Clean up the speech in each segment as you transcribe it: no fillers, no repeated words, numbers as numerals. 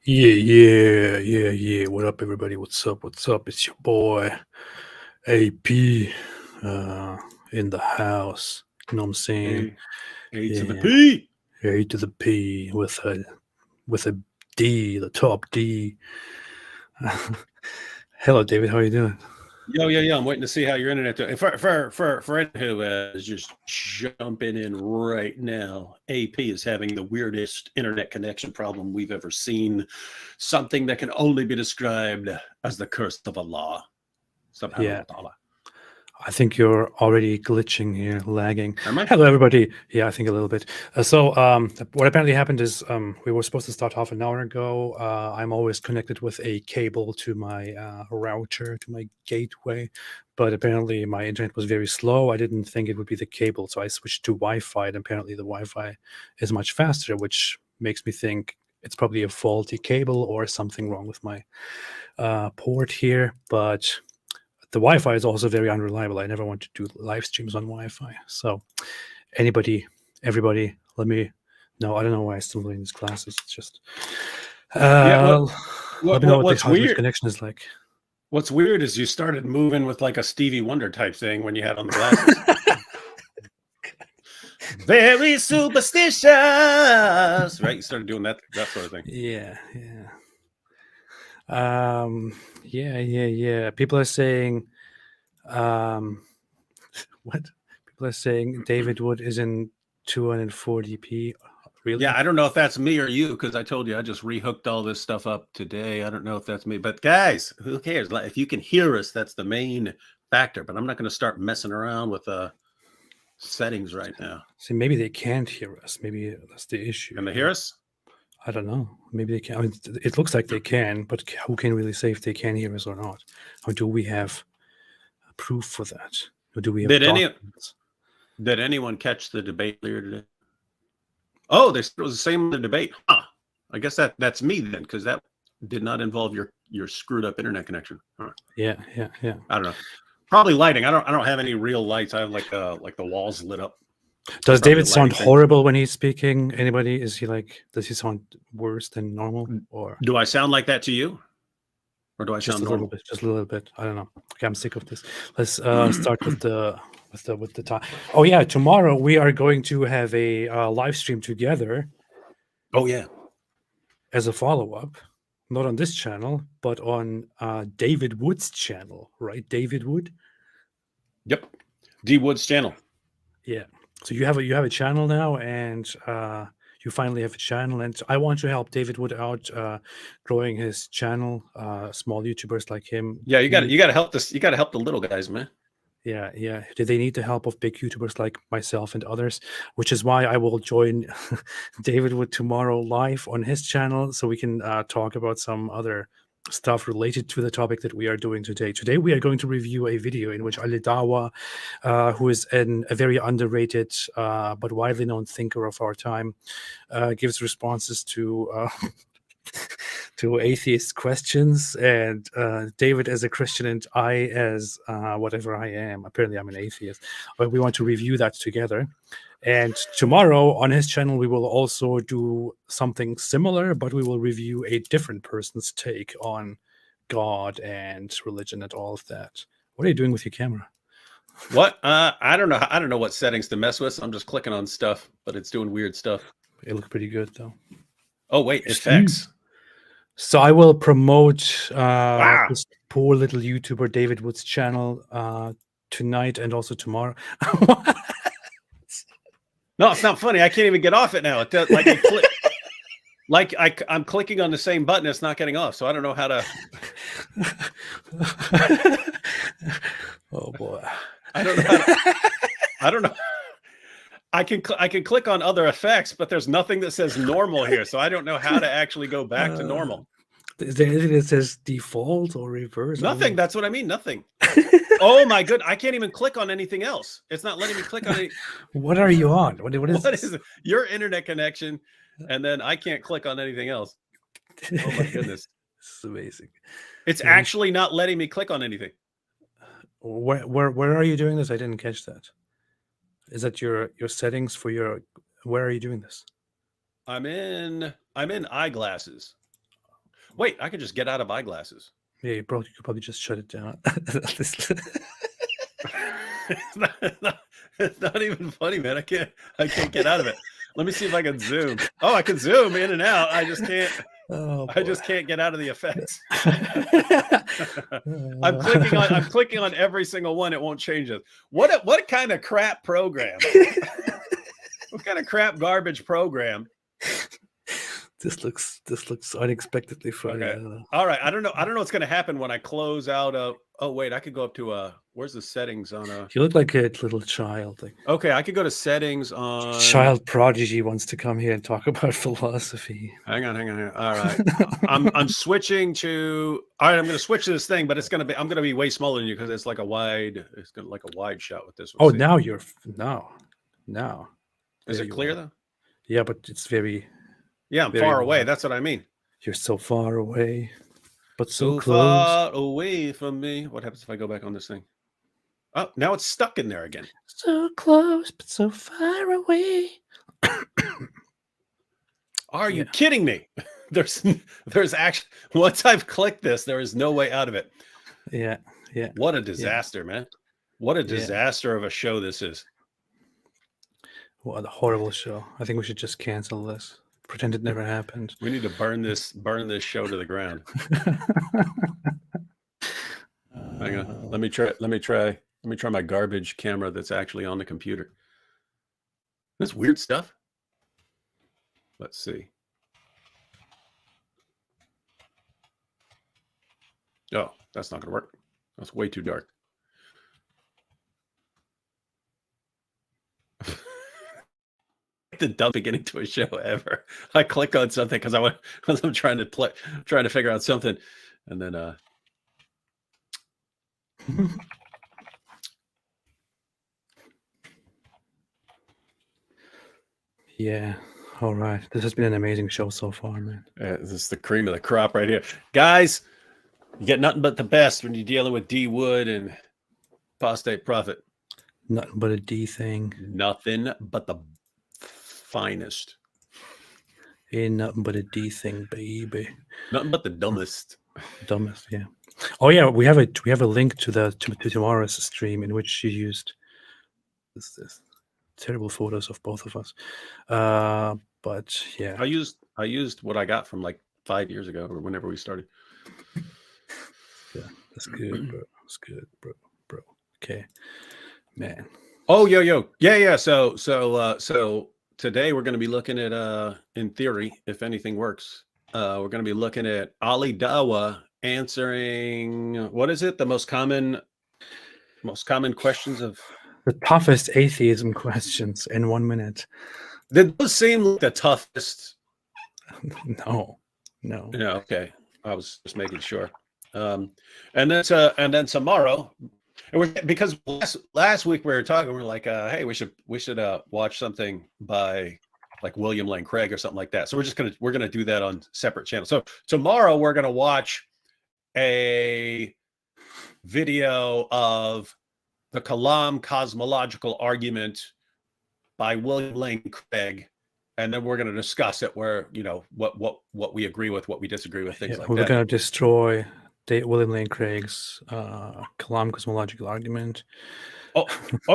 Yeah. What up, everybody? What's up? It's your boy, AP, in the house. You know what I'm saying? A to the P. A to the P with a D, the top D. Hello, David. How are you doing? Yo. I'm waiting to see how your internet doing. For anyone who is just jumping in right now, AP is having the weirdest internet connection problem we've ever seen. Something that can only be described as the curse of Allah. Yeah. I think you're already glitching here, lagging. Am I? Hello, everybody. Yeah, I think a little bit. So what apparently happened is we were supposed to start half an hour ago. I'm always connected with a cable to my router, to my gateway. But apparently my internet was very slow. I didn't think it would be the cable. So I switched to Wi-Fi. And apparently the Wi-Fi is much faster, which makes me think it's probably a faulty cable or something wrong with my port here. But the Wi-Fi is also very unreliable. I never want to do live streams on Wi-Fi. So everybody, let me know. I don't know why I'm still doing these classes. It's just let me know what the connection is like. What's weird is you started moving with like a Stevie Wonder type thing when you had on the glasses. Very superstitious, right? You started doing that sort of thing. Yeah. People are saying, what? People are saying David Wood is in 240p. Really? Yeah, I don't know if that's me or you, because I told you I just rehooked all this stuff up today. I don't know if that's me, but guys, who cares? If you can hear us, that's the main factor. But I'm not going to start messing around with settings right now. See, maybe they can't hear us. Maybe that's the issue. Can they hear us? I don't know. Maybe they can. I mean, it looks like they can, but who can really say if they can hear us or not? Or do we have proof for that? Or do we have documents? Did anyone catch the debate earlier today? Oh, it was the same debate. Huh. I guess that's me then, because that did not involve your screwed up internet connection. Huh. Yeah. I don't know. Probably lighting. I don't have any real lights. I have like the walls lit up. Does David sound horrible when he's speaking? Anybody? Does he sound worse than normal? Or do I sound like that to you? Or do I sound normal? Just a little bit. I don't know. Okay, I'm sick of this. Let's start with the time. Oh yeah, tomorrow we are going to have a live stream together. Oh yeah. As a follow-up, not on this channel, but on David Wood's channel, right? David Wood. Yep. D Wood's channel. Yeah. So you have a channel now, and you finally have a channel, and I want to help David Wood out growing his channel. Small YouTubers like him. Yeah, you got to help this. You got to help the little guys, man. Yeah. They need the help of big YouTubers like myself and others, which is why I will join David Wood tomorrow live on his channel, so we can talk about some other stuff related to the topic that we are doing today. Today we are going to review a video in which Dawah, who is a very underrated but widely known thinker of our time, gives responses to atheist questions, and David as a Christian and I as whatever I am. Apparently I'm an atheist, but we want to review that together. And tomorrow on his channel, we will also do something similar, but we will review a different person's take on God and religion and all of that. What are you doing with your camera? What? I don't know. I don't know what settings to mess with. So I'm just clicking on stuff, but it's doing weird stuff. It looks pretty good though. Oh wait, effects. So I will promote Wow. this poor little YouTuber David Wood's channel tonight and also tomorrow. No, it's not funny. I can't even get off it now. It does, like it click, like I'm clicking on the same button. It's not getting off. So I don't know how to. Oh boy. I don't know. How to, I don't know. I can click on other effects, but there's nothing that says normal here. So I don't know how to actually go back to normal. Is there anything that says default or reverse? Nothing. That's what I mean. Nothing. Oh my good! I can't even click on anything else. It's not letting me click on it. What are you on? What is it? Your internet connection? And then I can't click on anything else. Oh my goodness! This is amazing. It's actually not letting me click on anything. Where are you doing this? I didn't catch that. Is that your settings for your? Where are you doing this? I'm in eyeglasses. Wait, I could just get out of eyeglasses. Yeah, you could probably just shut it down. It's not even funny, man. I can't get out of it. Let me see if I can zoom. Oh, I can zoom in and out. I just can't. Oh, I just can't get out of the effects. I'm clicking on every single one. It won't change it. What kind of crap program? What kind of crap garbage program? This looks unexpectedly funny. Okay. All right. I don't know what's going to happen when I close out. Oh wait, I could go up to where's the settings on You look like a little child. Okay, I could go to settings on. Child prodigy wants to come here and talk about philosophy. Hang on. All right. I'm switching to. All right, I'm going to switch to this thing, but I'm going to be way smaller than you because it's like a wide. It's going to like a wide shot with this one. Oh, now you're now. Is it clear though? Yeah, but it's very. Yeah, I'm far away. That's what I mean. You're so far away, but so close. Far away from me. What happens if I go back on this thing? Oh, now it's stuck in there again. So close, but so far away. Are you kidding me? There's actually, once I've clicked this, there is no way out of it. Yeah. What a disaster, man. What a disaster of a show this is. What a horrible show. I think we should just cancel this. Pretend it never happened. We need to burn this show to the ground. Hang on. Let me try my garbage camera that's actually on the computer. That's weird stuff. Let's see. Oh, that's not going to work. That's way too dark. The dumb beginning to a show ever. I click on something because I'm trying to figure out something, and then yeah. All right. This has been an amazing show so far, man. This is the cream of the crop right here, guys. You get nothing but the best when you're dealing with D Wood and Apostate Prophet. Nothing but a D thing. Nothing but the finest. Ain't nothing but a D thing, baby. Nothing but the dumbest. Dumbest, yeah. Oh yeah, we have a link to tomorrow's stream in which you used this terrible photos of both of us. But yeah, I used what I got from like 5 years ago or whenever we started. Yeah, that's good, bro. That's good, bro. Okay, man. Oh, yo, yeah. So today we're going to be looking at, in theory, if anything works, we're going to be looking at Ali Dawah answering, what is it? The most common questions of the toughest atheism questions in 1 minute. Did those seem like the toughest? No. Yeah, okay. I was just making sure. And then tomorrow, because last week we were talking, we were like, hey, we should watch something by like William Lane Craig or something like that. So we're gonna do that on separate channels. So tomorrow we're gonna watch a video of the Kalam cosmological argument by William Lane Craig, and then we're going to discuss it where, what we agree with, what we disagree with, things like that. We're going to destroy William Lane Craig's Kalam cosmological argument. Oh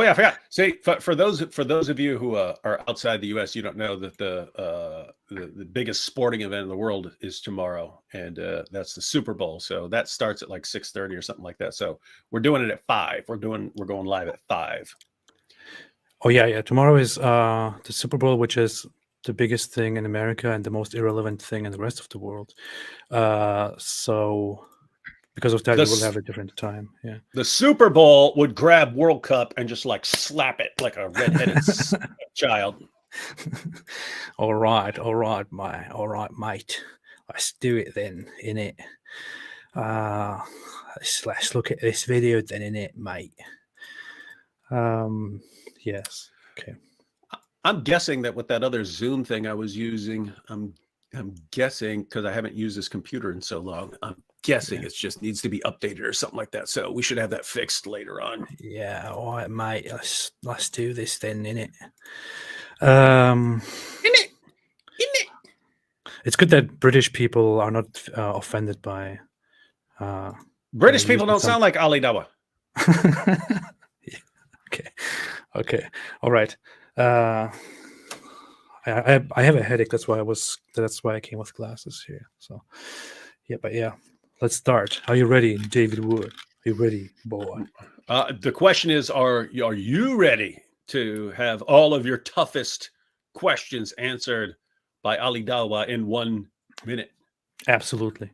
yeah, I forgot. See, for those of you who are outside the U.S., you don't know that the biggest sporting event in the world is tomorrow, and that's the Super Bowl. So that starts at like 6:30 or something like that. So we're doing it at 5. We're going live at 5. Oh yeah. Tomorrow is the Super Bowl, which is the biggest thing in America and the most irrelevant thing in the rest of the world. So because of that, we will have a different time. Yeah. The Super Bowl would grab World Cup and just like slap it like a redheaded child. All right, mate. Let's do it then, innit? Let's look at this video then, innit, mate? Yes. Okay. I'm guessing that with that other Zoom thing I was using, I'm guessing, because I haven't used this computer in so long, I'm guessing it just needs to be updated or something like that. So we should have that fixed later on. Yeah, all right, mate. Let's do this then, innit? It's good that British people are not offended by. British people don't sound like Ali Dawah. Okay. All right. I have a headache. That's why I came with glasses here. So, yeah. Let's start. Are you ready, David Wood? Are you ready, boy? The question is, are you ready to have all of your toughest questions answered by Ali Dawah in 1 minute? Absolutely.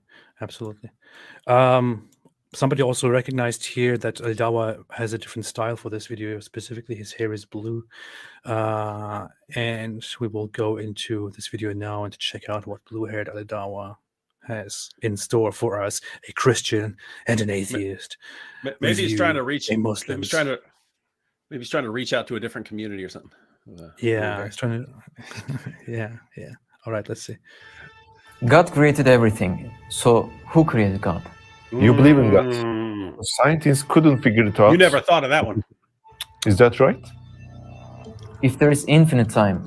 Somebody also recognized here that Ali Dawah has a different style for this video. Specifically, his hair is blue. And we will go into this video now and check out what blue-haired Ali Dawah has in store for us, a Christian and an atheist. Maybe he's trying to reach a Muslim. Maybe he's trying to reach out to a different community or something. He's trying to. Yeah. All right, let's see. God created everything. So who created God? You believe in God. Scientists couldn't figure it out. You never thought of that one. Is that right? If there is infinite time,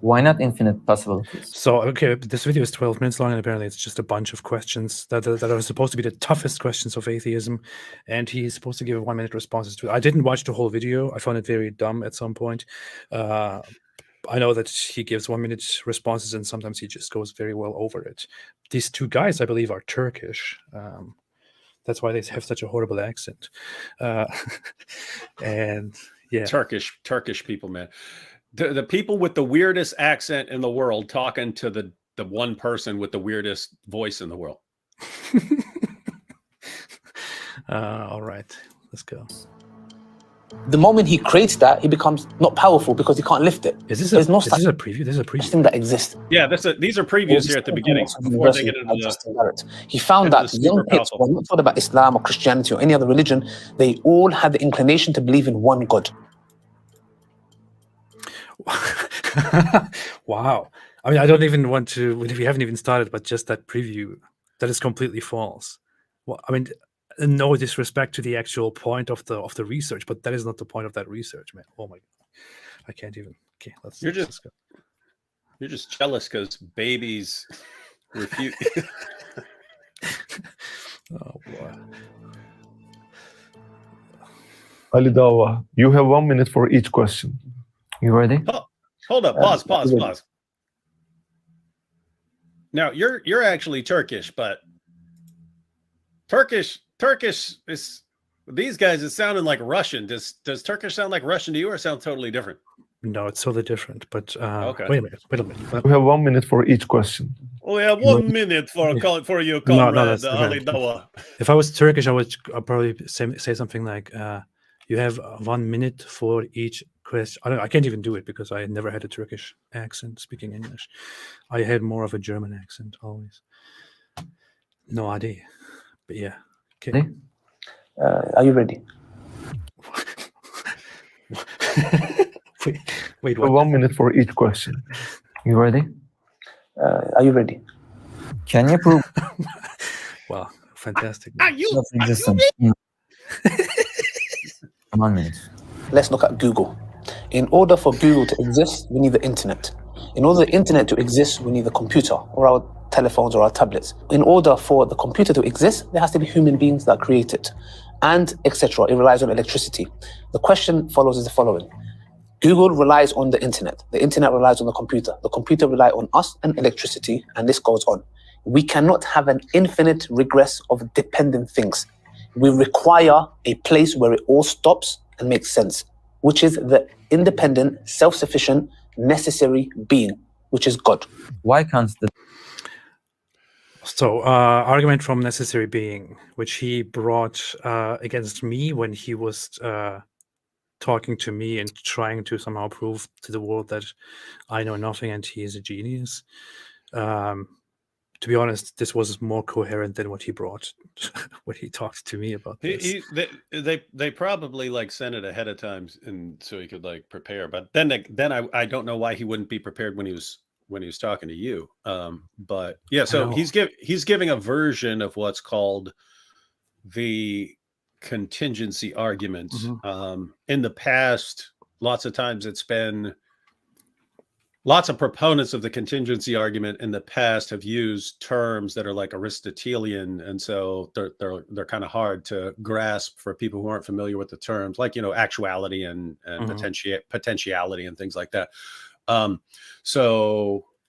why not infinite possibilities? So, okay, this video is 12 minutes long, and apparently it's just a bunch of questions that are supposed to be the toughest questions of atheism, and he's supposed to give 1 minute responses to it. I didn't watch the whole video. I found it very dumb at some point. I know that he gives 1 minute responses, and sometimes he just goes very well over it. These two guys, I believe, are Turkish. That's why they have such a horrible accent. And yeah, Turkish people, man. The people with the weirdest accent in the world talking to the one person with the weirdest voice in the world. All right, let's go. The moment he creates that, he becomes not powerful because he can't lift it. Is this a preview? This is a preview. Thing that exists. Yeah, these are previews here at the beginning before they get into He found that young kids were not taught about Islam or Christianity or any other religion. They all had the inclination to believe in one God. Wow. I mean, I don't even want to. We haven't even started, but just that preview, that is completely false. Well, I mean, no disrespect to the actual point of the research, but that is not the point of that research, man. Oh my God, I can't even. Okay, let's go. You're just jealous because babies refute. Oh boy. Ali Dawah, you have 1 minute for each question. You ready? Oh, hold up. Pause. Now you're actually Turkish, but Turkish is these guys. It's sounding like Russian. Does Turkish sound like Russian to you, or sound totally different? No, it's totally different. But okay. Wait a minute. You have 1 minute for each question. We have 1 minute for you, comrade Ali Dawah. If I was Turkish, I'd probably say something like, "You have 1 minute for each question." I can't even do it because I never had a Turkish accent speaking English. I had more of a German accent always. No idea. But yeah. Okay. Are you ready? Wait, what? 1 minute for each question. You ready? Are you ready? Can you prove? Wow, fantastic. Are you existence? 1 minute. Let's look at Google. In order for Google to exist, we need the internet. In order for the internet to exist, we need the computer or our telephones or our tablets. In order for the computer to exist, there has to be human beings that create it. and etc. It relies on electricity. The question follows is the following. Google relies on the internet relies on the computer relies on us and electricity, and this goes on. We cannot have an infinite regress of dependent things. We require a place where it all stops and makes sense, which is the independent, self-sufficient, necessary being, which is God. Why can't the So, argument from necessary being, which he brought against me when he was talking to me and trying to somehow prove to the world that I know nothing and he is a genius. To be honest, this was more coherent than what he brought when he talked to me about this. They probably like sent it ahead of time, and so he could like prepare. But then I don't know why he wouldn't be prepared when he was talking to you. But yeah, so he's giving a version of what's called the contingency argument. In the past, lots of times it's been lots of proponents of the contingency argument in the past have used terms that are like Aristotelian, and so they're kind of hard to grasp for people who aren't familiar with the terms, like actuality and potentiality and things like that.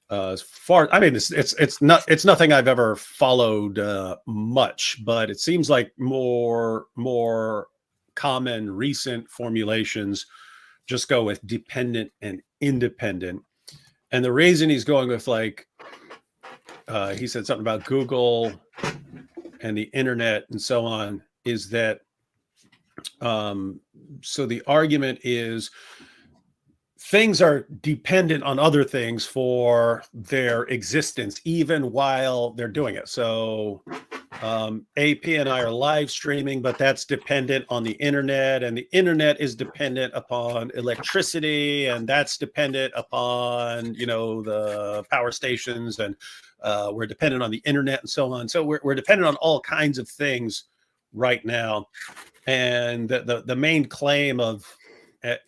As far, I mean, it's nothing I've ever followed much, but it seems like more common recent formulations just go with dependent and independent. And the reason he's going with like he said something about Google and the internet and so on is that so the argument is things are dependent on other things for their existence, even while they're doing it. So AP and I are live streaming, but that's dependent on the internet, and the internet is dependent upon electricity, and that's dependent upon, the power stations, and we're dependent on the internet and so on. So we're dependent on all kinds of things right now. And the main claim of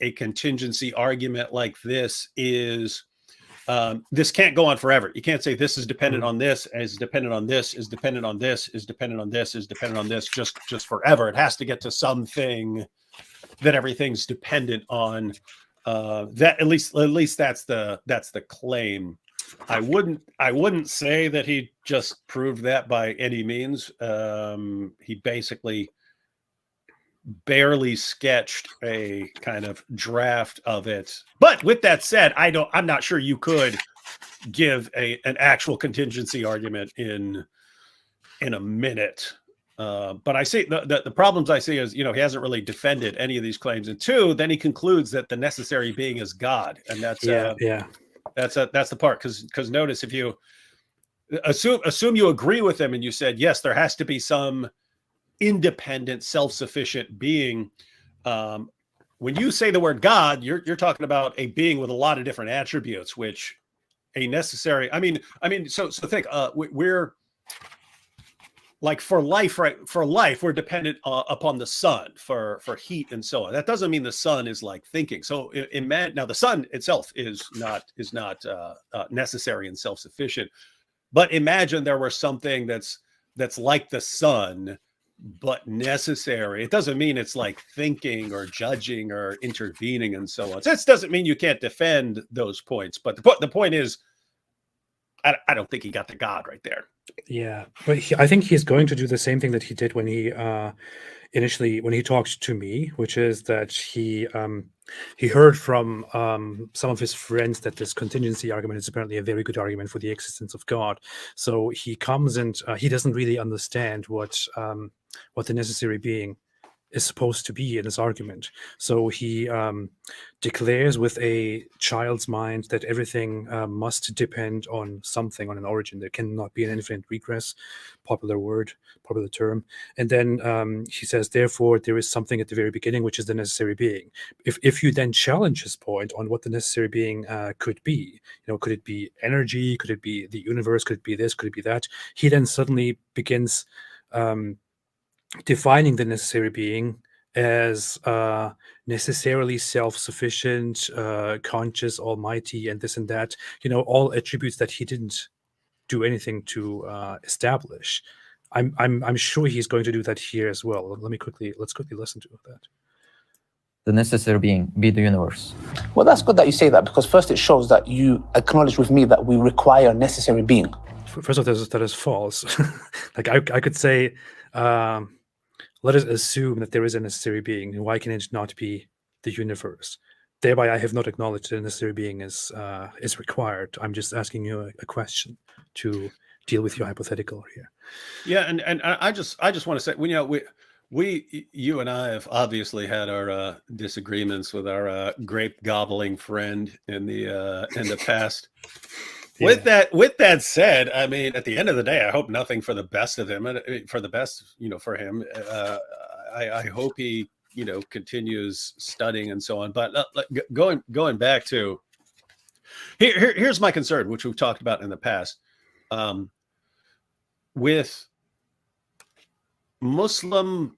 a contingency argument like this is this can't go on forever. You can't say this is dependent on this, is dependent on this, is dependent on this, is dependent on this, is dependent on this, just forever. It has to get to something that everything's dependent on. That at least that's the claim. I wouldn't say that he just proved that by any means. He basically barely sketched a kind of draft of it. But with that said, I'm not sure you could give an actual contingency argument in a minute. But I see the problems I see is, he hasn't really defended any of these claims. And two, then he concludes that the necessary being is God. And that's that's the part. Because notice, if you assume you agree with him and you said, yes, there has to be some independent, self-sufficient being. When you say the word God, you're talking about a being with a lot of different attributes, which a necessary. I mean, so think. We're like for life, right? For life, we're dependent upon the sun for heat and so on. That doesn't mean the sun is like thinking. So now the sun itself is not necessary and self-sufficient. But imagine there were something that's like the sun, but necessary. It doesn't mean it's like thinking or judging or intervening and so on. So this doesn't mean you can't defend those points. But the point is, I don't think he got the God right there. Yeah, but I think he's going to do the same thing that he did when he initially when he talked to me, which is that he heard from some of his friends that this contingency argument is apparently a very good argument for the existence of God. So he comes and he doesn't really understand what the necessary being is supposed to be in this argument. So he declares with a child's mind that everything must depend on something, on an origin. There cannot be an infinite regress, popular term. And then he says, therefore, there is something at the very beginning, which is the necessary being. If you then challenge his point on what the necessary being could be, could it be energy? Could it be the universe? Could it be this? Could it be that? He then suddenly begins defining the necessary being as necessarily self-sufficient, conscious, almighty, and this and that, all attributes that he didn't do anything to establish. I'm sure he's going to do that here as well. Let's quickly listen to that. The necessary being, be the universe. Well, that's good that you say that, because first it shows that you acknowledge with me that we require a necessary being. First of all, that is false. Like I could say, let us assume that there is a necessary being, and why can it not be the universe? Thereby, I have not acknowledged that a necessary being is required. I'm just asking you a question to deal with your hypothetical here. Yeah, and I just want to say, you and I have obviously had our disagreements with our grape gobbling friend in the past. Yeah. With that said, I mean, at the end of the day, I hope nothing for the best of him, and for the best, for him. I hope he, continues studying and so on. But going back to here's my concern, which we've talked about in the past, with Muslim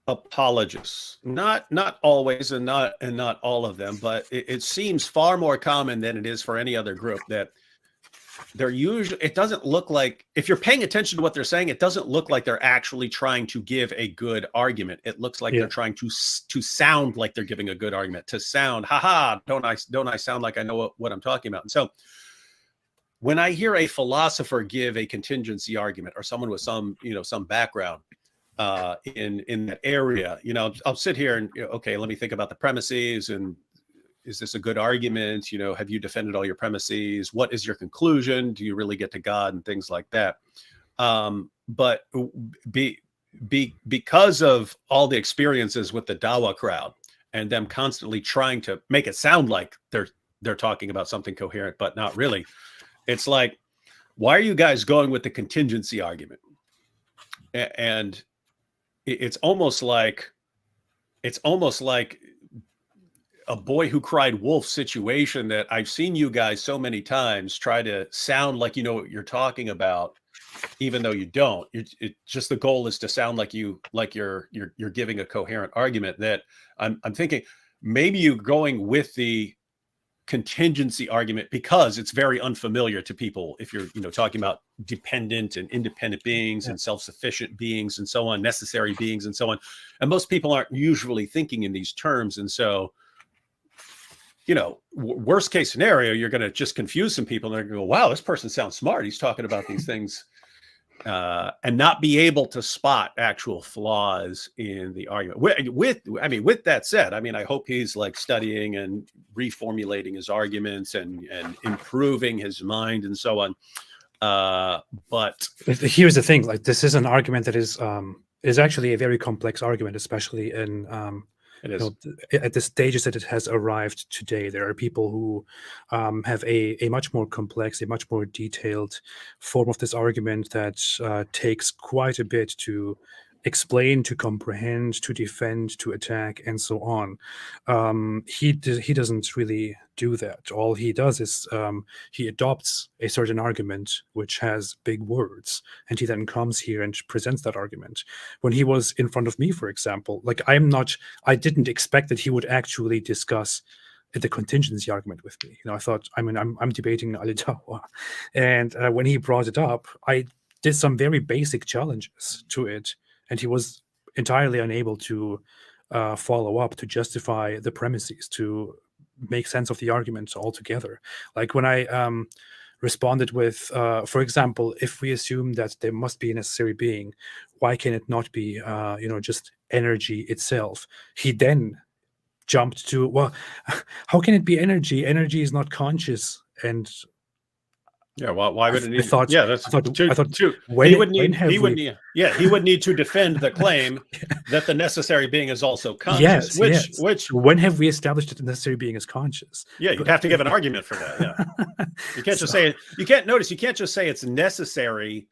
apologists, not always, and not all of them, but it seems far more common than it is for any other group, that they're usually, it doesn't look like, if you're paying attention to what they're saying, it doesn't look like they're actually trying to give a good argument. It looks like they're trying to sound like they're giving a good argument, to sound, don't I sound like I know what I'm talking about? And so when I hear a philosopher give a contingency argument, or someone with some background in that area, I'll sit here and, okay, let me think about the premises, and is this a good argument? Have you defended all your premises? What is your conclusion? Do you really get to God, and things like that? But because of all the experiences with the Dawah crowd, and them constantly trying to make it sound like they're talking about something coherent, but not really, it's like, why are you guys going with the contingency argument? And it's almost like a boy who cried wolf situation that I've seen you guys so many times try to sound like you know what you're talking about, even though you don't. It just, the goal is to sound like you're giving a coherent argument. That I'm thinking maybe you're going with the contingency argument because it's very unfamiliar to people. If you're talking about dependent and independent beings, and self-sufficient beings, and so on, necessary beings, and so on, and most people aren't usually thinking in these terms. And so, worst case scenario, you're going to just confuse some people, and they're going to go, wow, this person sounds smart, he's talking about these things, and not be able to spot actual flaws in the argument. With that said, I hope he's like studying and reformulating his arguments and improving his mind and so on. But here's the thing: like, this is an argument that is actually a very complex argument, especially in it is. At the stages that it has arrived today. There are people who have a much more complex, a much more detailed form of this argument that takes quite a bit to explain, to comprehend, to defend, to attack, and so on. He doesn't really do that. All he does is he adopts a certain argument which has big words, and he then comes here and presents that argument. When he was in front of me, for example, like, I didn't expect that he would actually discuss the contingency argument with me. I thought, I'm debating Al-Dawah, and when he brought it up, I did some very basic challenges to it, and he was entirely unable to follow up, to justify the premises, to make sense of the argument altogether. Like, when I responded with, for example, if we assume that there must be a necessary being, why can it not be, just energy itself? He then jumped to, well, how can it be energy? Energy is not conscious. And yeah, well, why would it need? He would need to defend the claim that the necessary being is also conscious. Which when have we established that the necessary being is conscious? Yeah, you'd have to give an argument for that. Yeah, you can't just say it. You can't just say it's necessary,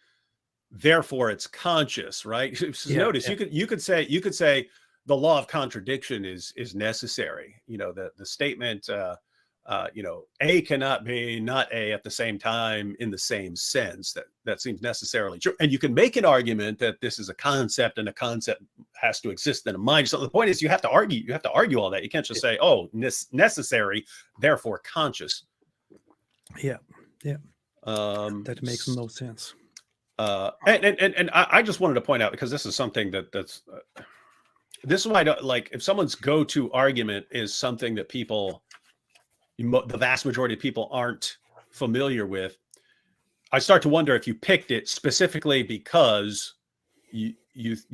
therefore it's conscious, right? You could say the law of contradiction is necessary. The statement. A cannot be not A at the same time in the same sense. That seems necessarily true. And you can make an argument that this is a concept, and a concept has to exist in a mind. So the point is, you have to argue all that. You can't just say, oh, necessary, therefore conscious. Yeah. That makes no sense. And I just wanted to point out, because this is something this is why I don't like, if someone's go-to argument is something that the vast majority of people aren't familiar with, I start to wonder if you picked it specifically because you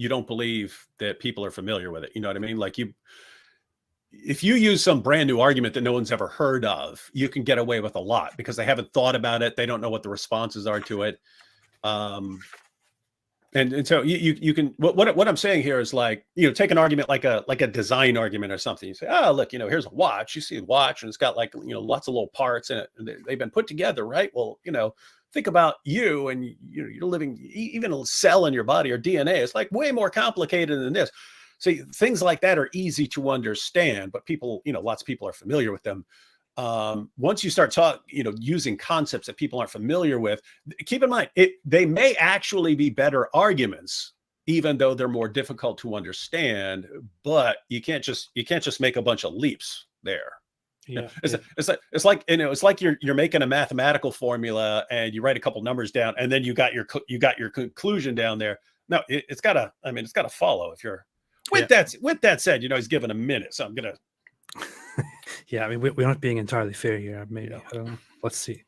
don't believe that people are familiar with it. You know what I mean? Like, if you use some brand new argument that no one's ever heard of, you can get away with a lot because they haven't thought about it. They don't know what the responses are to it. And so you can, what I'm saying here is, like, take an argument like a design argument or something. You say, oh, look, here's a watch. You see a watch and it's got, like, lots of little parts in it. And they've been put together, right? Well, think about you and you're living, even a cell in your body or DNA. It's like way more complicated than this. See, things like that are easy to understand, but people, lots of people are familiar with them. Once you start using concepts that people aren't familiar with, keep in mind, they may actually be better arguments, even though they're more difficult to understand. But you can't just make a bunch of leaps there. Yeah, it's like you're making a mathematical formula and you write a couple numbers down and then you got your conclusion down there. No, it's gotta follow. If you're with that said, he's given a minute, so I'm gonna. Yeah, I mean, we're not being entirely fair here. Maybe I don't know. Let's see.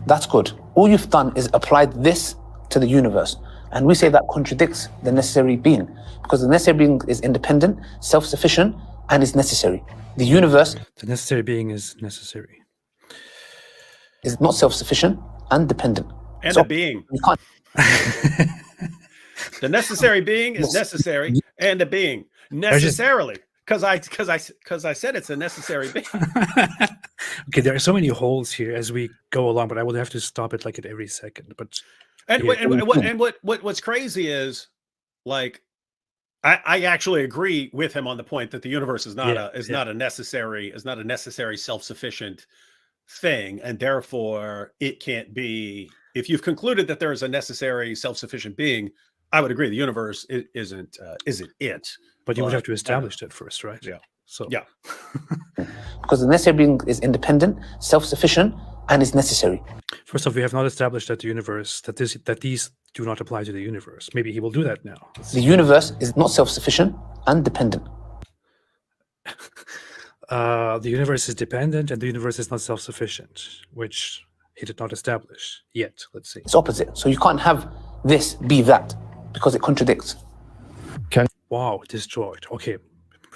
That's good. All you've done is applied this to the universe, and we say that contradicts the necessary being, because the necessary being is independent, self-sufficient, and is necessary. The universe, the necessary being is necessary, is not self-sufficient and dependent. And a being. You can't. The necessary being is necessary and a being necessarily, because I said it's a necessary being. Okay, there are so many holes here as we go along, but I will have to stop it like at every second. But what's crazy is, like, I actually agree with him on the point that the universe is not a necessary self-sufficient thing, and therefore it can't be. If you've concluded that there is a necessary self-sufficient being, I would agree the universe isn't it. But you would have to establish that first, right? Yeah. So yeah. Because the necessary being is independent, self-sufficient, and is necessary. First off, we have not established that the universe that these do not apply to the universe. Maybe he will do that now. The universe is not self-sufficient and dependent. The universe is dependent and the universe is not self-sufficient, which he did not establish yet. Let's see. It's opposite. So you can't have this be that because it contradicts. Wow, destroyed. Okay.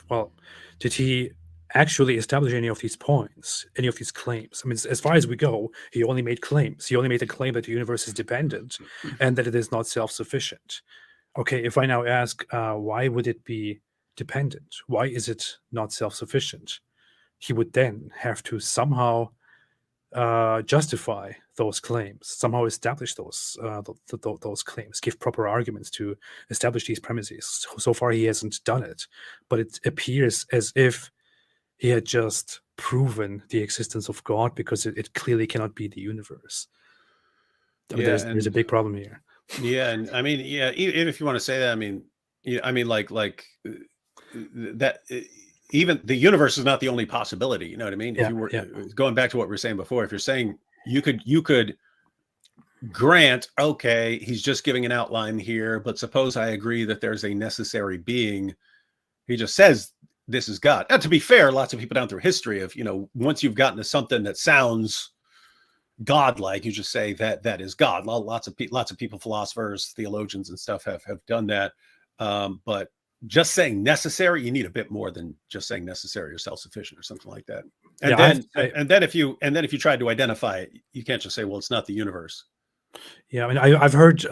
Well, did he actually establish any of these points, any of these claims? I mean, as far as we go, he only made claims. He only made a claim that the universe is dependent and that it is not self-sufficient. Okay, if I now ask, why would it be dependent? Why is it not self-sufficient? He would then have to somehow justify those claims, somehow establish those claims, give proper arguments to establish these premises. So far, he hasn't done it, but it appears as if he had just proven the existence of God, because it clearly cannot be the universe. I mean, there's a big problem here. Yeah, and I mean, even if you want to say that, like that. Even the universe is not the only possibility. You know what I mean? Yeah, if you were going back to what we were saying before, if you're saying you could grant, okay, he's just giving an outline here, but suppose I agree that there's a necessary being. He just says this is God. Now, to be fair, lots of people down through history of, once you've gotten to something that sounds godlike, you just say that is God. Lots of people, philosophers, theologians, and stuff have done that. But just saying necessary, you need a bit more than just saying necessary or self-sufficient or something like that. And then if you tried to identify it, you can't just say, well, it's not the universe. Yeah, I mean, I've heard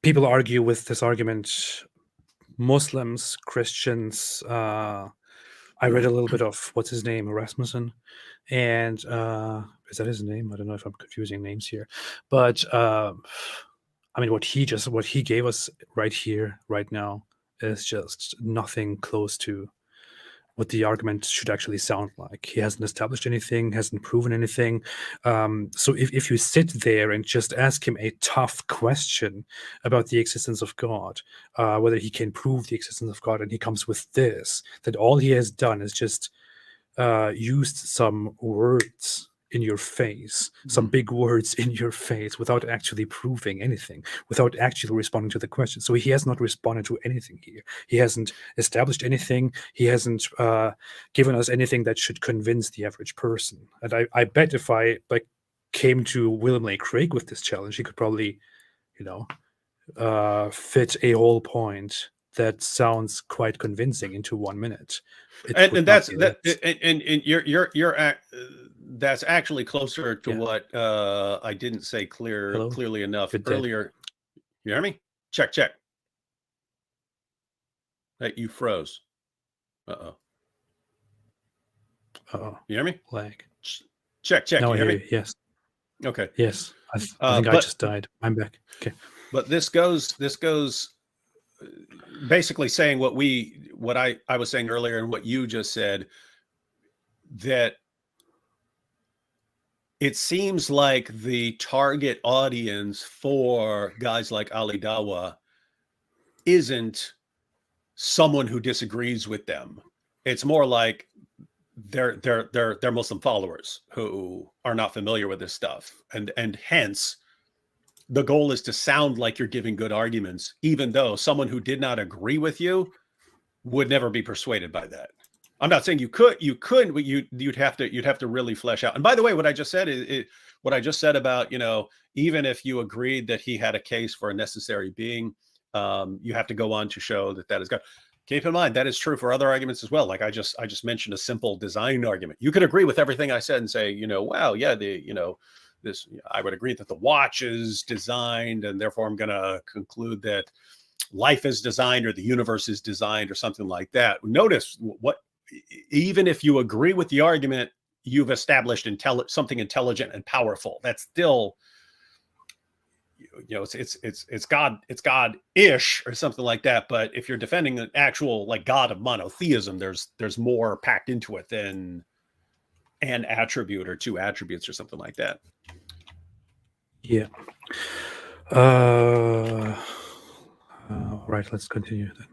people argue with this argument. Muslims, Christians. I read a little bit of what's his name, Rasmussen, and is that his name? I don't know if I'm confusing names here, but. I mean, what he gave us right here, right now, is just nothing close to what the argument should actually sound like. He hasn't established anything, hasn't proven anything. So if you sit there and just ask him a tough question about the existence of God, whether he can prove the existence of God, and he comes with this, that all he has done is just used some words in your face, some big words in your face, without actually proving anything, without actually responding to the question. So he has not responded to anything here. He hasn't established anything. He hasn't given us anything that should convince the average person. And I bet if I came to William Lane Craig with this challenge, he could probably, fit a whole point that sounds quite convincing into 1 minute. And that's that's actually closer to what I didn't say clearly enough earlier. You hear me? Check. Hey, you froze. Uh-oh. You hear me? Lag. Check. Now you I hear hear me? you. Yes. Okay. Yes. I think I just died. I'm back. Okay. But this goes basically saying what I was saying earlier and what you just said, that it seems like the target audience for guys like Ali Dawah isn't someone who disagrees with them. It's more like they're Muslim followers who are not familiar with this stuff, and hence the goal is to sound like you're giving good arguments, even though someone who did not agree with you would never be persuaded by that. I'm not saying you couldn't, but you'd have to really flesh out. And by the way, what I just said about, even if you agreed that he had a case for a necessary being, you have to go on to show that is God. Keep in mind that is true for other arguments as well. Like I just mentioned a simple design argument. You could agree with everything I said and say, wow, yeah, this, I would agree that the watch is designed, and therefore I'm going to conclude that life is designed, or the universe is designed, or something like that. Notice even if you agree with the argument, you've established something intelligent and powerful. That's still, it's God-ish or something like that. But if you're defending an actual God of monotheism, there's more packed into it than an attribute or two attributes or something like that. Yeah. Right. Let's continue then.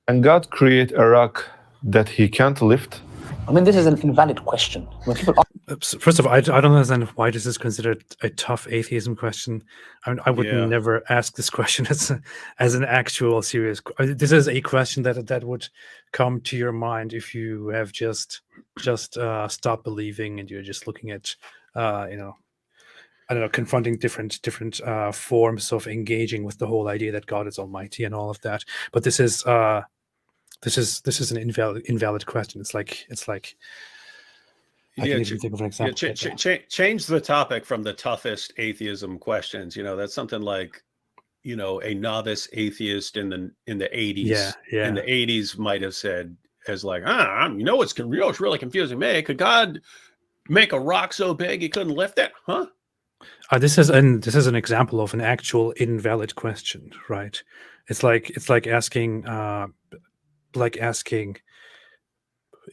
Can God create a rock that he can't lift? I mean, this is an invalid question. When people First of all, I don't understand why this is considered a tough atheism question. I would never ask this question as an actual serious. This is a question that would come to your mind if you have just stopped believing and you're just looking at I don't know, confronting different forms of engaging with the whole idea that God is almighty and all of that. But this is an invalid question. It's like I can't even think of an example. Change the topic from the toughest atheism questions. That's something like, a novice atheist in the 80s. In the 80s might have said, as like, it's really confusing me. Could God make a rock so big he couldn't lift it? Huh? This is an example of an actual invalid question, right? It's like asking,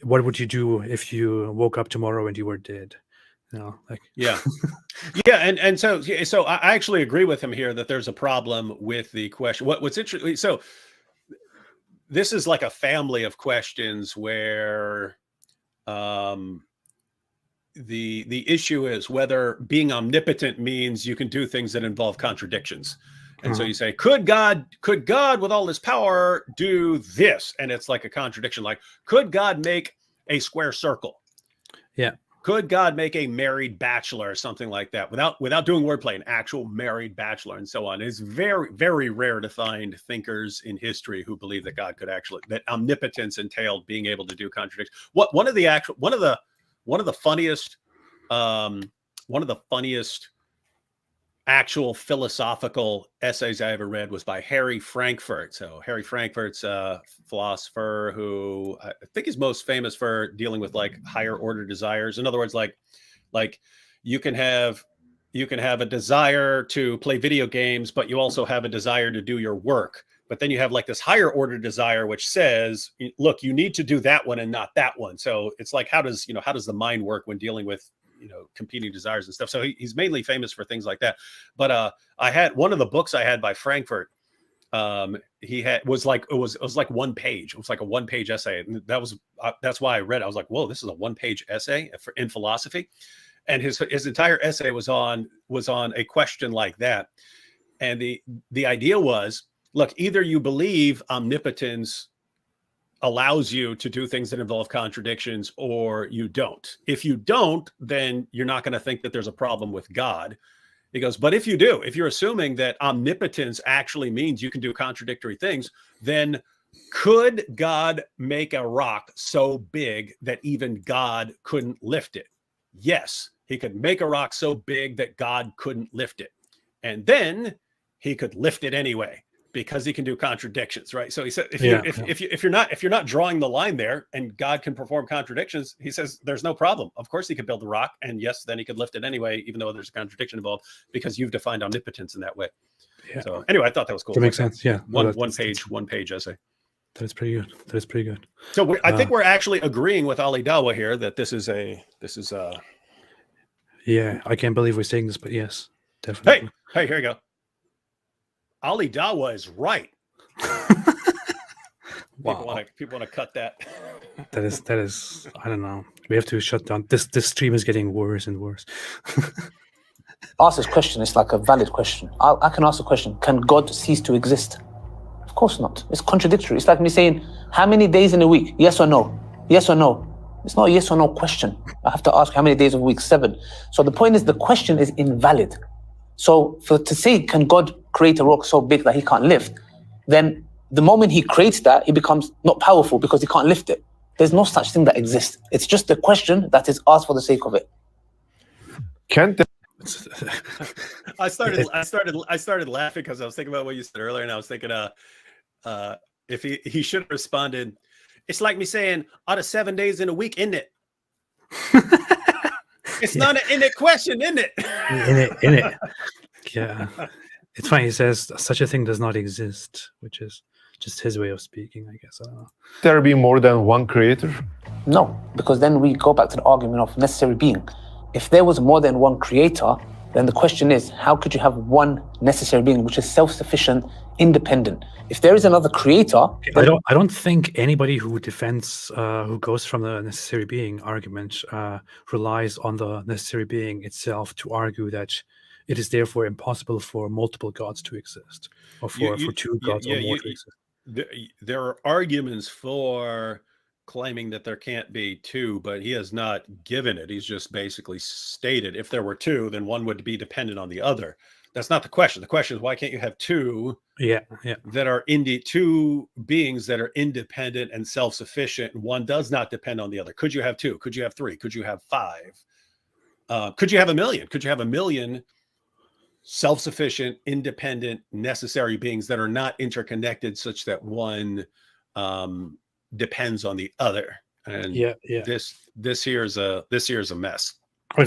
what would you do if you woke up tomorrow and you were dead? Yeah. And so I actually agree with him here that there's a problem with the question. What's interesting, so this is like a family of questions where the issue is whether being omnipotent means you can do things that involve contradictions. And so you say, could God with all his power do this? And it's like a contradiction. Like, could God make a square circle? Yeah. Could God make a married bachelor or something like that without doing wordplay, an actual married bachelor and so on? It's very, very rare to find thinkers in history who believe that God could that omnipotence entailed being able to do contradictions. One of the funniest actual philosophical essays I ever read was by Harry Frankfurt. So Harry Frankfurt's a philosopher who I think is most famous for dealing with like higher order desires. In other words, like you can have a desire to play video games, but you also have a desire to do your work. But then you have like this higher order desire, which says, look, you need to do that one and not that one. So it's like, how does the mind work when dealing with, competing desires and stuff? So he's mainly famous for things like that. But I had one of the books I had by Frankfurt he was like it was like one page. It was like a one-page essay, and that's why I read it. I was like, whoa, this is a one-page essay in philosophy, and his entire essay was on a question like that. And the idea was, look, either you believe omnipotence allows you to do things that involve contradictions, or you don't. If you don't, then you're not going to think that there's a problem with God. He goes, but if you do, if you're assuming that omnipotence actually means you can do contradictory things, then could God make a rock so big that even God couldn't lift it? Yes, he could make a rock so big that God couldn't lift it. And then he could lift it anyway, because he can do contradictions, right? So he said, if you're not drawing the line there, and God can perform contradictions, he says there's no problem. Of course, he could build the rock, and yes, then he could lift it anyway, even though there's a contradiction involved, because you've defined omnipotence in that way. Yeah. So anyway, I thought that was cool. That makes sense. Yeah, one page essay. That is pretty good. That is pretty good. So I think we're actually agreeing with Ali Dawah here that this is a. Yeah, I can't believe we're saying this, but yes, definitely. Hey, here you go. Ali Dawah is right. Wow. People want to cut that. That is. I don't know. We have to shut down. This stream is getting worse and worse. Ask this question. It's like a valid question. I can ask a question. Can God cease to exist? Of course not. It's contradictory. It's like me saying, how many days in a week? Yes or no? Yes or no? It's not a yes or no question. I have to ask how many days of a week? 7. So the point is, the question is invalid. So to say, can God create a rock so big that he can't lift, then the moment he creates that, he becomes not powerful because he can't lift it. There's no such thing that exists. It's just a question that is asked for the sake of it. I started laughing because I was thinking about what you said earlier, and I was thinking, if he should have responded, it's like me saying, out of 7 days in a week, isn't it? It's not an in it question, isn't it? In it. Yeah. It's funny. He says such a thing does not exist, which is just his way of speaking, I guess. I don't know. There be more than one creator? No, because then we go back to the argument of necessary being. If there was more than one creator, then the question is, how could you have one necessary being which is self-sufficient, independent? If there is another creator, I don't think anybody who defends, who goes from the necessary being argument, relies on the necessary being itself to argue that it is therefore impossible for multiple gods to exist, or for two gods or more to exist. There are arguments for claiming that there can't be two, but he has not given it. He's just basically stated if there were two, then one would be dependent on the other. That's not the question. The question is, why can't you have two that are two beings that are independent and self-sufficient, and one does not depend on the other? Could you have 2? Could you have 3? Could you have 5? Could you have 1 million? Could you have 1 million self-sufficient, independent, necessary beings that are not interconnected such that one depends on the other? And this here's a mess.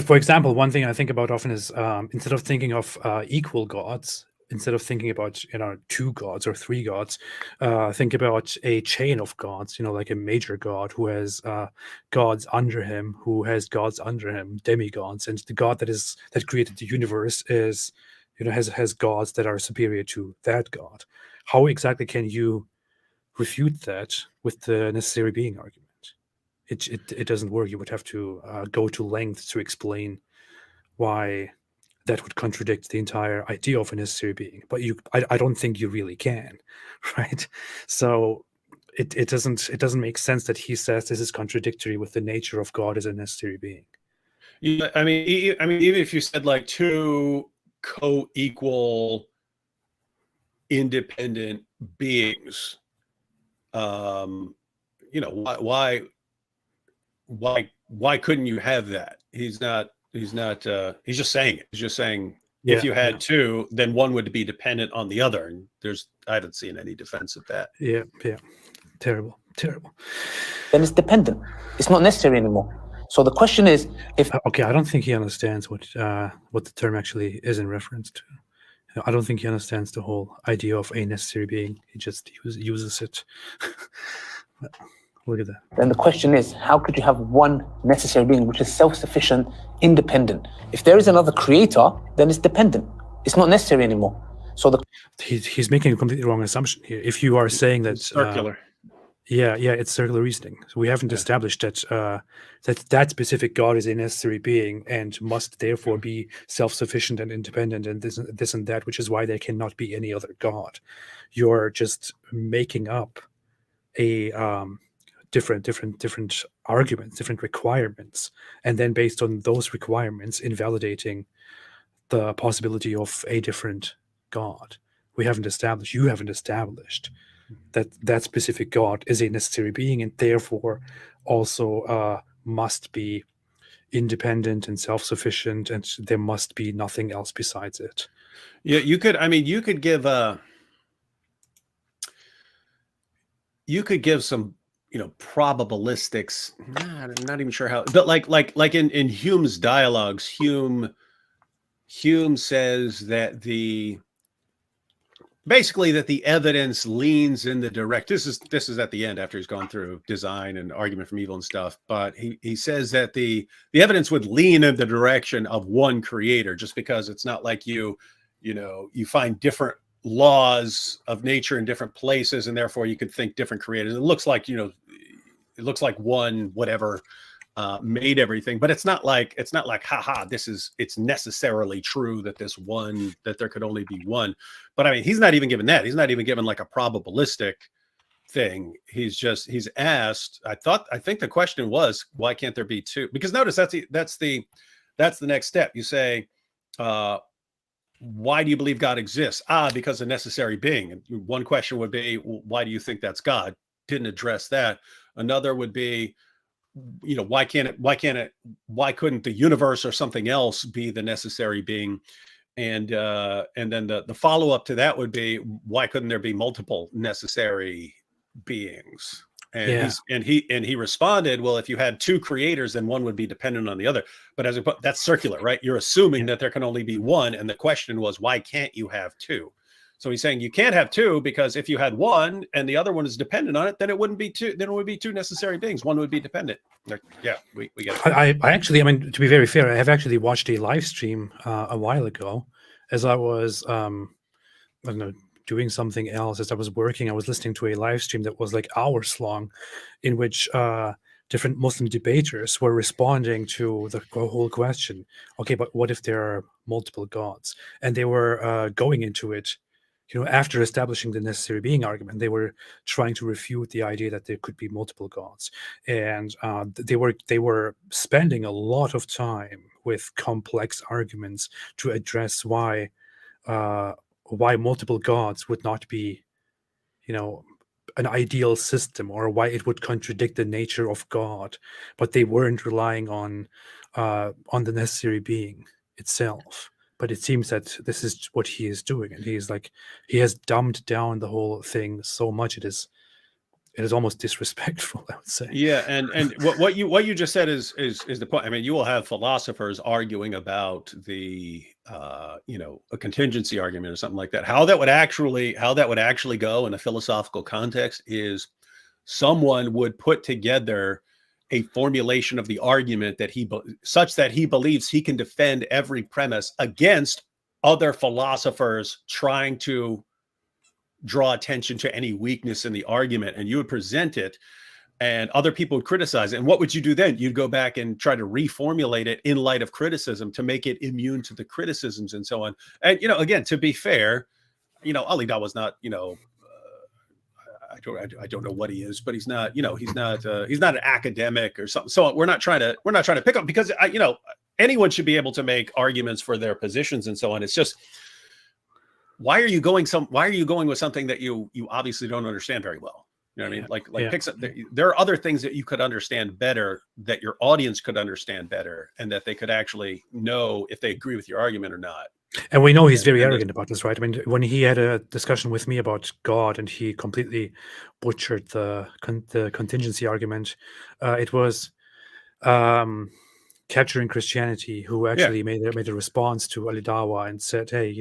For example, one thing I think about often is instead of thinking of equal gods, instead of thinking about 2 gods or 3 gods, think about a chain of gods. Like a major god who has gods under him, who has gods under him, demigods, and the god that created the universe is has gods that are superior to that god. How exactly can you refute that with the necessary being argument? It doesn't work. You would have to go to lengths to explain why that would contradict the entire idea of a necessary being. But I don't think you really can, right? So it doesn't make sense that he says this is contradictory with the nature of God as a necessary being. Yeah, I mean, even if you said like 2 co-equal, independent beings, why couldn't you have that? He's just saying it. He's just saying if you had 2, then one would be dependent on the other. And I haven't seen any defense of that. Yeah. Terrible. Then it's dependent. It's not necessary anymore. So the question is, I don't think he understands what the term actually is in reference to. I don't think he understands the whole idea of a necessary being. He just uses it. Look at that. Then the question is, how could you have one necessary being which is self-sufficient, independent? If there is another creator, then it's dependent. It's not necessary anymore. So He's making a completely wrong assumption here. If you are saying that Circular. yeah, it's circular reasoning. So we haven't established that that specific God is a necessary being and must therefore be self-sufficient and independent and this and that, which is why there cannot be any other God. You're just making up a different arguments, different requirements, and then based on those requirements, invalidating the possibility of a different God. You haven't established that specific God is a necessary being and therefore also must be independent and self-sufficient, and there must be nothing else besides it. Yeah, you could give some, probabilistics. I'm not even sure how, but like in Hume's dialogues, Hume says that basically that the evidence leans in the direct. This is at the end after he's gone through design and argument from evil and stuff. But he says that the evidence would lean in the direction of one creator, just because it's not like you find different laws of nature in different places, and therefore you could think different creators. It looks like one whatever made everything, but it's not like haha, it's necessarily true that that there could only be one. But I mean, he's not even given that. He's not even given like a probabilistic thing. He's asked, I think the question was, why can't there be two? Because notice that's the next step. You say, why do you believe God exists? Because a necessary being. And one question would be, why do you think that's God? Didn't address that. Another would be, why couldn't the universe or something else be the necessary being? And then the follow-up to that would be, why couldn't there be multiple necessary beings? And he responded, well, if you had two creators, then one would be dependent on the other. But that's circular, right? You're assuming that there can only be one, and the question was, why can't you have two? So he's saying you can't have two, because if you had one and the other one is dependent on it, then it wouldn't be two. Then it would be two necessary beings. One would be dependent. Yeah, we get it. I actually, to be very fair, I have actually watched a live stream a while ago as I was, I don't know, doing something else. As I was working, I was listening to a live stream that was like hours long, in which different Muslim debaters were responding to the whole question. Okay, but what if there are multiple gods? And they were going into it. After establishing the necessary being argument, they were trying to refute the idea that there could be multiple gods, and they were spending a lot of time with complex arguments to address why multiple gods would not be, an ideal system, or why it would contradict the nature of God. But they weren't relying on the necessary being itself. But it seems that this is what he is doing, and he has dumbed down the whole thing so much it is almost disrespectful, I would say. Yeah, and what you just said is the point. I mean, you will have philosophers arguing about the a contingency argument or something like that. How that would actually go in a philosophical context is someone would put together a formulation of the argument such that he believes he can defend every premise against other philosophers trying to draw attention to any weakness in the argument, and you would present it and other people would criticize it. And what would you do then? You'd go back and try to reformulate it in light of criticism to make it immune to the criticisms and so on. And again, to be fair, Ali Dawah was not, I don't know what he is, but he's not, he's not an academic or something. So we're not trying to pick up, because anyone should be able to make arguments for their positions and so on. It's just, why are you going with something that you obviously don't understand very well? You know what I mean? Pick some, there are other things that you could understand better, that your audience could understand better, and that they could actually know if they agree with your argument or not. And we know he's very arrogant about this, right? I mean, when he had a discussion with me about God and he completely butchered the contingency argument, it was Capturing Christianity who actually made a response to Ali Dawah and said, hey,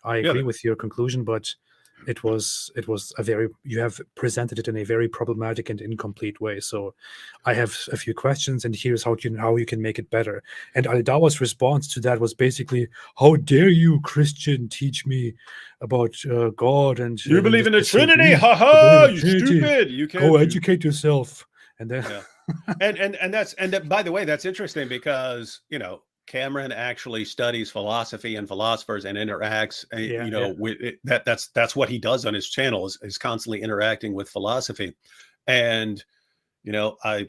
I agree with your conclusion, but it was a very, you have presented it in a very problematic and incomplete way. So I have a few questions, and here's how you can make it better. And Al-Dawah's response to that was basically, how dare you, Christian, teach me about God and You believe in the this Trinity? belief. Ha You believe ha! in You Trinity. stupid! You can't Go educate yourself. And then and by the way, that's interesting because Cameron actually studies philosophy and philosophers and interacts with it. That's what he does on his channel is constantly interacting with philosophy. And I've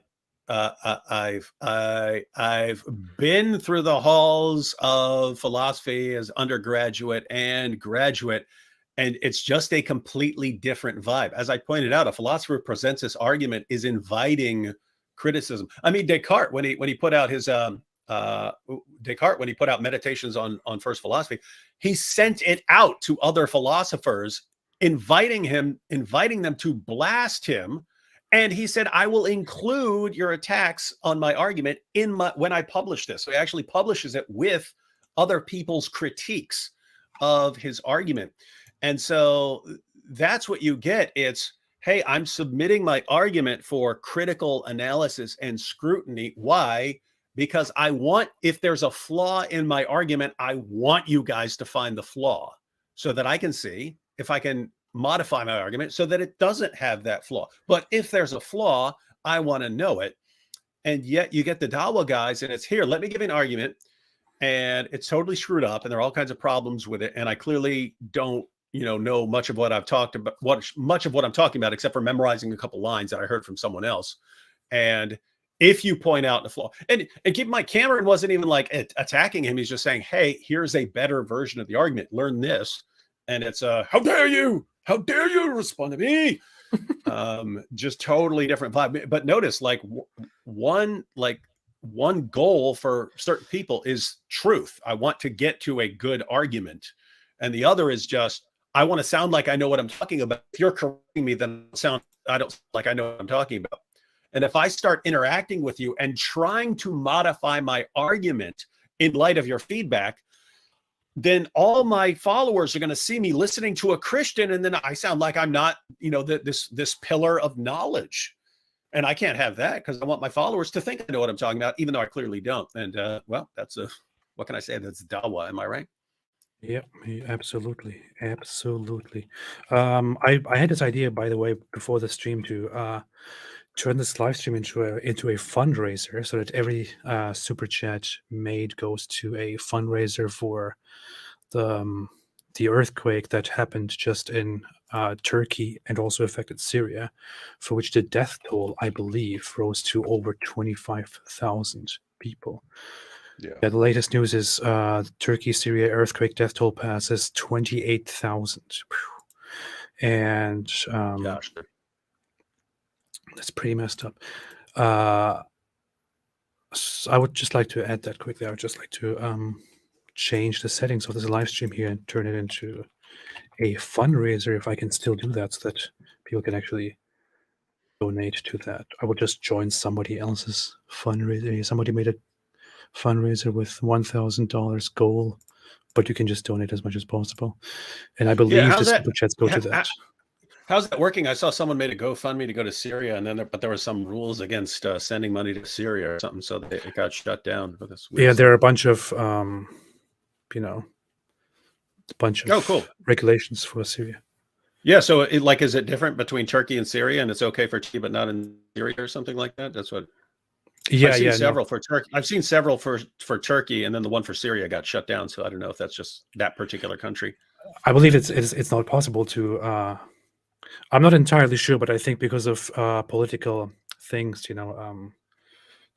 been through the halls of philosophy as undergraduate and graduate, and it's just a completely different vibe. As I pointed out, a philosopher presents this argument is inviting criticism. I mean, Descartes, when he put out his Meditations on First Philosophy, he sent it out to other philosophers, inviting them to blast him. And he said, I will include your attacks on my argument when I publish this. So he actually publishes it with other people's critiques of his argument. And so that's what you get. It's, hey, I'm submitting my argument for critical analysis and scrutiny. Why? Because I want, if there's a flaw in my argument, I want you guys to find the flaw so that I can see if I can modify my argument so that it doesn't have that flaw. But if there's a flaw, I want to know it. And yet you get the Dawah guys and it's here, let me give you an argument. And it's totally screwed up and there are all kinds of problems with it. And I clearly don't know much of what I've talked about, much of what I'm talking about, except for memorizing a couple lines that I heard from someone else. And if you point out the flaw, and keep in mind, Cameron wasn't even like attacking him. He's just saying, hey, here's a better version of the argument. Learn this. And it's how dare you? How dare you respond to me? Just totally different vibe. But notice, like one goal for certain people is truth. I want to get to a good argument. And the other is just, I want to sound like I know what I'm talking about. If you're correcting me, then I don't like I know what I'm talking about. And if I start interacting with you and trying to modify my argument in light of your feedback, then all my followers are going to see me listening to a Christian, and then I sound like I'm not, this pillar of knowledge. And I can't have that because I want my followers to think I know what I'm talking about, even though I clearly don't. And that's what can I say? That's Dawah. Am I right? Yeah, absolutely. I had this idea, by the way, before the stream to turn this live stream into a fundraiser, so that every super chat made goes to a fundraiser for the earthquake that happened just in Turkey and also affected Syria, for which the death toll, I believe, rose to over 25,000 people. Yeah, the latest news is Turkey, Syria earthquake death toll passes 28,000. And Gosh. that's pretty messed up. I would just like to add that quickly. I would just like to change the settings of this live stream here and turn it into a fundraiser, if I can still do that, so that people can actually donate to that. I would just join somebody else's fundraiser. Somebody made a fundraiser with $1,000 goal, but you can just donate as much as possible. And I believe the super chats go to that. How's that working? I saw someone made a GoFundMe to go to Syria, and then there were some rules against sending money to Syria or something, so it got shut down. Yeah, there are a bunch of cool regulations for Syria. Yeah, so is it different between Turkey and Syria, and it's okay for Turkey but not in Syria or something like that? That's what. Yeah, I've seen several for Turkey. I've seen several for Turkey, and then the one for Syria got shut down. So I don't know if that's just that particular country. I believe it's not possible to. I'm not entirely sure, but I think because of political things,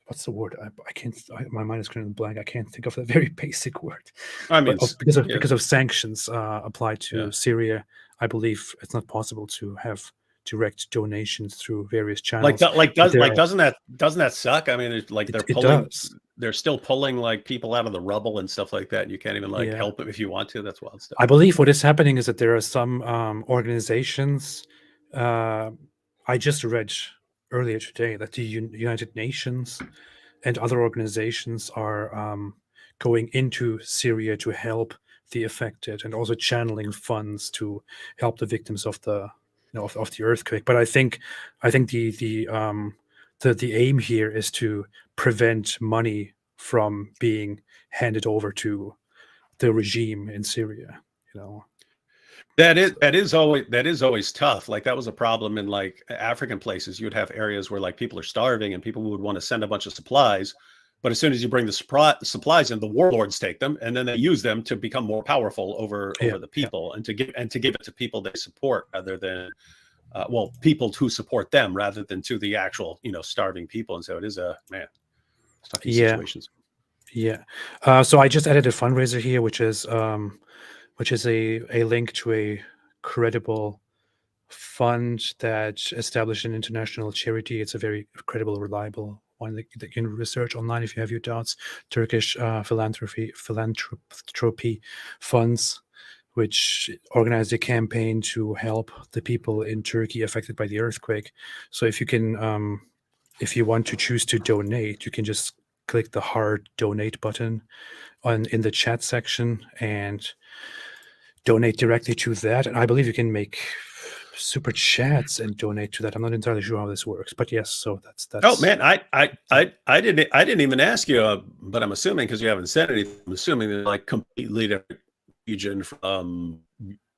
what's the word? I can't. My mind is currently blank. I can't think of a very basic word. I mean, because of sanctions applied to Syria, I believe it's not possible to have direct donations through various channels. Doesn't that suck? I mean, they're still pulling people out of the rubble and stuff like that. And you can't even help them if you want to. That's wild stuff. I believe what is happening is that there are some organizations. I just read earlier today that the United Nations and other organizations are going into Syria to help the affected, and also channeling funds to help the victims of the of the earthquake. But I think the aim here is to prevent money from being handed over to the regime in Syria. That is always tough. Like that was a problem in like African places. You would have areas where like people are starving and people would want to send a bunch of supplies, but as soon as you bring the supplies in, the warlords take them and then they use them to become more powerful over the people and to give it to people they support rather than people who support them rather than to the actual starving people. And so it is stucky situations. Yeah. So I just added a fundraiser here, which is a link to a credible fund that established an international charity. It's a very credible, reliable one that you can research online if you have your doubts. Turkish philanthropy funds, which organized a campaign to help the people in Turkey affected by the earthquake. So if you want to choose to donate, you can just click the hard donate button in the chat section and donate directly to that. And I believe you can make super chats and donate to that. I'm not entirely sure how this works, but yes. So that's. Oh man, I didn't even ask you, but I'm assuming because you haven't said anything. I'm assuming they're like completely different region from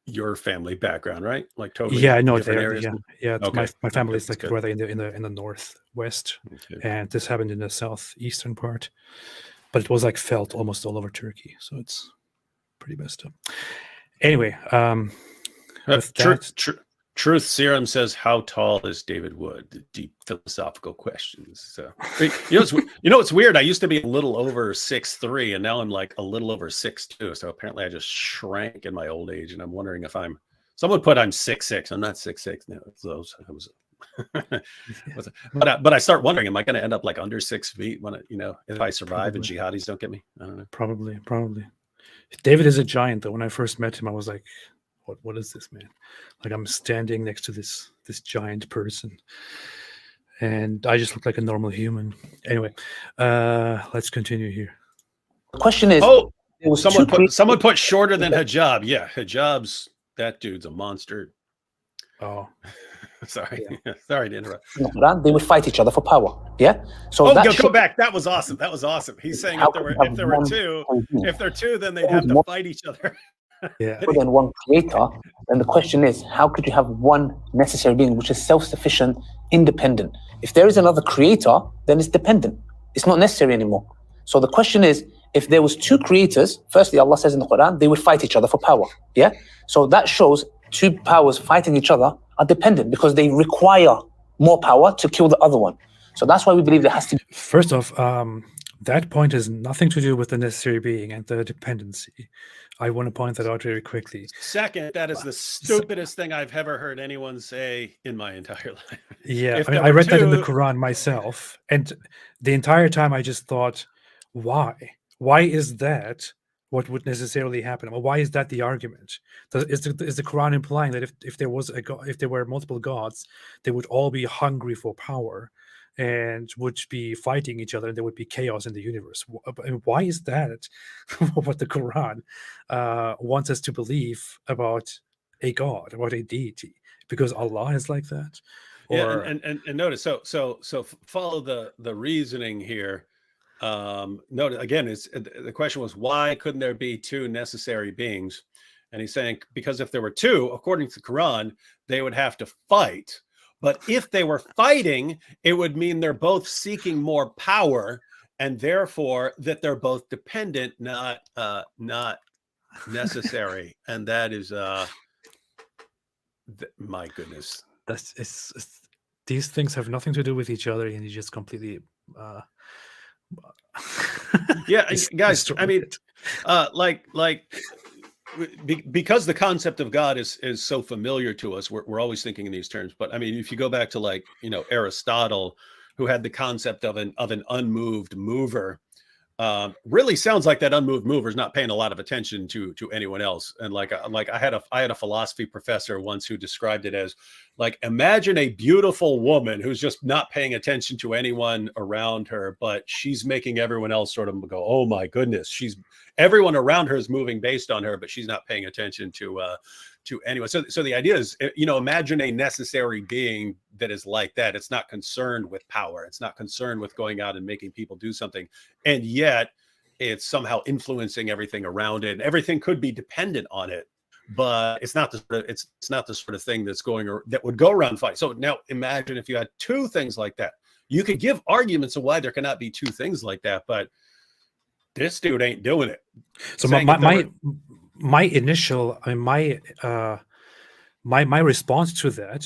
your family background, right? Like totally. Yeah, I know different there. areas. Yeah. Okay. My family is That's like good. rather in the northwest, Okay. and this happened in the southeastern part, but it was like felt almost all over Turkey, so it's pretty messed up. Anyway, with that, Truth Serum says, "How tall is David Wood?" The deep philosophical questions. So it's weird. I used to be a little over 6'3", and now I'm like a little over 6'2". So apparently, I just shrank in my old age, and I'm wondering if I'm. Someone put I'm 6'6". I'm not 6'6". No, but I start wondering, am I going to end up like under 6 feet when if I survive and jihadis don't get me? I don't know. Probably. David is a giant, though. When I first met him, I was like, what is this, man? Like I'm standing next to this giant person, and I just look like a normal human. Anyway, let's continue here. The question is, someone put shorter than Hijab. Yeah, Hijab's that dude's a monster. Oh, sorry, Yeah. Sorry to interrupt. They would fight each other for power. Yeah. So go back. That was awesome. He's saying if they're two, then they'd have to fight each other. Yeah. More than one creator, then the question is, how could you have one necessary being which is self-sufficient, independent? If there is another creator, then it's dependent. It's not necessary anymore. So the question is, if there was two creators, firstly, Allah says in the Quran, they would fight each other for power. Yeah. So that shows two powers fighting each other are dependent because they require more power to kill the other one. So that's why we believe there has to be. First off, that point has nothing to do with the necessary being and the dependency. I want to point that out very quickly. Second, that is the stupidest thing I've ever heard anyone say in my entire life. Yeah, I read that in the Quran myself, and the entire time I just thought, why? Why is that what would necessarily happen? Well, why is that the argument? Is the Quran implying that if there were multiple gods, they would all be hungry for power and would be fighting each other, and there would be chaos in the universe? And why is that what the Quran wants us to believe about a god, about a deity? Because Allah is like that? Yeah, and notice, so follow the reasoning here. Note again, the question was, why couldn't there be two necessary beings? And he's saying, because if there were two, according to the Quran, they would have to fight. But if they were fighting, it would mean they're both seeking more power, and therefore that they're both dependent, not necessary. And that is, my goodness. These things have nothing to do with each other, and you just completely. Yeah, guys. I mean, because the concept of God is so familiar to us, we're always thinking in these terms. But I mean, if you go back to Aristotle, who had the concept of an unmoved mover, really sounds like that unmoved mover is not paying a lot of attention to anyone else. And I had a philosophy professor once who described it as like, imagine a beautiful woman who's just not paying attention to anyone around her, but she's making everyone else sort of go, oh my goodness, she's everyone around her is moving based on her, but she's not paying attention to anyone. So the idea is, imagine a necessary being that is like that. It's not concerned with power. It's not concerned with going out and making people do something, and yet it's somehow influencing everything around it. And everything could be dependent on it, but it's not it's not the sort of thing that would go around fight. So now imagine if you had two things like that. You could give arguments of why there cannot be two things like that, but this dude ain't doing it. So my initial, my response to that,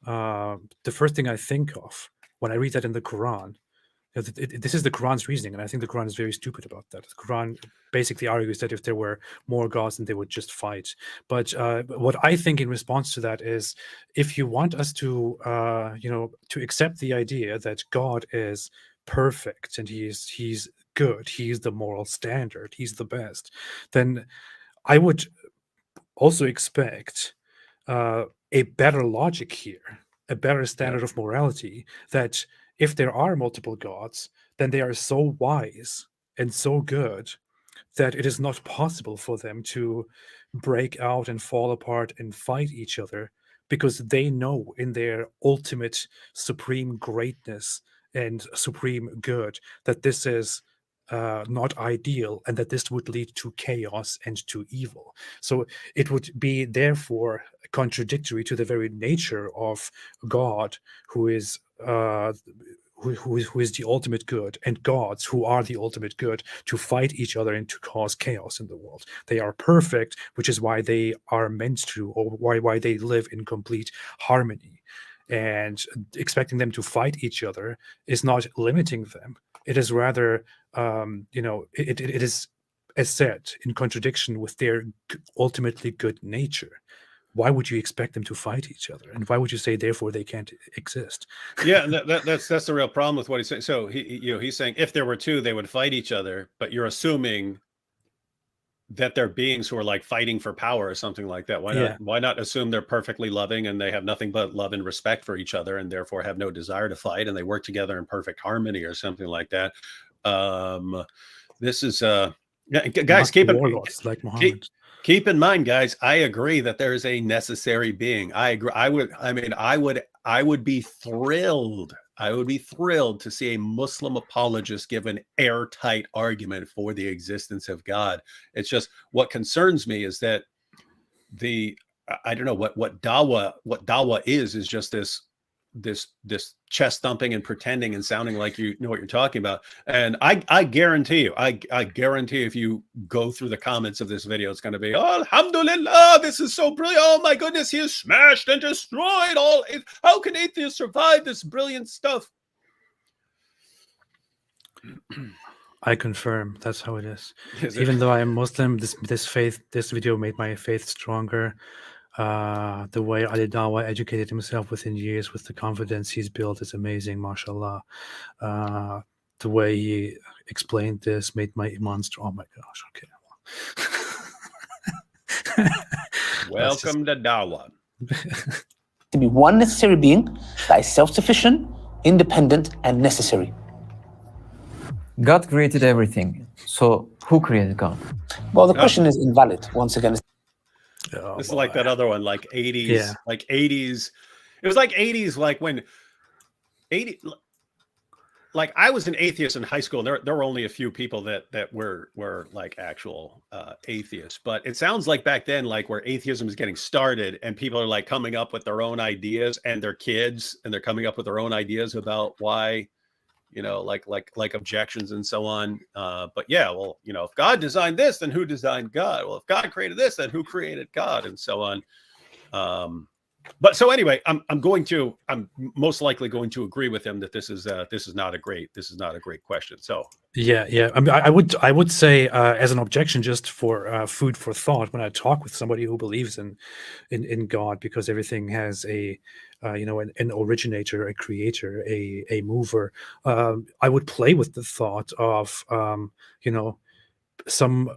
the first thing I think of when I read that in the Quran, this is the Quran's reasoning, and I think the Quran is very stupid about that. The Quran basically argues that if there were more gods, then they would just fight. But what I think in response to that is, if you want us to, to accept the idea that God is perfect and he's good, he's the moral standard, he's the best, then I would also expect a better logic here, a better standard of morality, that if there are multiple gods, then they are so wise and so good that it is not possible for them to break out and fall apart and fight each other, because they know in their ultimate supreme greatness and supreme good that this is not ideal, and that this would lead to chaos and to evil. So it would be therefore contradictory to the very nature of God, who is who is the ultimate good, and gods who are the ultimate good, to fight each other and to cause chaos in the world. They are perfect, which is why they are meant to, or why they live in complete harmony. And expecting them to fight each other is not limiting them. It is rather, it is, as said, in contradiction with their ultimately good nature. Why would you expect them to fight each other? And why would you say, therefore, they can't exist? Yeah, that's the real problem with what he's saying. So he's saying if there were two, they would fight each other, but you're assuming that they're beings who are like fighting for power or something like that. Why not assume they're perfectly loving and they have nothing but love and respect for each other, and therefore have no desire to fight, and they work together in perfect harmony or something like that? This is guys, keep in mind, guys, I agree that there is a necessary being. I agree. I would be thrilled. I would be thrilled to see a Muslim apologist give an airtight argument for the existence of God. It's just, what concerns me is that I don't know what Dawah is just this chest thumping and pretending and sounding like you know what you're talking about. And I guarantee you, I guarantee if you go through the comments of this video, it's going to be, oh, alhamdulillah, this is so brilliant. Oh my goodness, he has smashed and destroyed all. How can atheists survive this brilliant stuff? I confirm that's how it is. Even though I am Muslim, this video made my faith stronger. The way Ali Dawah educated himself within years with the confidence he's built is amazing, mashallah. The way he explained this made my iman strong. Oh my gosh, okay. Welcome to Dawah. To be one necessary being that is self-sufficient, independent, and necessary. God created everything. So who created God? Well, the question is invalid, once again. Oh, this is like that other one, like 80s, like 80s. It was like 80s, like when like I was an atheist in high school, and there were only a few people that were like actual atheists. But it sounds like back then, like where atheism is getting started, and people are like coming up with their own ideas, and they're kids, and they're coming up with their own ideas about why, like objections and so on. But yeah, well, if God designed this, then who designed God? Well, if God created this, then who created God, and so on. But so anyway, I'm most likely going to agree with him that this is not a great question. So yeah. I mean, I would say as an objection, just for food for thought, when I talk with somebody who believes in God, because everything has an originator, a creator, a mover. I would play with the thought of some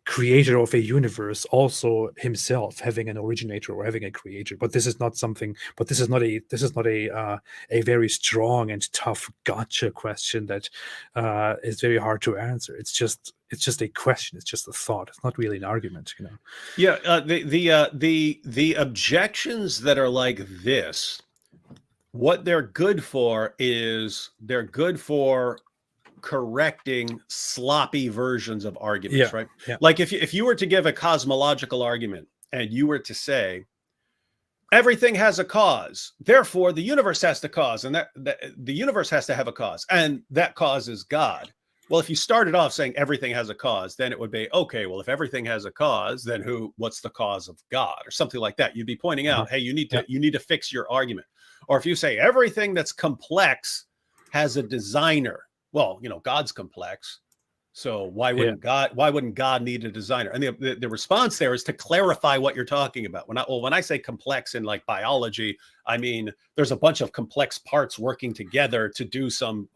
creator of a universe also himself having an originator or having a creator. But this is not something. But this is not a very strong and tough gotcha question that is very hard to answer. It's just a question. It's just a thought. It's not really an argument, you know. Yeah, the objections that are like this, what they're good for is they're good for correcting sloppy versions of arguments, right? Yeah. Like if you were to give a cosmological argument and you were to say everything has a cause, therefore the universe has to cause, and that the universe has to have a cause, and that cause is God. Well, if you started off saying everything has a cause, then it would be, okay, well, if everything has a cause, then what's the cause of God, or something like that. You'd be pointing out, hey, you need to fix your argument. Or if you say everything that's complex has a designer, well, you know, God's complex, so why wouldn't God need a designer? And the response there is to clarify what you're talking about. When I say complex in like biology, I mean there's a bunch of complex parts working together to do something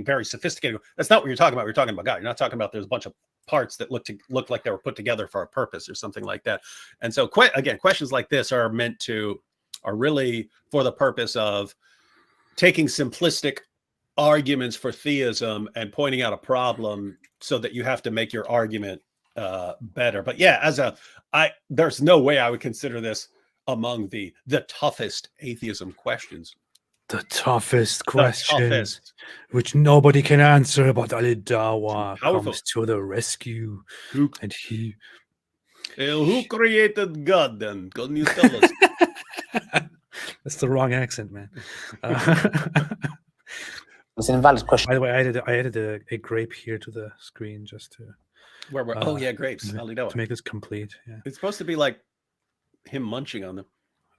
very sophisticated. That's not what you're talking about. You're talking about God. You're not talking about there's a bunch of parts that look like they were put together for a purpose or something like that. And so again, questions like this are really for the purpose of taking simplistic arguments for theism and pointing out a problem so that you have to make your argument better. But yeah, there's no way I would consider this among the toughest atheism questions. The toughest question, which nobody can answer, but Ali Dawah comes to the rescue. Who created God then? Can you tell us? That's the wrong accent, man. It's an invalid question. By the way, I added a grape here to the screen just to grapes. To make this complete. Yeah. It's supposed to be like him munching on them.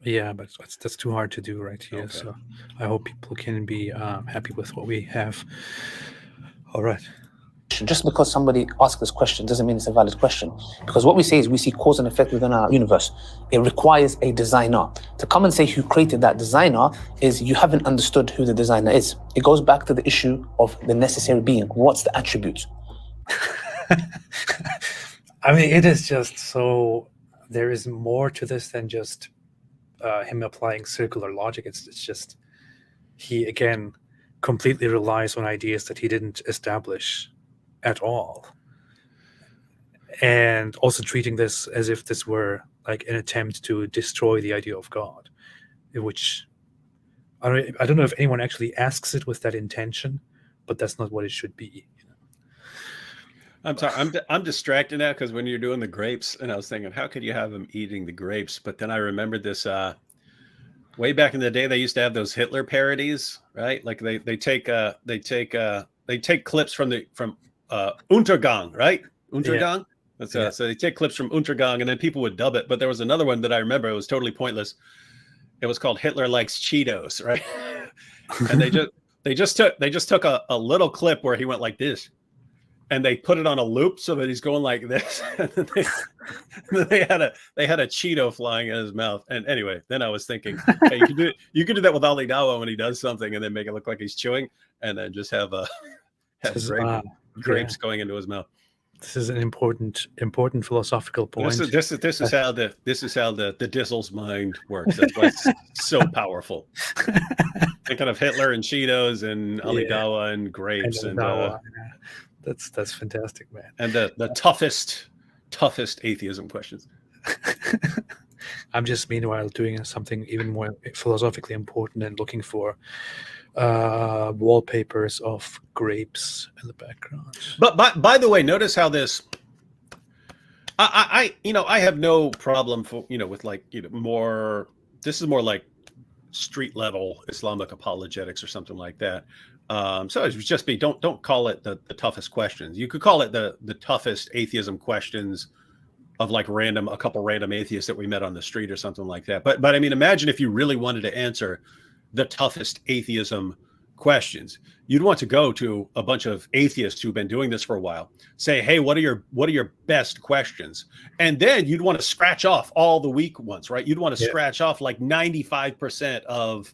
Yeah, but that's too hard to do right here. Okay. So I hope people can be happy with what we have. All right. Just because somebody asks this question doesn't mean it's a valid question. Because what we say is we see cause and effect within our universe. It requires a designer. To come and say who created that designer is you haven't understood who the designer is. It goes back to the issue of the necessary being. What's the attribute? I mean, it is just so there is more to this than just him applying circular logic. It's just he again completely relies on ideas that he didn't establish at all, and also treating this as if this were like an attempt to destroy the idea of God, which I don't know if anyone actually asks it with that intention, but that's not what it should be. You know? I'm sorry, I'm distracted now because when you're doing the grapes, and I was thinking, how could you have him eating the grapes? But then I remembered this. Way back in the day, they used to have those Hitler parodies, right? Like they take clips from Untergang, right? Untergang. Yeah. So they take clips from Untergang, and then people would dub it. But there was another one that I remember. It was totally pointless. It was called Hitler Likes Cheetos, right? And they just took a little clip where he went like this, and they put it on a loop so that he's going like this. And then they had a Cheeto flying in his mouth. And anyway, then I was thinking, hey, you could do that with Ali Dawah when he does something, and then make it look like he's chewing, and then just have grapes going into his mouth. This is an important philosophical point. This is how the Dizzle's mind works. That's why it's so powerful. Thinking of Hitler and Cheetos and Ali Dawah and grapes and that's fantastic, man. And the toughest atheism questions. I'm just meanwhile doing something even more philosophically important and looking for wallpapers of grapes in the background. But by the way, notice how this. I have no problem with more. This is more like street level Islamic apologetics or something like that. So it would just be don't call it the toughest questions. You could call it the toughest atheism questions of like a couple random atheists that we met on the street or something like that. But I mean, imagine if you really wanted to answer the toughest atheism questions. You'd want to go to a bunch of atheists who've been doing this for a while, say, hey, what are your best questions? And then you'd want to scratch off all the weak ones, right? You'd want to scratch off like 95% of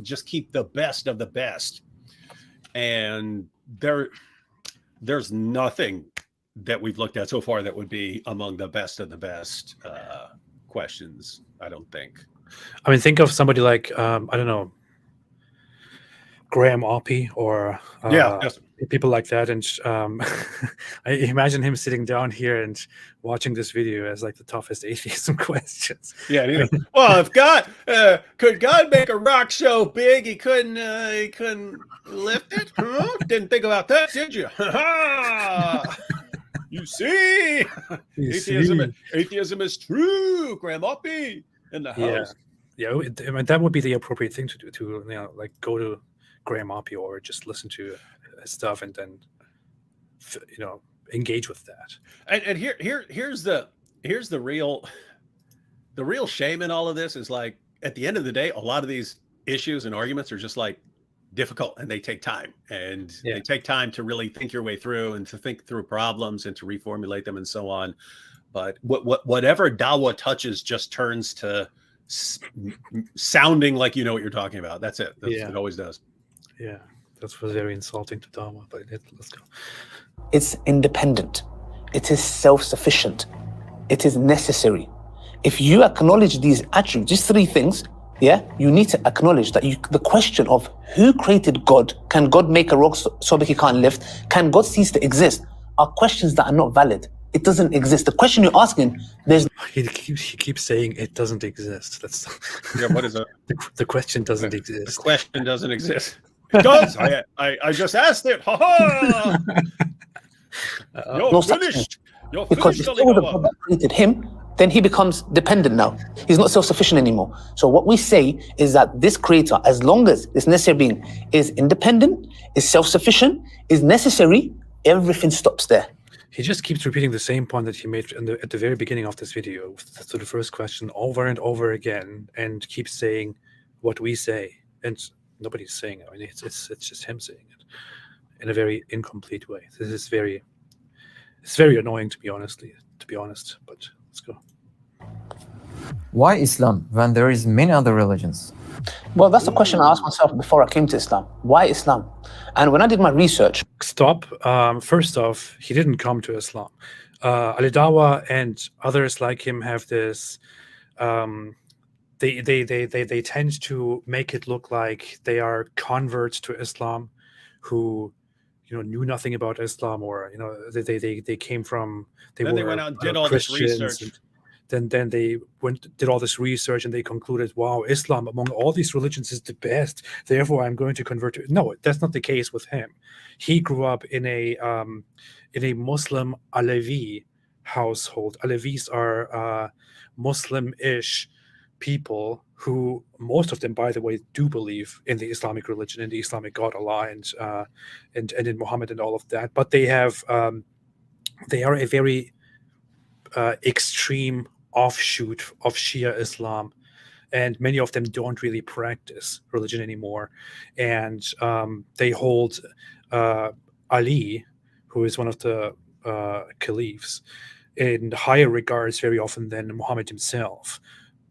just keep the best of the best. And there's nothing that we've looked at so far that would be among the best of the best questions, I don't think. I mean, think of somebody like, I don't know, Graham Oppie or Yes. people like that. And I imagine him sitting down here and watching this video as like the toughest atheism questions. Yeah. And he's like, well, if God could God make a rock so big he couldn't lift it? Huh? Didn't think about that, did you? You see, atheism is true. Graham Oppie in the house. Yeah. I mean, that would be the appropriate thing to do. To like go to Graham Oppie or just listen to his stuff and then engage with that. And here's the real shame in all of this is, like, at the end of the day, a lot of these issues and arguments are just like difficult, and they take time, and they take time to really think your way through and to think through problems and to reformulate them and so on. But whatever Dawah touches just turns to sounding like you know what you're talking about. That's it. It always does. Yeah, that was very insulting to Dawah, but let's go. It's independent. It is self-sufficient. It is necessary. If you acknowledge these attributes, these three things, you need to acknowledge that the question of who created God, can God make a rock so big he can't lift, can God cease to exist, are questions that are not valid. It doesn't exist. The question you're asking, he keeps saying it doesn't exist. That's what is it? The question doesn't exist. The question doesn't exist. It does. I just asked it. Ha ha. You're finished. You're because finished. if the God that created him, then he becomes dependent now. He's not self-sufficient anymore. So what we say is that this creator, as long as this necessary being is independent, is self-sufficient, is necessary, everything stops there. He just keeps repeating the same point that he made at the very beginning of this video, to the first question, over and over again, and keeps saying what we say, and nobody's saying it. I mean, it's just him saying it in a very incomplete way. It's very annoying, to be honest. But let's go. Why Islam when there is many other religions? Well, that's the question I asked myself before I came to Islam. Why Islam? And when I did my research... Stop. First off, he didn't come to Islam. Ali Dawah and others like him have this... They tend to make it look like they are converts to Islam who knew nothing about Islam, or they came from... They went out and did all this research. Then they did all this research and they concluded, wow, Islam among all these religions is the best, therefore I'm going to convert to it. No, that's not the case with him. He grew up in a Muslim Alevi household. Alevis are Muslim-ish people who, most of them, by the way, do believe in the Islamic religion, in the Islamic God Allah, and in Muhammad and all of that. But they are a very extreme offshoot of Shia Islam, and many of them don't really practice religion anymore, and they hold Ali, who is one of the caliphs, in higher regards very often than Muhammad himself.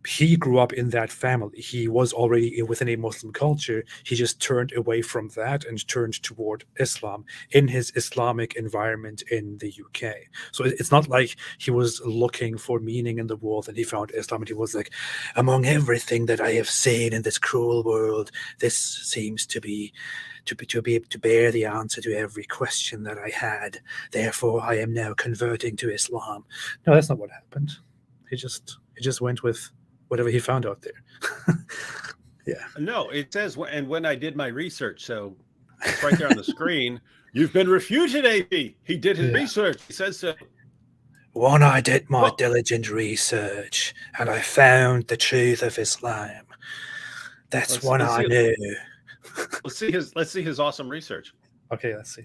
He grew up in that family. He was already within a Muslim culture. He just turned away from that and turned toward Islam in his Islamic environment in the UK. So it's not like he was looking for meaning in the world and he found Islam and he was like, among everything that I have seen in this cruel world, this seems to be to bear the answer to every question that I had. Therefore, I am now converting to Islam. No, that's not what happened. He just went with whatever he found out there. Yeah. No, it says, and when I did my research, so it's right there on the screen, you've been refuted, AP. He did his research. He says so. When I did my diligent research and I found the truth of Islam, that's when I knew. Let's see his awesome research. Okay, let's see.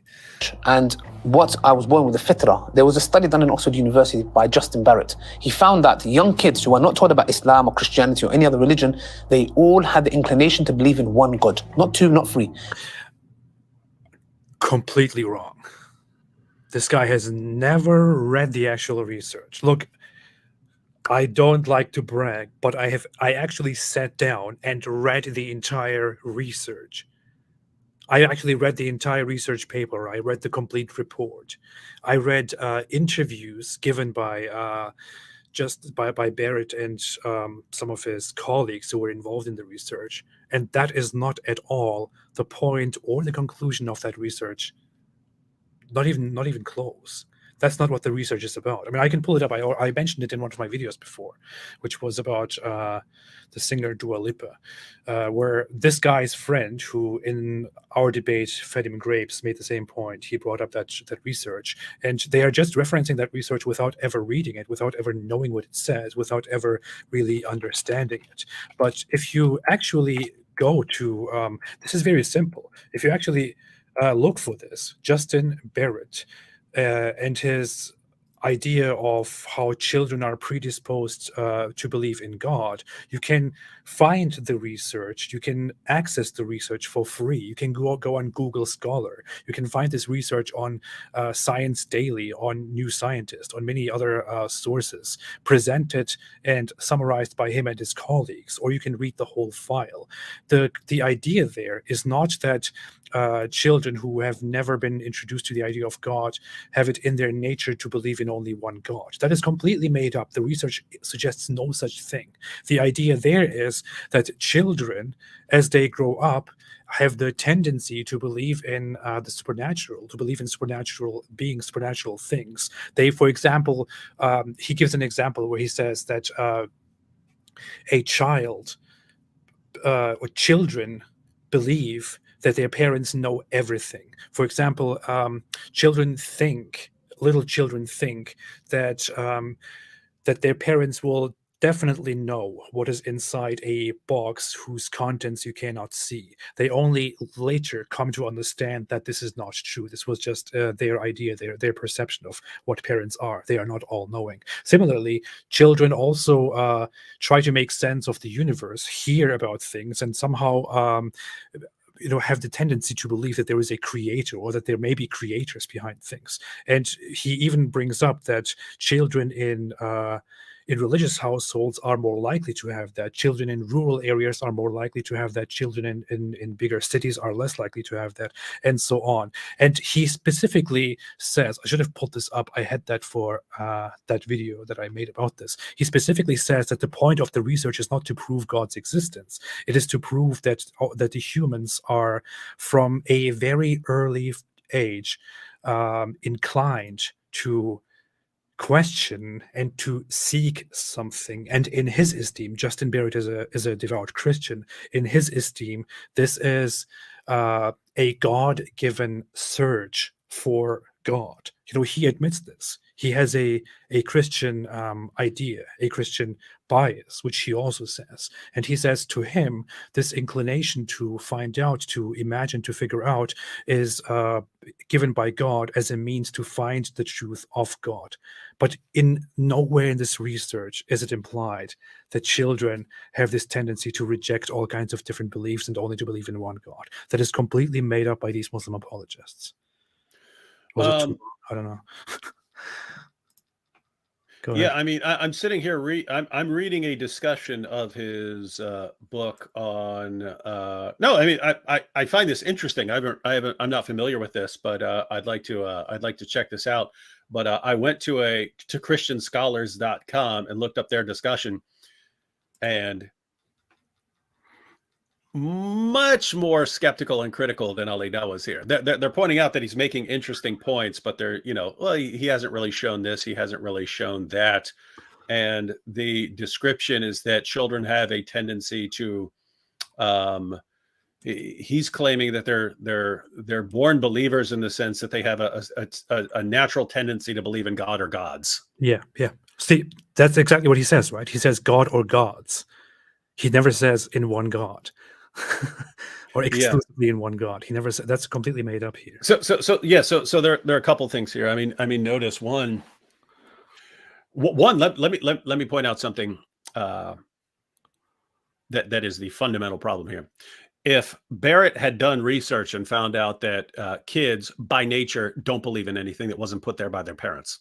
And what I was born with the fitrah. There was a study done in Oxford University by Justin Barrett. He found that young kids who are not taught about Islam or Christianity or any other religion, they all had the inclination to believe in one God, not two, not three. Completely wrong. This guy has never read the actual research. Look, I don't like to brag, but I actually sat down and read the entire research. I actually read the entire research paper. I read the complete report. I read interviews given by by Barrett and some of his colleagues who were involved in the research, and that is not at all the point or the conclusion of that research. Not even close. That's not what the research is about. I mean, I can pull it up. I mentioned it in one of my videos before, which was about the singer Dua Lipa, where this guy's friend, who in our debate fed him grapes, made the same point. He brought up that research, and they are just referencing that research without ever reading it, without ever knowing what it says, without ever really understanding it. But if you actually go to, this is very simple. If you actually look for this, Justin Barrett, and his idea of how children are predisposed to believe in God, you can find the research, you can access the research for free. You can go on Google Scholar. You can find this research on Science Daily, on New Scientist, on many other sources, presented and summarized by him and his colleagues, or you can read the whole file. The idea there is not that children who have never been introduced to the idea of God have it in their nature to believe in only one God. That is completely made up. The research suggests no such thing. The idea there is that children, as they grow up, have the tendency to believe in the supernatural, to believe in supernatural beings, supernatural things. They, for example, he gives an example where he says that a child or children believe that their parents know everything. For example, little children think that that their parents will definitely know what is inside a box whose contents you cannot see. They only later come to understand that this is not true. This was just their idea, their perception of what parents are. They are not all knowing. Similarly, children also try to make sense of the universe, hear about things, and somehow have the tendency to believe that there is a creator, or that there may be creators behind things. And he even brings up that children in religious households are more likely to have that. Children in rural areas are more likely to have that. Children in bigger cities are less likely to have that, and so on. And he specifically says, I should have pulled this up. I had that for that video that I made about this. He specifically says that the point of the research is not to prove God's existence. It is to prove that the humans are, from a very early age, inclined to question and to seek something. And in his esteem, Justin Barrett is a devout Christian. In his esteem, this is a God-given search for God. He admits this. He has a Christian idea, a Christian bias, which he also says. And he says to him, this inclination to find out, to imagine, to figure out is given by God as a means to find the truth of God. But in nowhere in this research is it implied that children have this tendency to reject all kinds of different beliefs and only to believe in one God. That is completely made up by these Muslim apologists. Was it too long? I don't know. Yeah, I mean, I'm sitting here. I'm reading a discussion of his book on. No, I mean, I find this interesting. I'm not familiar with this, but I'd like to check this out. But I went to Christianscholars.com and looked up their discussion, and much more skeptical and critical than Ali Dawah's here. They're pointing out that he's making interesting points, but they're, well, he hasn't really shown this, he hasn't really shown that. And the description is that children have a tendency to, he's claiming that they're born believers in the sense that they have a natural tendency to believe in God or gods. Yeah. See, that's exactly what he says, right? He says God or gods. He never says in one God. Or exclusively in one God. He never said. That's completely made up here. So there are a couple things here. I mean, notice one. Let me point out something that is the fundamental problem here. If Barrett had done research and found out that kids by nature don't believe in anything that wasn't put there by their parents,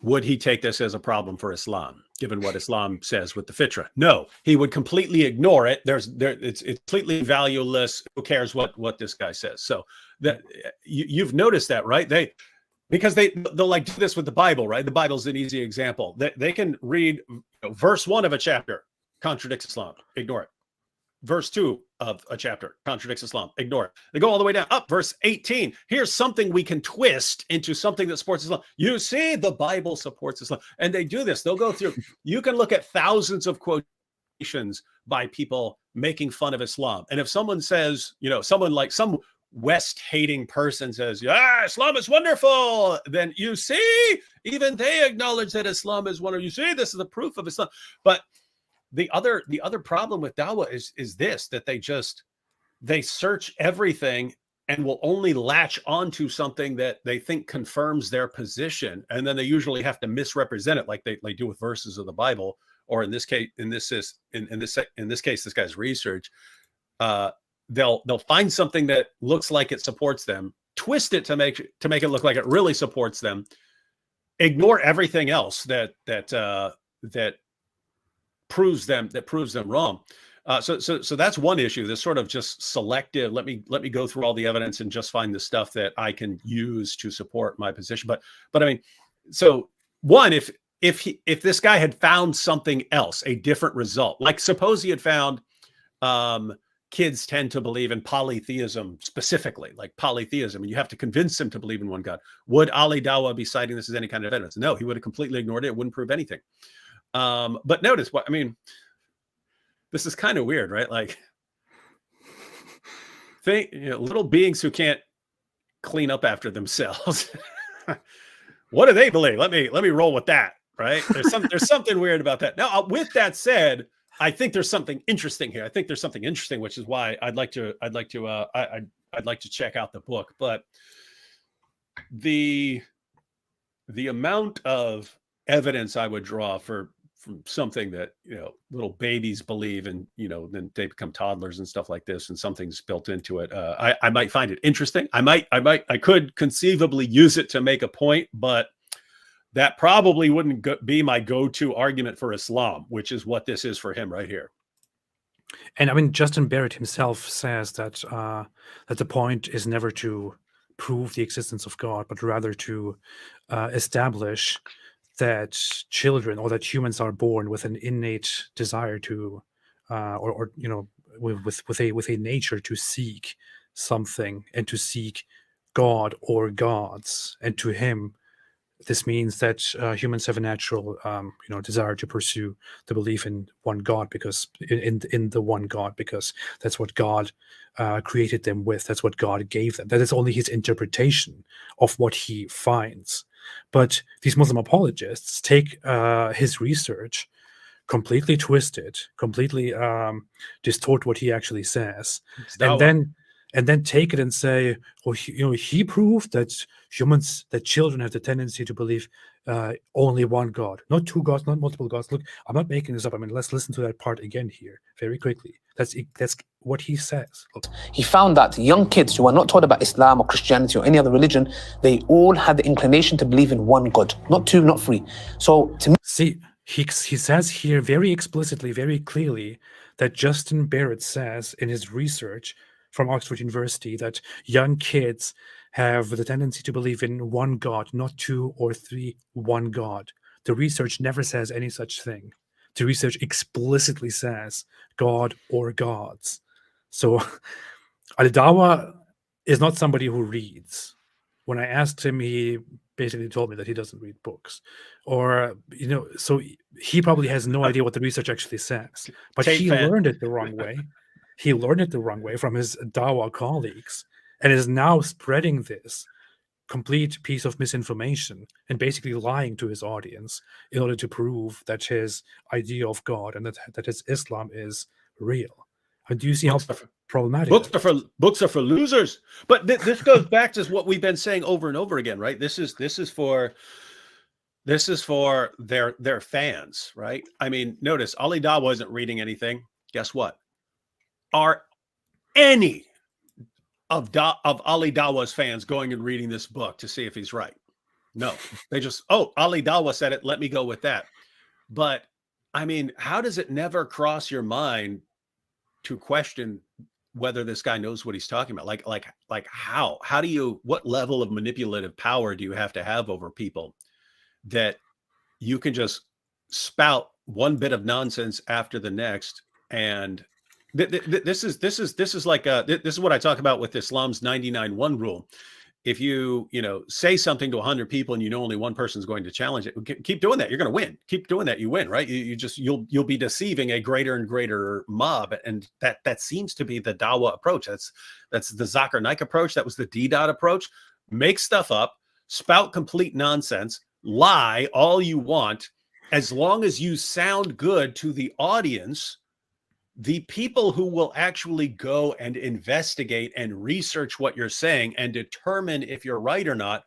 would he take this as a problem for Islam? given what Islam says with the fitra. No, he would completely ignore it. It's completely valueless. Who cares what this guy says? So that you've noticed that, right? Because they'll like do this with the Bible, right? The Bible's an easy example. They can read verse 1 of a chapter, contradicts Islam, ignore it. Verse 2 of a chapter contradicts Islam, ignore it. They go all the way down, up verse 18. Here's something we can twist into something that supports Islam. You see, the Bible supports Islam. And they do this. They'll go through, you can look at thousands of quotations by people making fun of Islam. And if someone says, someone like some West-hating person says, yeah, Islam is wonderful, then you see, even they acknowledge that Islam is wonderful. You see, this is the proof of Islam. But the other problem with Dawah is this, that they search everything and will only latch onto something that they think confirms their position, and then they usually have to misrepresent it, like they do with verses of the Bible, or in this case, this guy's research. They'll find something that looks like it supports them, twist it to make it look like it really supports them, ignore everything else that proves them wrong. So that's one issue. This sort of just selective. Let me go through all the evidence and just find the stuff that I can use to support my position. But I mean, so one, if this guy had found something else, a different result, like suppose he had found kids tend to believe in polytheism specifically, like polytheism, and you have to convince them to believe in one God. Would Ali Dawah be citing this as any kind of evidence? No, he would have completely ignored it. It wouldn't prove anything. But notice what I mean. This is kind of weird, right? Like, little beings who can't clean up after themselves. What do they believe? Let me roll with that, right? There's something weird about that. Now, with that said, I think there's something interesting here. I think there's something interesting, which is why I'd like to check out the book. But the amount of evidence I would draw from something that little babies believe in, then they become toddlers and stuff like this, and something's built into it. I might find it interesting. I could conceivably use it to make a point, but that probably wouldn't be my go-to argument for Islam, which is what this is for him right here. And I mean, Justin Barrett himself says that the point is never to prove the existence of God, but rather to establish that children or that humans are born with an innate desire to, with a nature to seek something and to seek God or gods, and to him, this means that humans have a natural, desire to pursue the belief in one God, because in the one God, because that's what God created them with. That's what God gave them. That is only his interpretation of what he finds. But these Muslim apologists take his research, completely twist it, completely distort what he actually says, and then take it and say, well, he proved that children have the tendency to believe only one God, not two gods, not multiple gods. Look, I'm not making this up. I mean, let's listen to that part again here very quickly. That's what he says. Look. He found that young kids who are not taught about Islam or Christianity or any other religion, they all had the inclination to believe in one God, not two, not three. So to me, see, he says here very explicitly, very clearly, that Justin Barrett says in his research from Oxford University that young kids have the tendency to believe in one God, not two or three, one God. The research never says any such thing. The research explicitly says God or gods. So Ali Dawah is not somebody who reads. When I asked him, he basically told me that he doesn't read books. Or, so he probably has no idea what the research actually says. But he learned it the wrong way. He learned it the wrong way from his Dawah colleagues, and is now spreading this complete piece of misinformation and basically lying to his audience in order to prove that his idea of God and that his Islam is real. And do you see how problematic books are for losers? But this goes back to what we've been saying over and over again, right? This is for their fans, right? I mean, notice Ali Dawah wasn't reading anything. Guess what? Are any of Ali Dawah's fans going and reading this book to see if he's right? No, they just, Ali Dawah said it, let me go with that. But I mean, how does it never cross your mind to question whether this guy knows what he's talking about? Like how do you, what level of manipulative power do you have to have over people that you can just spout one bit of nonsense after the next? And this is like this is what I talk about with Islam's 99-1 rule. If you say something to 100 people and only one person's going to challenge it, keep doing that. You're going to win. Keep doing that. You win, right? You'll be deceiving a greater and greater mob, and that seems to be the Dawah approach. That's the Zakir Naik approach. That was the D-Dot approach. Make stuff up, spout complete nonsense, lie all you want, as long as you sound good to the audience. The people who will actually go and investigate and research what you're saying and determine if you're right or not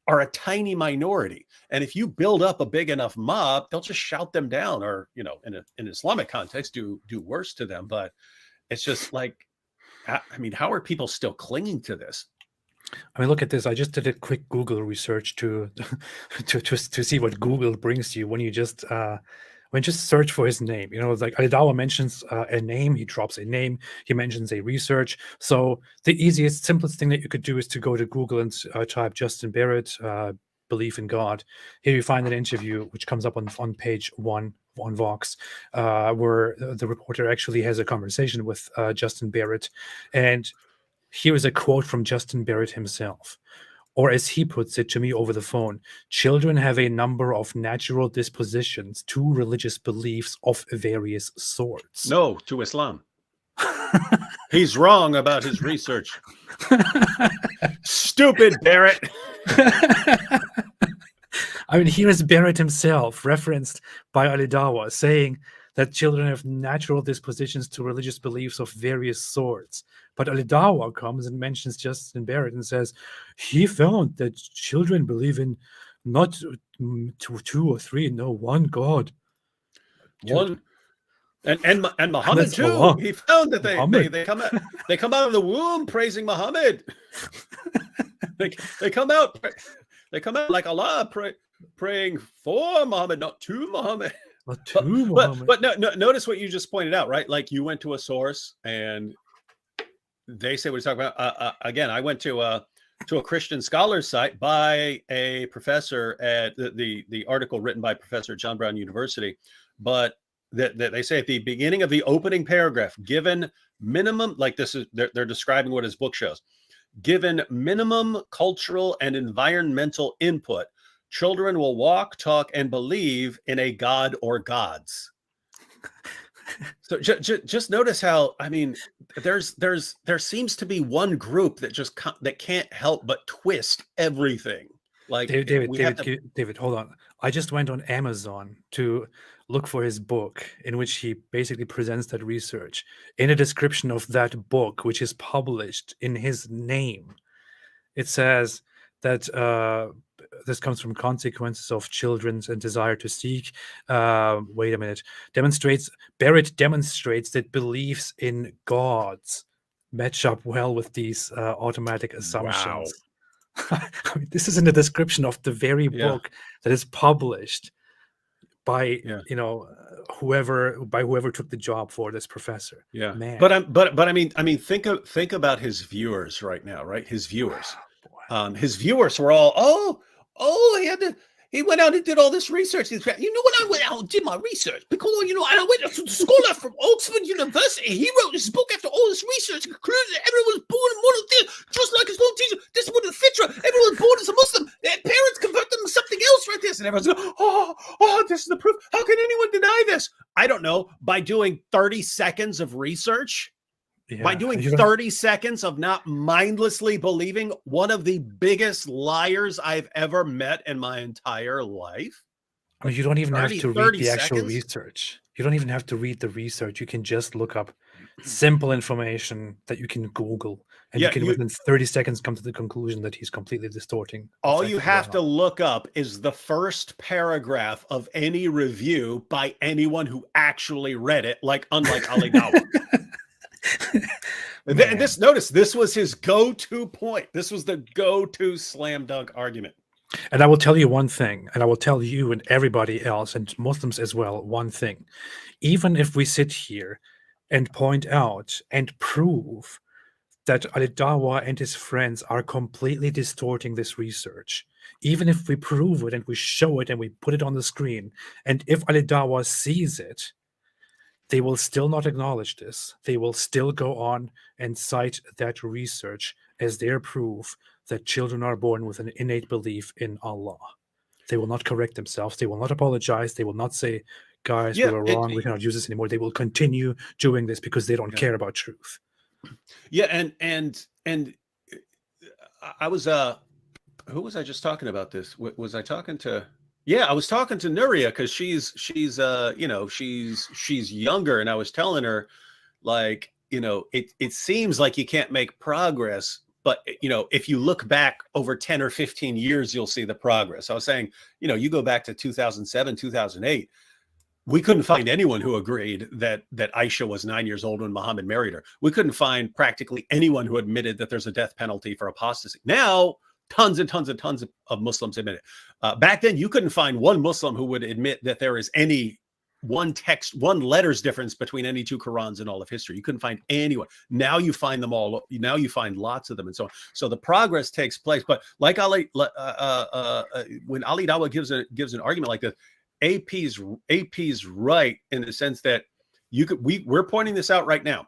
are a tiny minority. And if you build up a big enough mob, they'll just shout them down, or, in an Islamic context, do worse to them. But it's just like, I mean, how are people still clinging to this? I mean, look at this. I just did a quick Google research to see what Google brings you when you just search for his name. It's like Ali Dawah mentions a name, he drops a name, he mentions a research. So the easiest, simplest thing that you could do is to go to Google and type Justin Barrett, belief in God. Here you find an interview which comes up on page 1 on Vox, where the reporter actually has a conversation with Justin Barrett. And here is a quote from Justin Barrett himself. Or as he puts it to me over the phone, children have a number of natural dispositions to religious beliefs of various sorts. No, to Islam. He's wrong about his research. Stupid Barrett. I mean, here is Barrett himself, referenced by Ali Dawah, saying that children have natural dispositions to religious beliefs of various sorts. But Ali Dawah comes and mentions Justin Barrett and says he found that children believe in not two or three, no, one God. One, and Muhammad too. Allah. He found that they come out of the womb praising Muhammad. they come out like Allah praying for Muhammad, not to Muhammad. But no, notice what you just pointed out, right? Like you went to a source and they say what he's talking about. Again, I went to a Christian scholars site by a professor at the article written by Professor John Brown University, but that they say at the beginning of the opening paragraph, given minimum, like this is they're describing what his book shows, given minimum cultural and environmental input, children will walk, talk, and believe in a god or gods. So just notice how, I mean, there seems to be one group that can't help but twist everything. Like David, hold on. I just went on Amazon to look for his book, in which he basically presents that research. In a description of that book, which is published in his name, it says that this comes from Consequences of Children's and Desire to Seek. Wait a minute. Barrett demonstrates that beliefs in gods match up well with these automatic assumptions. Wow. I mean, this is in the description of the very book that is published by whoever took the job for this professor. Yeah, man. But I mean, think about his viewers right now, right? His viewers. His viewers were all, he went out and did all this research. You know what? I went out and did my research because, I went to the scholar from Oxford University. He wrote this book after all this research and concluded that everyone was born in monotheism, just like his own teacher. This is what the fitra. Everyone was born as a Muslim. Their parents convert them to something else right this. And everyone's going, oh, this is the proof. How can anyone deny this? I don't know. By doing 30 seconds of research. Yeah, by doing 30 seconds of not mindlessly believing one of the biggest liars I've ever met in my entire life. I mean, you don't even have to read the actual research. You don't even have to read the research. You can just look up simple information that you can Google, and you can within 30 seconds come to the conclusion that he's completely distorting. All you have to look up is the first paragraph of any review by anyone who actually read it, unlike Ali Dawah. And this was his go-to point. This was the go-to slam dunk argument. And I will tell you one thing, and I will tell you and everybody else, and Muslims as well, one thing. Even if we sit here and point out and prove that Dawah and his friends are completely distorting this research, even if we prove it and we show it and we put it on the screen, and if Dawah sees it, they will still not acknowledge this. They will still go on and cite that research as their proof that children are born with an innate belief in Allah. They will not correct themselves. They will not apologize. They will not say, guys, we were wrong. We cannot use this anymore. They will continue doing this because they don't care about truth. Yeah, and I was who was I just talking about this? Was I talking to? Yeah, I was talking to Nuria because she's you know, she's younger, and I was telling her, like, you know, it seems like you can't make progress, but you know, if you look back over 10 or 15 years, you'll see the progress. I was saying, you know, you go back to 2007, 2008. We couldn't find anyone who agreed that Aisha was 9 years old when Muhammad married her. We couldn't find practically anyone who admitted that there's a death penalty for apostasy. Now, tons and tons and tons of Muslims admit it. Back then, you couldn't find one Muslim who would admit that there is any one letters difference between any two Qurans in all of history. You couldn't find anyone. Now you find them all. Now you find lots of them, and so on. So the progress takes place. But like when Ali Dawah gives an argument like this, AP's right in the sense that we're pointing this out right now.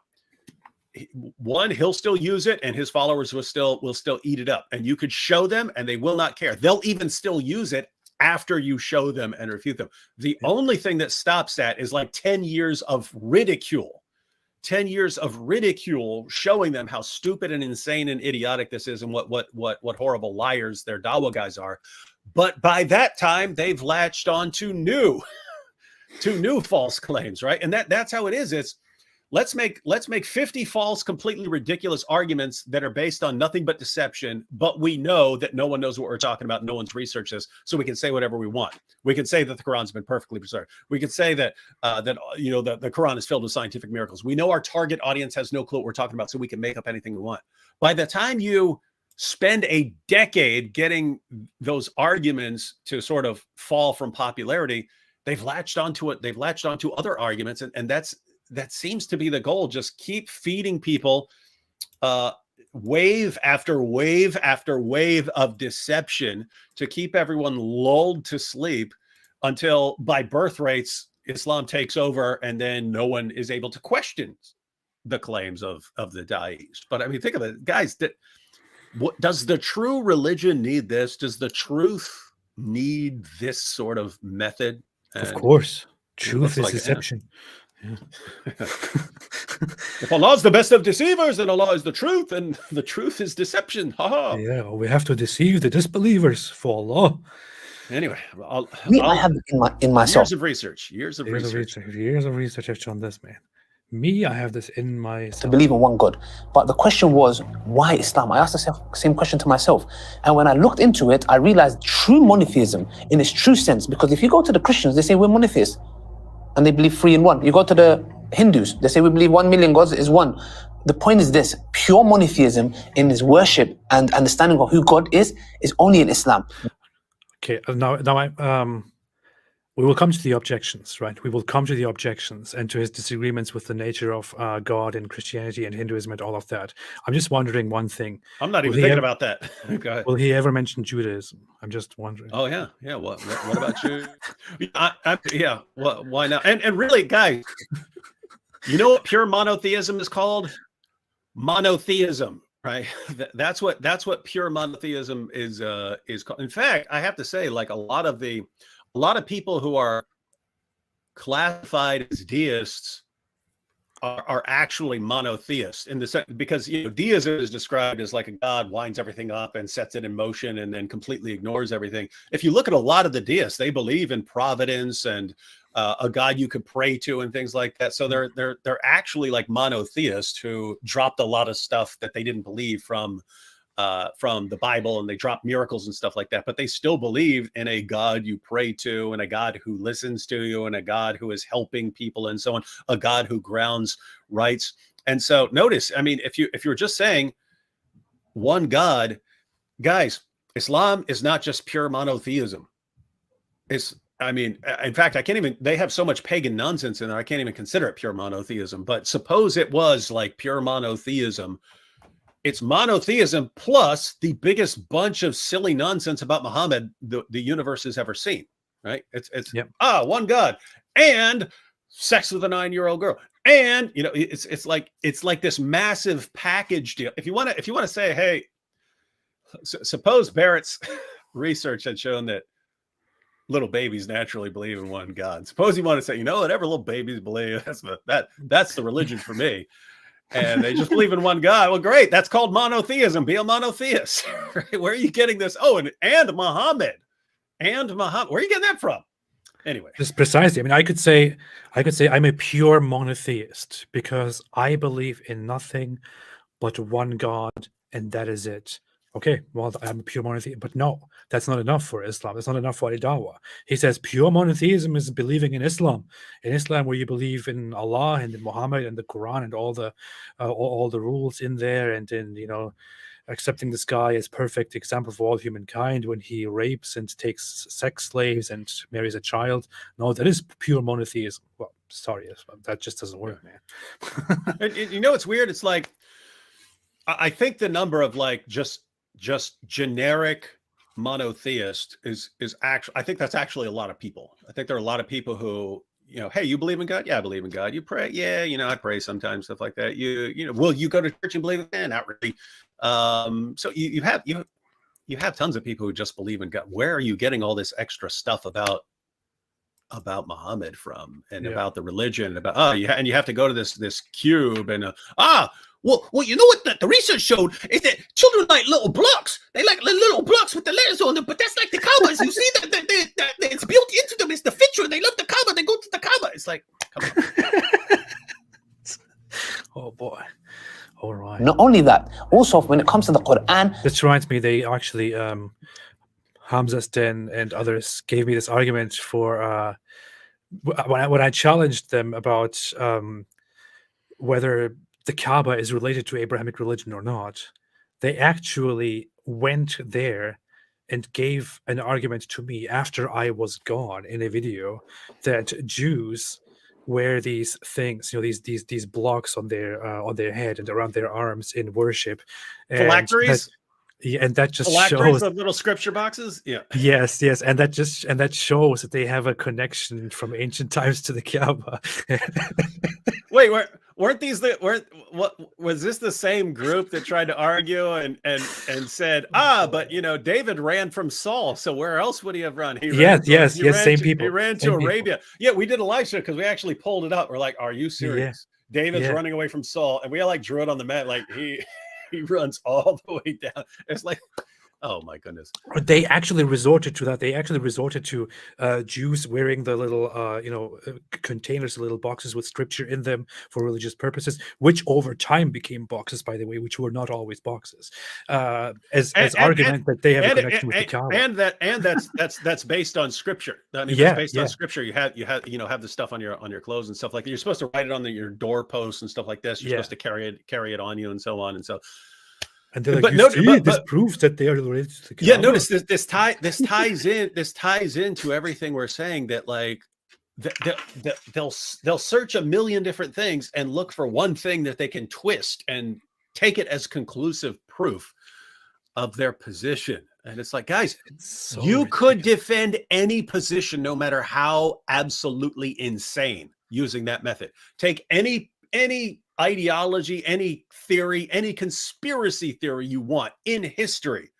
One, he'll still use it, and his followers will still eat it up. And you could show them, and they will not care. They'll even still use it after you show them and refute them. The only thing that stops that is like 10 years of ridicule. 10 years of ridicule showing them how stupid and insane and idiotic this is, and what horrible liars their Dawah guys are. But by that time, they've latched on to new false claims, right? And that's how it is. It's let's make 50 false, completely ridiculous arguments that are based on nothing but deception, but we know that no one knows what we're talking about. No one's researched this, so we can say whatever we want. We can say that the Quran's been perfectly preserved. We can say that the Quran is filled with scientific miracles. We know our target audience has no clue what we're talking about, so we can make up anything we want. By the time you spend a decade getting those arguments to sort of fall from popularity, they've latched onto it. They've latched onto other arguments, and that seems to be the goal. Just keep feeding people wave after wave after wave of deception to keep everyone lulled to sleep until by birth rates Islam takes over, and then no one is able to question the claims of the Da'is. But I mean, think of it, guys. What does the true religion need? This? Does the truth need this sort of method? Of course, truth is deception. Yeah. If Allah is the best of deceivers, then Allah is the truth, and the truth is deception. Ha-ha. Yeah, we have to deceive the disbelievers for Allah. Anyway, I have in myself years of research have shown this, man. Me, I have this in myself. To believe in one God. But the question was, why Islam? I asked the same question to myself. And when I looked into it, I realized true monotheism in its true sense. Because if you go to the Christians, they say we're monotheists. And they believe 3 in 1. You go to the Hindus, they say we believe 1 million gods is one. The point is this: pure monotheism in its worship and understanding of who God is only in Islam. Okay, now we will come to the objections, right? We will come to the objections and to his disagreements with the nature of God in Christianity and Hinduism and all of that. I'm just wondering one thing. I'm not even thinking about that. Go ahead. Will he ever mention Judaism? I'm just wondering. Oh yeah. What about you? Yeah. Well, why not? And really, guys, you know what pure monotheism is called? Monotheism, right? That's what pure monotheism is called. In fact, I have to say, like a lot of people who are classified as deists are actually monotheists in the sense, because deism is described as like a God winds everything up and sets it in motion and then completely ignores everything. If you look at a lot of the deists, they believe in providence and a God you could pray to and things like that. So they're actually like monotheists who dropped a lot of stuff that they didn't believe from the Bible, and they dropped miracles and stuff like that, but they still believe in a God you pray to, and a God who listens to you, and a God who is helping people and so on, a God who grounds rights. And so notice, I mean, if you're just saying one God, guys, Islam is not just pure monotheism. In fact, they have so much pagan nonsense in there, I can't even consider it pure monotheism. But suppose it was like pure monotheism. It's monotheism plus the biggest bunch of silly nonsense about Muhammad the universe has ever seen, right? It's one God and sex with a 9-year-old girl. And, it's like this massive package deal. If you want to say, hey, suppose Barrett's research had shown that little babies naturally believe in one God. Suppose you want to say, whatever little babies believe, that's the religion for me. And they just believe in one God. Well, great. That's called monotheism. Be a monotheist. Right? Where are you getting this? Oh, and Muhammad. And Muhammad. Where are you getting that from? Anyway. Just precisely. I mean, I could say I'm a pure monotheist because I believe in nothing but one God, and that is it. Okay, well, I'm a pure monotheist, but no, that's not enough for Islam. That's not enough for Dawah. He says pure monotheism is believing in Islam. In Islam, where you believe in Allah and in Muhammad and the Quran and all the rules in there, and in accepting this guy as perfect example for all humankind when he rapes and takes sex slaves and marries a child. No, that is pure monotheism. Well, sorry, that just doesn't work, man. And it's weird. It's like I think the number of like just generic monotheist is actually, I think that's actually a lot of people. I think there are a lot of people who, hey, you believe in God? Yeah, I believe in God. You pray? Yeah, I pray sometimes, stuff like that. Will you go to church and believe in God? Not really. So you have tons of people who just believe in God. Where are you getting all this extra stuff about Muhammad from, and about the religion, about you have to go to this cube and well, you know what the research showed is that children like little blocks. They like little blocks with the letters on them, but that's like the Kaaba. You see that it's built into them. It's the feature. They love the Kaaba. They go to the Kaaba. It's like, come on. Oh boy. All right. Not only that, also when it comes to the Quran, this reminds me. They actually Hamza Sten and others gave me this argument for when I challenged them about whether the Kaaba is related to Abrahamic religion or not. They actually went there and gave an argument to me after I was gone in a video that Jews wear these things, these blocks on their head and around their arms in worship. Phylacteries? And that just phylacteries shows of little scripture boxes. Yeah. Yes, and that shows that they have a connection from ancient times to the Kaaba. Wait, weren't these what was this the same group that tried to argue and said, but David ran from Saul, so where else would he have run? Same people. He ran to Arabia. Yeah, we did a live show because we actually pulled it up. We're like, are you serious? Yeah. David's running away from Saul, and we drew it on the mat like he runs all the way down. It's like, oh my goodness. They actually resorted to that. They actually resorted to Jews wearing the little, containers, the little boxes with scripture in them for religious purposes, which over time became boxes, by the way, which were not always boxes. As argument that they have a connection with the Kaaba. And that's based on scripture. I mean, that's based on scripture. You have the stuff on your clothes and stuff like that. You're supposed to write it on your doorposts and stuff like this. You're supposed to carry it on you and so on and so. And they're like, this proves that they are related to the Kaaba. Yeah, notice this ties into everything we're saying, that like they'll search a million different things and look for one thing that they can twist and take it as conclusive proof of their position. And it's like, guys, you could defend any position, no matter how absolutely insane, using that method. Take any ideology, any theory, any conspiracy theory you want in history,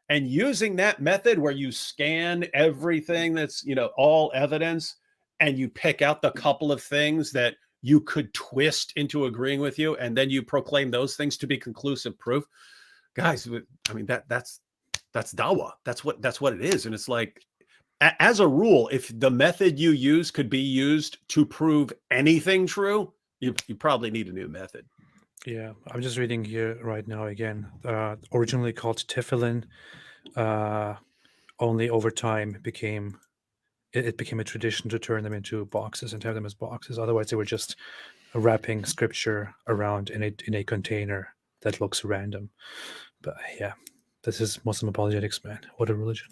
and using that method where you scan everything that's, all evidence, and you pick out the couple of things that you could twist into agreeing with you, and then you proclaim those things to be conclusive proof. Guys, I mean, that's Dawah. That's what it is. And it's like, as a rule, if the method you use could be used to prove anything true, you probably need a new method. Yeah, I'm just reading here right now again. Originally called tefillin, only over time became a tradition to turn them into boxes and have them as boxes. Otherwise, they were just wrapping scripture around in a container that looks random. But yeah, This is Muslim apologetics, man. What a religion.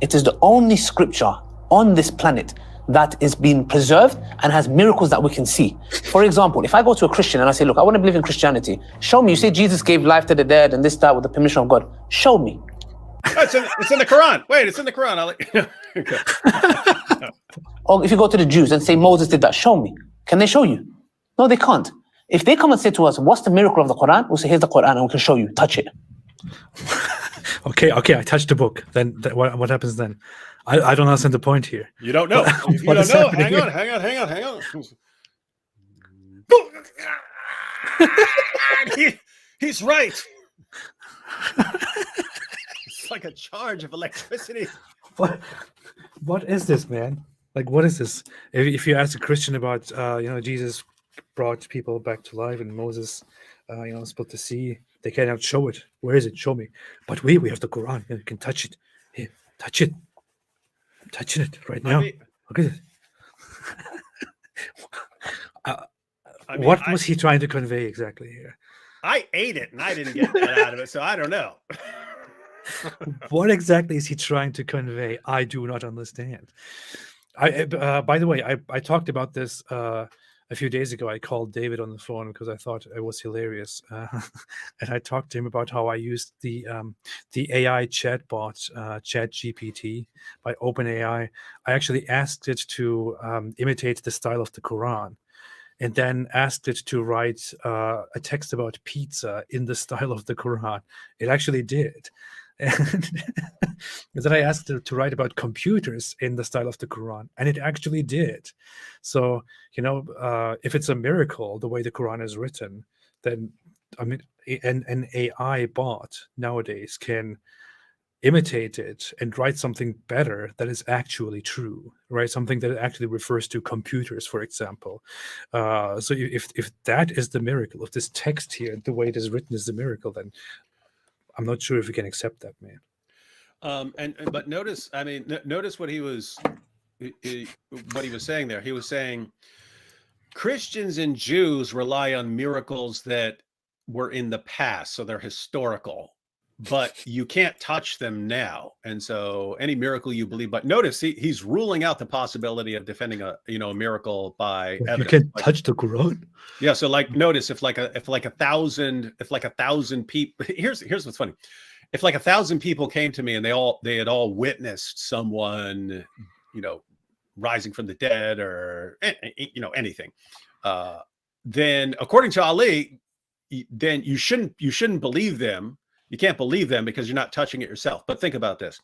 It is the only scripture on this planet that is being preserved and has miracles that we can see. For example, if I go to a Christian and I say, look, I want to believe in Christianity, show me. You say Jesus gave life to the dead and this, that, with the permission of God. Show me. It's in the Quran. Wait, it's in the Quran. Or if you go to the Jews and say Moses did that, show me. Can they show you? No, they can't. If they come and say to us, what's the miracle of the Quran? We'll say, here's the Quran and we can show you. Touch it. Okay, I touched the book. Then what happens then? I don't understand the point here. You don't know. If you don't know, hang on. He's right. It's like a charge of electricity. What is this, man? Like, what is this? If you ask a Christian about, Jesus brought people back to life and Moses, split the sea, they cannot show it. Where is it? Show me. But we have the Quran. You can touch it. Here, touch it. I'm touching it right now. Look at it. What was he trying to convey exactly here? I ate it and I didn't get that out of it, so I don't know. What exactly is he trying to convey? I do not understand. By the way, I talked about this a few days ago. I called David on the phone because I thought it was hilarious, and I talked to him about how I used the AI chatbot ChatGPT by OpenAI. I actually asked it to imitate the style of the Quran, and then asked it to write a text about pizza in the style of the Quran. It actually did. And then I asked it to write about computers in the style of the Quran, and it actually did. So, if it's a miracle, the way the Quran is written, then, an AI bot nowadays can imitate it and write something better that is actually true, right? Something that actually refers to computers, for example. So if that is the miracle, if this text here, the way it is written is the miracle, then I'm not sure if we can accept that, man. But notice what he was saying there. He was saying Christians and Jews rely on miracles that were in the past, so they're historical, but you can't touch them now. And so any miracle you believe, but notice he's ruling out the possibility of defending a miracle by evidence. You can touch the Quran. Yeah. So notice if like a thousand people, here's what's funny. If like 1,000 people came to me and they had all witnessed someone, rising from the dead or, anything, then according to Ali, then you shouldn't believe them. You can't believe them because you're not touching it yourself. But think about this.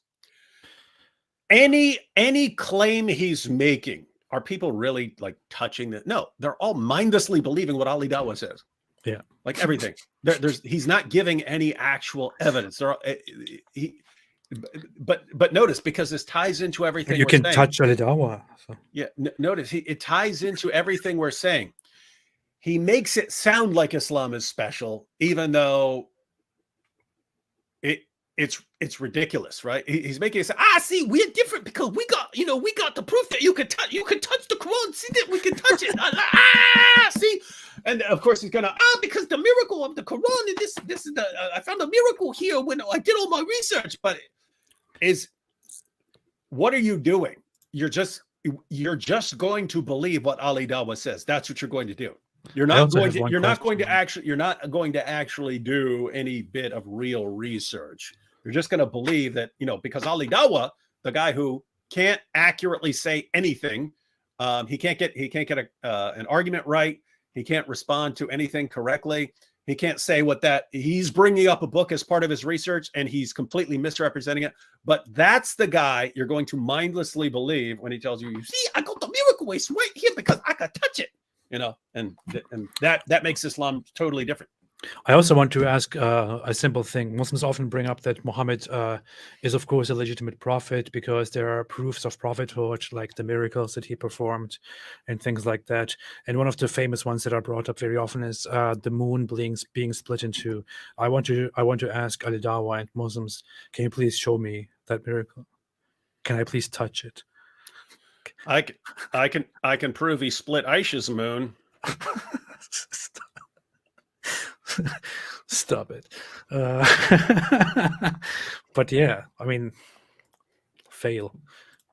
Any claim he's making, are people really like touching that? No, they're all mindlessly believing what Ali Dawah says. Yeah. Like everything. He's not giving any actual evidence. But notice, because this ties into everything you can saying, touch Ali Dawah. So. Yeah. Notice it ties into everything we're saying. He makes it sound like Islam is special, even though it's ridiculous, right? He's making it say, see, we're different because we got the proof that you can touch the Quran. See that we can touch it. See, and of course he's gonna because the miracle of the Quran and this is the I found a miracle here when I did all my research. But what are you doing? You're just going to believe what Ali Dawah says. That's what you're going to do. You're not going to actually do any bit of real research. You're just going to believe that, because Ali Dawah, the guy who can't accurately say anything, he can't get an argument right. He can't respond to anything correctly. He can't say he's bringing up a book as part of his research and he's completely misrepresenting it. But that's the guy you're going to mindlessly believe when he tells you, see, I got the miracle waste right here because I could touch it. And that makes Islam totally different. I also want to ask a simple thing. Muslims often bring up that Muhammad is, of course, a legitimate prophet because there are proofs of prophethood, like the miracles that he performed and things like that. And one of the famous ones that are brought up very often is the moon being split in two. I want to ask Ali Dawah and Muslims, can you please show me that miracle? Can I please touch it? I can prove he split Aisha's moon. Stop it. But yeah, I mean, fail,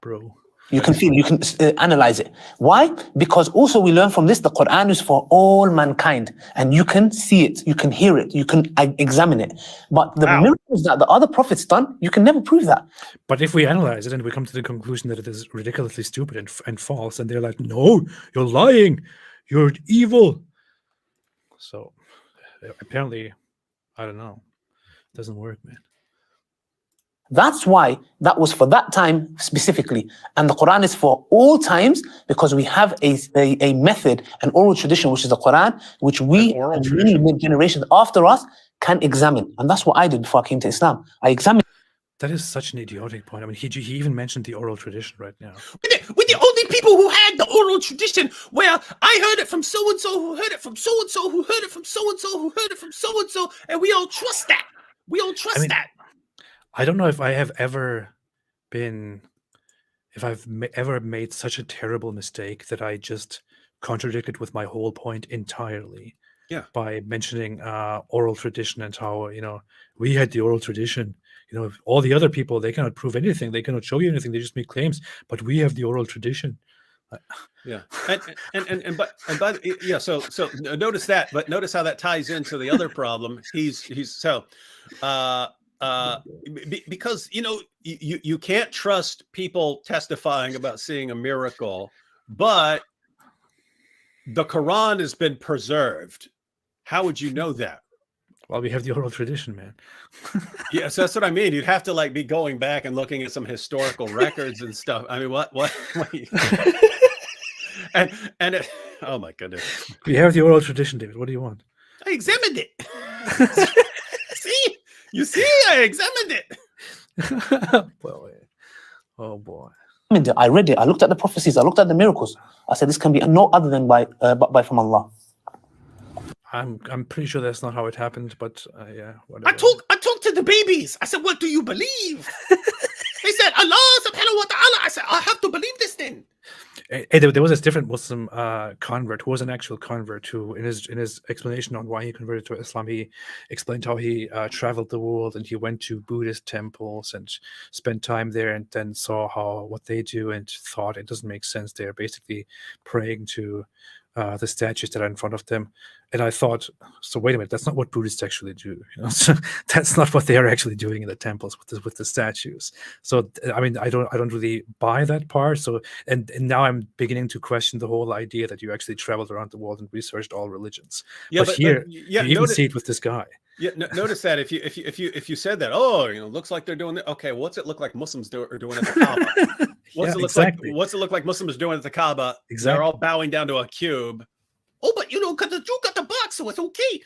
bro. You can feel, you can analyze it. Why? Because also we learn from this, the Quran is for all mankind, and you can see it, you can hear it, you can examine it. But the miracles that the other prophets done, you can never prove that. But if we analyze it and we come to the conclusion that it is ridiculously stupid and false, and they're like, no, you're lying, you're evil. So apparently, I don't know, it doesn't work, man. That's why that was for that time specifically. And the Quran is for all times, because we have a method, an oral tradition, which is the Quran, which we and many generations after us can examine. And that's what I did before I came to Islam. I examined. That is such an idiotic point. I mean, he even mentioned the oral tradition right now. We're the only people who had the oral tradition where I heard it from so-and-so, who heard it from so-and-so, who heard it from so-and-so, who heard it from so-and-so, and we all trust that. We all trust that. I don't know if I have ever been, if I've ever made such a terrible mistake that I just contradicted with my whole point entirely. Yeah. By mentioning oral tradition and how, we had the oral tradition. All the other people, they cannot prove anything. They cannot show you anything. They just make claims. But we have the oral tradition. Yeah, So notice that, but notice how that ties into the other problem. Because you can't trust people testifying about seeing a miracle, but the Quran has been preserved. How would you know that? Well, we have the oral tradition, man. Yes, that's what I mean. You'd have to be going back and looking at some historical records and stuff. I mean, what and it, oh my goodness. We have the oral tradition, David. What do you want? I examined it. You see, I examined it. Well, oh boy. I read it. I looked at the prophecies. I looked at the miracles. I said, this can be no other than by from Allah. I'm pretty sure that's not how it happened, but yeah, whatever. I talked to the babies. I said, what do you believe? They said, Allah subhanahu wa ta'ala. I said, I have to believe this then. Hey, there was this different Muslim convert who was an actual convert who, in his explanation on why he converted to Islam, he explained how he traveled the world and he went to Buddhist temples and spent time there and then saw what they do and thought it doesn't make sense. They're basically praying to the statues that are in front of them. And I thought, so wait a minute, that's not what Buddhists actually do. So that's not what they are actually doing in the temples with the statues. So I mean, I don't really buy that part. So and now I'm beginning to question the whole idea that you actually traveled around the world and researched all religions. Yeah, but here you even see it with this guy. Yeah, notice that if you said that, looks like they're doing it. Okay, what's it look like Muslims are doing at the Kaaba? What's it look like Muslims are doing at the Kaaba? Exactly. They're all bowing down to a cube. Oh, but because the Jew got the block, so it's okay.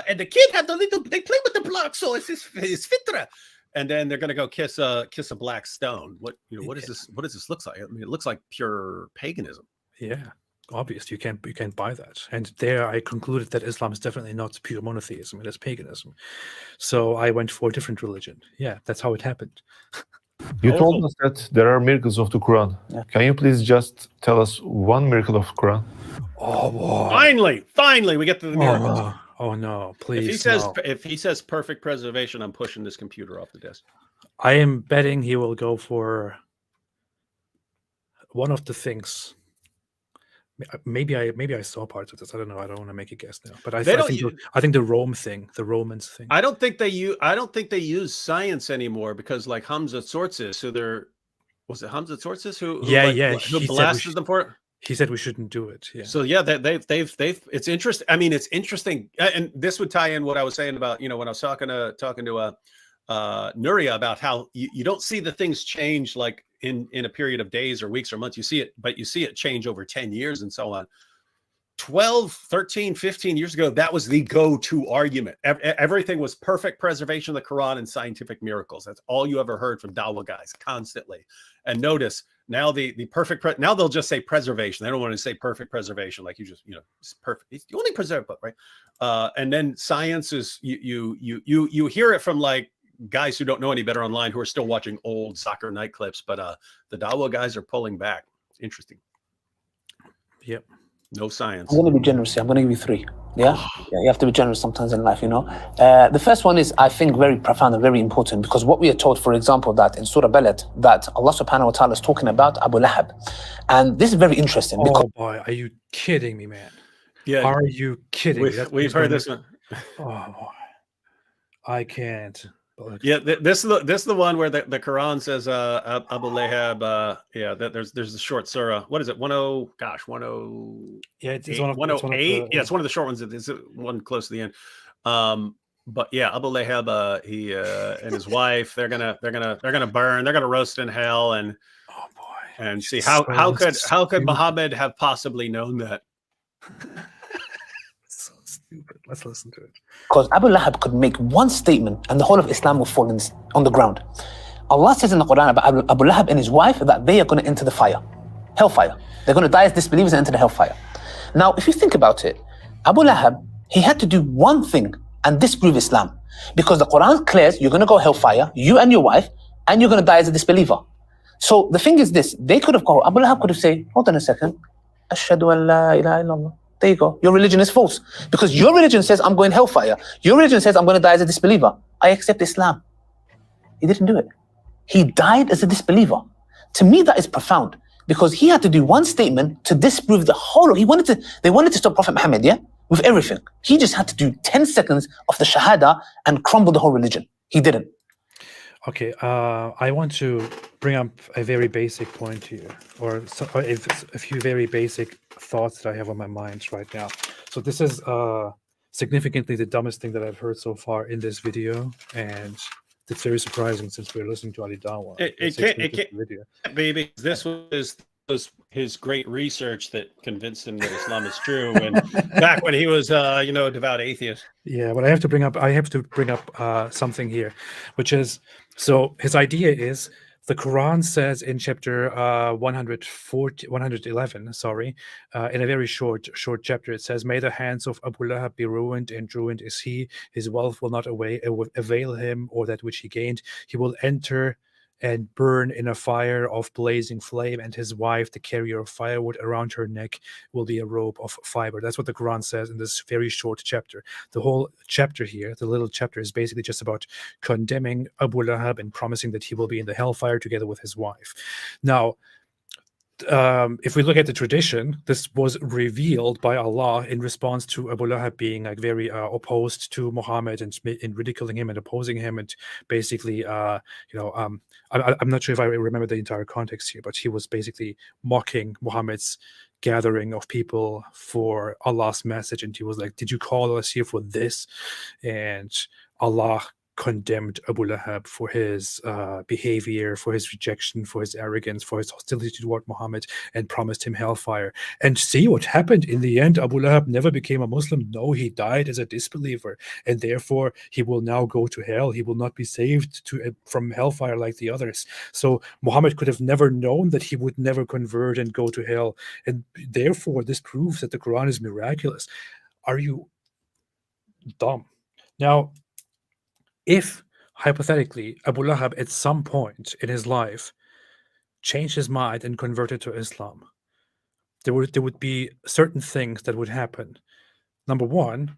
And the kid had they play with the block, so it's his fitra. And then they're gonna go kiss a black stone. What does this look like? I mean, it looks like pure paganism. Yeah. Obvious, you can't buy that. And there I concluded that Islam is definitely not pure monotheism, it is paganism. So I went for a different religion. Yeah, that's how it happened. You told us that there are miracles of the Quran. Yeah. Can you please just tell us one miracle of Quran? Oh boy. Finally we get to the miracles. Oh no, please. If he says perfect preservation, I'm pushing this computer off the desk. I am betting he will go for one of the things. Maybe I saw parts of this. I don't know. I don't want to make a guess now. But I think the Romans thing. I don't think they use science anymore because like Hamza Tsortzis, was it Hamza Tsortzis who blasted them for it? He said we shouldn't do it. Yeah. So yeah, they've it's interesting. I mean, it's interesting, and this would tie in what I was saying about when I was talking to Nuria about how you don't see the things change like in a period of days or weeks or months. You see it change over 10 years and so on. 12, 13, 15 years ago, that was the go-to argument. Everything was perfect preservation of the Quran and scientific miracles. That's all you ever heard from Dawah guys constantly. And notice now the perfect, now they'll just say preservation. They don't want to say perfect preservation. Like it's perfect. It's the only preserved book, right? And then science is, you hear it from like guys who don't know any better online who are still watching old soccer night clips, but the Dawah guys are pulling back. It's interesting. Yep. No science. I'm going to be generous here. I'm going to give you 3. Yeah? Yeah, you have to be generous sometimes in life, you know. The first one is, I think, very profound and very important, because what we are told, for example, that in Surah Balad, that Allah subhanahu wa ta'ala is talking about Abu Lahab. And this is very interesting. Because Oh boy, are you kidding me, man? Yeah. Are you kidding me? We've heard this one. Oh boy. I can't. Yeah, this is the one where the Quran says Abu Lahab. Yeah, there's the short surah. What is it? 10. Gosh, 10. Yeah, it's 108. Yeah, it's one of the short ones. It's one close to the end. But yeah, Abu Lahab, he and his wife, they're gonna burn. They're gonna roast in hell. And oh boy. And see how could Muhammad have possibly known that? So stupid. Let's listen to it. Because Abu Lahab could make one statement and the whole of Islam will fall on the ground. Allah says in the Quran about Abu Lahab and his wife that they are going to enter the fire, hellfire. They're going to die as disbelievers and enter the hellfire. Now, if you think about it, Abu Lahab, he had to do one thing and disprove Islam. Because the Quran declares you're going to go hellfire, you and your wife, and you're going to die as a disbeliever. So the thing is this, they could have gone, Abu Lahab could have said, hold on a second, Ashhadu an la ilaha illallah. There you go. Your religion is false. Because your religion says I'm going hellfire. Your religion says I'm going to die as a disbeliever. I accept Islam. He didn't do it. He died as a disbeliever. To me, that is profound. Because he had to do one statement to disprove the whole. They wanted to stop Prophet Muhammad, yeah? With everything. He just had to do 10 seconds of the Shahada and crumble the whole religion. He didn't. Okay, I want to bring up a very basic point here, or a few very basic thoughts that I have on my mind right now. So this is significantly the dumbest thing that I've heard so far in this video, and it's very surprising since we're listening to Ali Dawah. It can't be. This was his great research that convinced him that Islam is true, and back when he was a devout atheist. Yeah, but I have to bring up something here, which is, so his idea is the Quran says in chapter 111, in a very short chapter, it says, "May the hands of Abu Lahab be ruined, and ruined is he. His wealth will not avail him, or that which he gained. He will enter and burn in a fire of blazing flame, and his wife, the carrier of firewood, around her neck will be a robe of fiber." That's what the Quran says in this very short chapter. The whole chapter here, the little chapter, is basically just about condemning Abu Lahab and promising that he will be in the hellfire together with his wife. Now, if we look at the tradition, this was revealed by Allah in response to Abu Lahab being like very opposed to Muhammad and ridiculing him and opposing him, and basically, I'm not sure if I remember the entire context here, but he was basically mocking Muhammad's gathering of people for Allah's message, and he was like, "Did you call us here for this?" And Allah condemned Abu Lahab for his behavior, for his rejection, for his arrogance, for his hostility toward Muhammad, and promised him hellfire. And see what happened in the end. Abu Lahab never became a Muslim. No, he died as a disbeliever, and therefore he will now go to hell. He will not be saved from hellfire like the others. So Muhammad could have never known that he would never convert and go to hell, and therefore this proves that the Quran is miraculous. Are you dumb? Now, if, hypothetically, Abu Lahab at some point in his life changed his mind and converted to Islam, there would be certain things that would happen. Number one,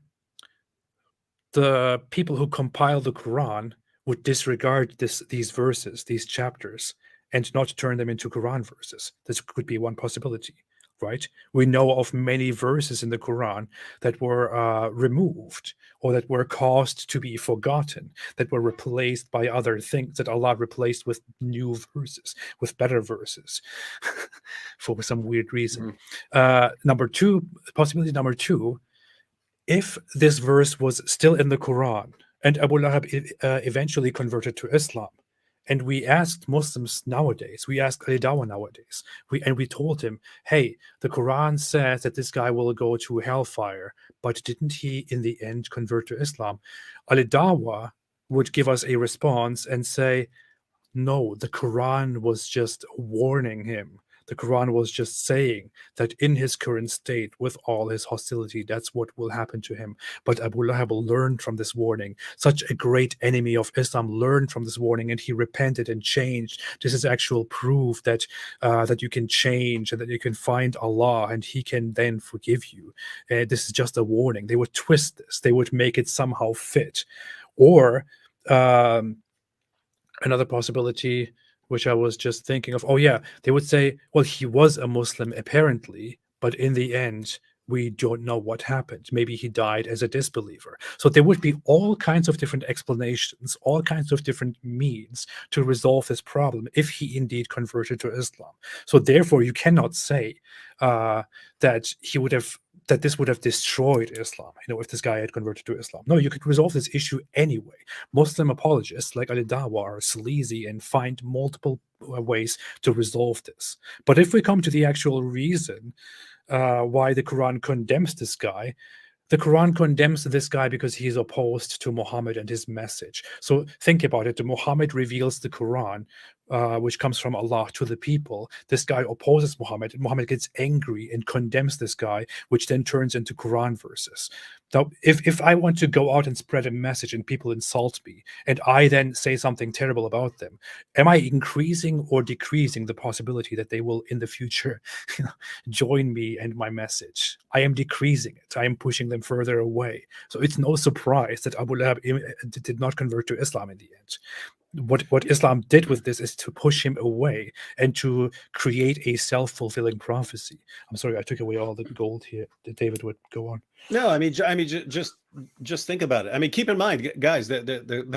the people who compile the Quran would disregard these verses, these chapters, and not turn them into Quran verses. This could be one possibility, right? We know of many verses in the Quran that were removed, or that were caused to be forgotten, that were replaced by other things, that Allah replaced with new verses, with better verses, for some weird reason. Possibility number two, if this verse was still in the Quran and Abu Lahab eventually converted to Islam, and we asked Muslims nowadays, we asked Ali Dawah nowadays, we told him, hey, the Quran says that this guy will go to hellfire, but didn't he in the end convert to Islam? Ali Dawah would give us a response and say, no, the Quran was just warning him. The Quran was just saying that in his current state, with all his hostility, that's what will happen to him. But Abu Lahab learned from this warning. Such a great enemy of Islam learned from this warning, and he repented and changed. This is actual proof that that you can change and that you can find Allah, and He can then forgive you. This is just a warning. They would twist this. They would make it somehow fit. Or another possibility, which I was just thinking of, oh yeah, they would say, well, he was a Muslim apparently, but in the end, we don't know what happened. Maybe he died as a disbeliever. So there would be all kinds of different explanations, all kinds of different means to resolve this problem if he indeed converted to Islam. So therefore, you cannot say that he would have, that this would have destroyed Islam, if this guy had converted to Islam. No, you could resolve this issue anyway. Muslim apologists like Dawah are sleazy and find multiple ways to resolve this. But if we come to the actual reason why the Quran condemns this guy, the Quran condemns this guy because he's opposed to Muhammad and his message. So think about it. Muhammad reveals the Quran, which comes from Allah, to the people. This guy opposes Muhammad, and Muhammad gets angry and condemns this guy, which then turns into Quran verses. Now, if I want to go out and spread a message and people insult me, and I then say something terrible about them, am I increasing or decreasing the possibility that they will in the future join me and my message? I am decreasing it. I am pushing them further away. So it's no surprise that Abu Lahab did not convert to Islam in the end. What Islam did with this is to push him away and to create a self-fulfilling prophecy. I'm sorry, I took away all the gold here. David would go on. No, I mean, just think about it. I mean, keep in mind, guys, the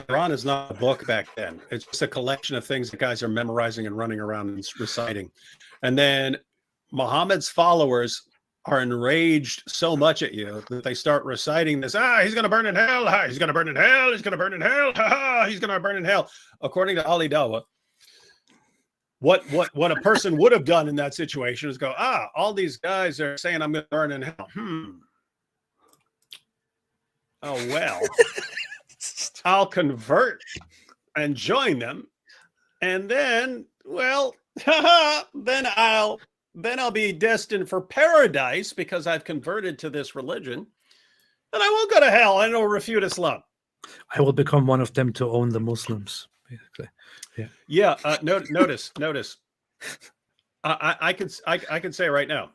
Quran is not a book back then. It's just a collection of things that guys are memorizing and running around and reciting. And then Muhammad's followers are enraged so much at you that they start reciting this. He's going to burn in hell. He's going to burn in hell. He's going to burn in hell. He's going to burn in hell. According to Ali Dawah, what a person would have done in that situation is go, all these guys are saying I'm going to burn in hell. Oh, well, I'll convert and join them. And then, well, then I'll be destined for paradise because I've converted to this religion, and I won't go to hell and I'll refute Islam. I will become one of them to own the Muslims, basically. Yeah. Notice. I can say right now,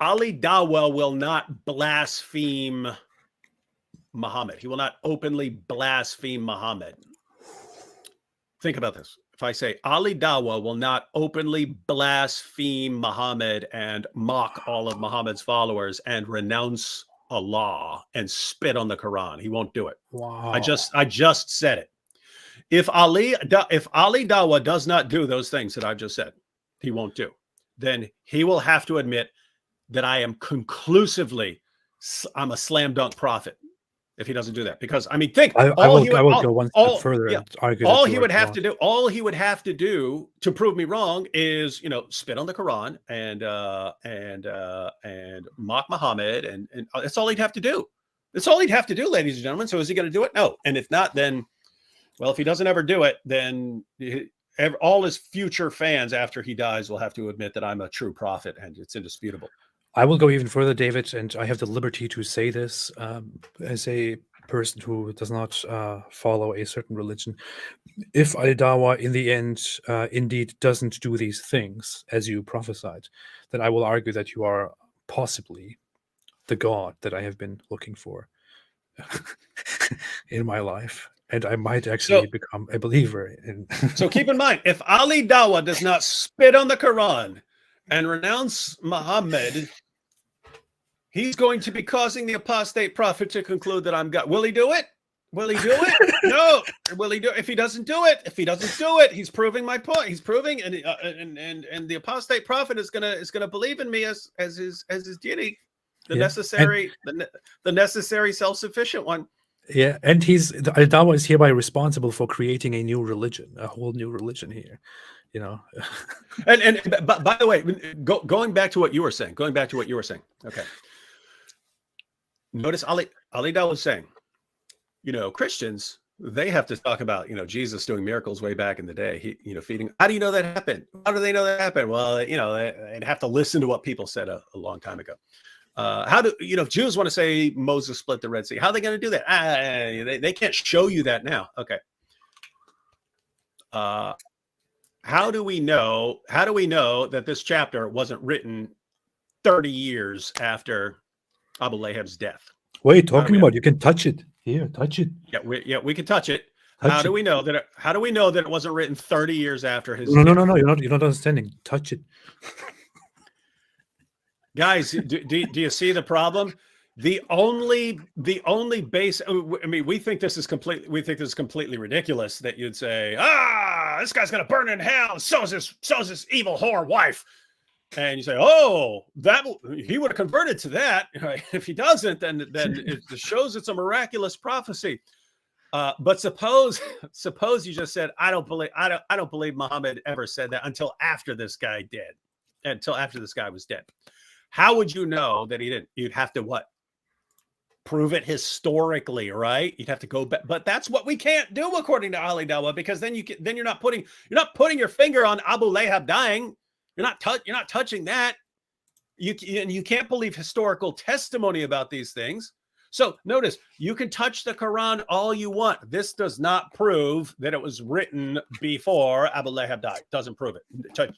Ali Dawah will not blaspheme Muhammad. He will not openly blaspheme Muhammad. Think about this. If I say Ali Dawah will not openly blaspheme Muhammad and mock all of Muhammad's followers and renounce Allah and spit on the Quran, he won't do it. Wow. I just said it. If Ali Dawah does not do those things that I've just said, he won't do, then he will have to admit that I am I'm a slam dunk prophet. If he doesn't do that, because I mean, think. I will go one step further and argue. All he would have to do to prove me wrong is, spit on the Quran and mock Muhammad, and that's all he'd have to do. That's all he'd have to do, ladies and gentlemen. So is he going to do it? No. And if not, then, well, if he doesn't ever do it, then all his future fans after he dies will have to admit that I'm a true prophet, and it's indisputable. I will go even further, David, and I have the liberty to say this as a person who does not follow a certain religion. If Ali Dawah in the end indeed doesn't do these things, as you prophesied, then I will argue that you are possibly the God that I have been looking for in my life. And I might actually become a believer. So keep in mind, if Ali Dawah does not spit on the Quran and renounce Muhammad, he's going to be causing the apostate prophet to conclude that I'm God. Will he do it? Will he do it? No. Will he do it? If he doesn't do it, he's proving my point. He's proving, and the apostate prophet is gonna believe in me as his deity, the necessary self-sufficient one. Yeah, and Ali Dawah is hereby responsible for creating a new religion, a whole new religion here. And by the way, going back to what you were saying. Okay. Notice Ali Dawah was saying, Christians, they have to talk about, Jesus doing miracles way back in the day. He, feeding. How do you know that happened? How do they know that happened? Well, they'd have to listen to what people said a long time ago. How do if Jews want to say Moses split the Red Sea? How are they going to do that? They can't show you that now. Okay. How do we know that this chapter wasn't written 30 years after Abu Lahab's death? What are you talking about? You can touch it. Here, touch it. Yeah, we can touch it. How do we know that it wasn't written 30 years after his No, death? no. You're not understanding. Touch it. Guys, do you see the problem? The only base. I mean, we think this is completely ridiculous that you'd say, this guy's gonna burn in hell. So is this evil whore wife. And you say, oh, he would have converted to that. If he doesn't, then it shows it's a miraculous prophecy. But suppose you just said, I don't believe Muhammad ever said that until after this guy was dead. How would you know that he didn't? You'd have to what? Prove it historically, right? You'd have to go back, but that's what we can't do according to Ali Dawah, because then you're not putting your finger on Abu Lahab dying. You're not touching that. You can't believe historical testimony about these things. So notice, you can touch the Quran all you want. This does not prove that it was written before Abu Lahab died. Doesn't prove it.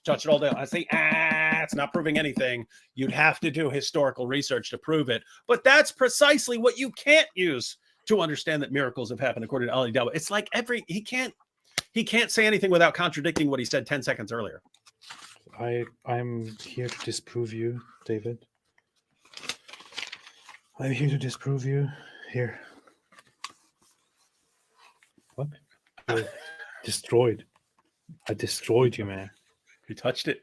Touch it all day. I say, it's not proving anything. You'd have to do historical research to prove it. But that's precisely what you can't use to understand that miracles have happened according to Ali Dawah. It's like he can't say anything without contradicting what he said 10 seconds earlier. I'm here to disprove you, David. I'm here to disprove you. Here. What? You're destroyed. I destroyed you, man. You touched it.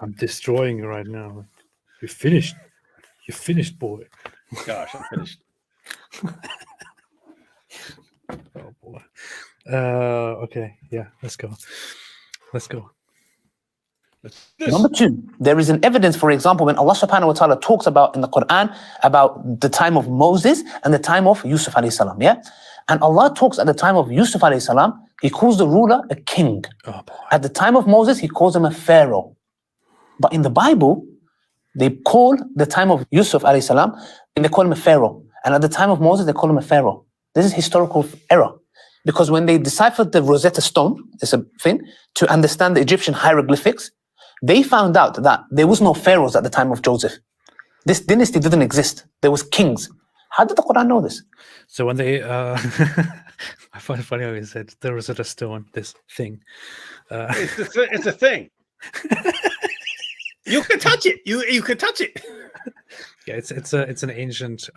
I'm destroying you right now. You're finished. You're finished, boy. Gosh, I'm finished. Oh, boy. Okay. Yeah, let's go. Number two, there is an evidence, for example, when Allah subhanahu wa ta'ala talks about in the Quran about the time of Moses and the time of Yusuf alayhi salam, yeah? And Allah talks at the time of Yusuf alayhi salam, he calls the ruler a king. Oh, boy. At the time of Moses, he calls him a pharaoh. But in the Bible, they call the time of Yusuf alayhi salam, and they call him a pharaoh. And at the time of Moses, they call him a pharaoh. This is historical error. Because when they deciphered the Rosetta Stone, it's a thing, to understand the Egyptian hieroglyphics, they found out that there was no pharaohs at the time of Joseph. This dynasty didn't exist. There was kings. How did the Quran know this? So when they, I find it funny how he said the Rosetta Stone, this thing. It's a thing. You can touch it. You can touch it. Yeah, it's an ancient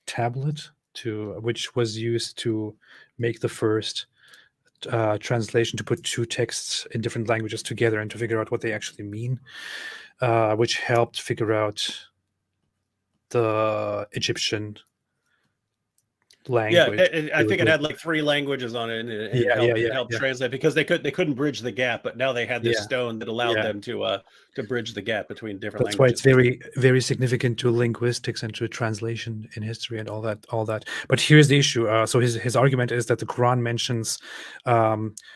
tablet which was used to make the first translation, to put two texts in different languages together and to figure out what they actually mean, which helped figure out the Egyptian language. Yeah, I think it had like 3 languages on it, and it helped translate, because they couldn't bridge the gap, but now they had this stone that allowed them to bridge the gap between different languages. That's why it's very, very significant to linguistics and to translation in history and all that. But here's the issue. So his argument is that the Quran mentions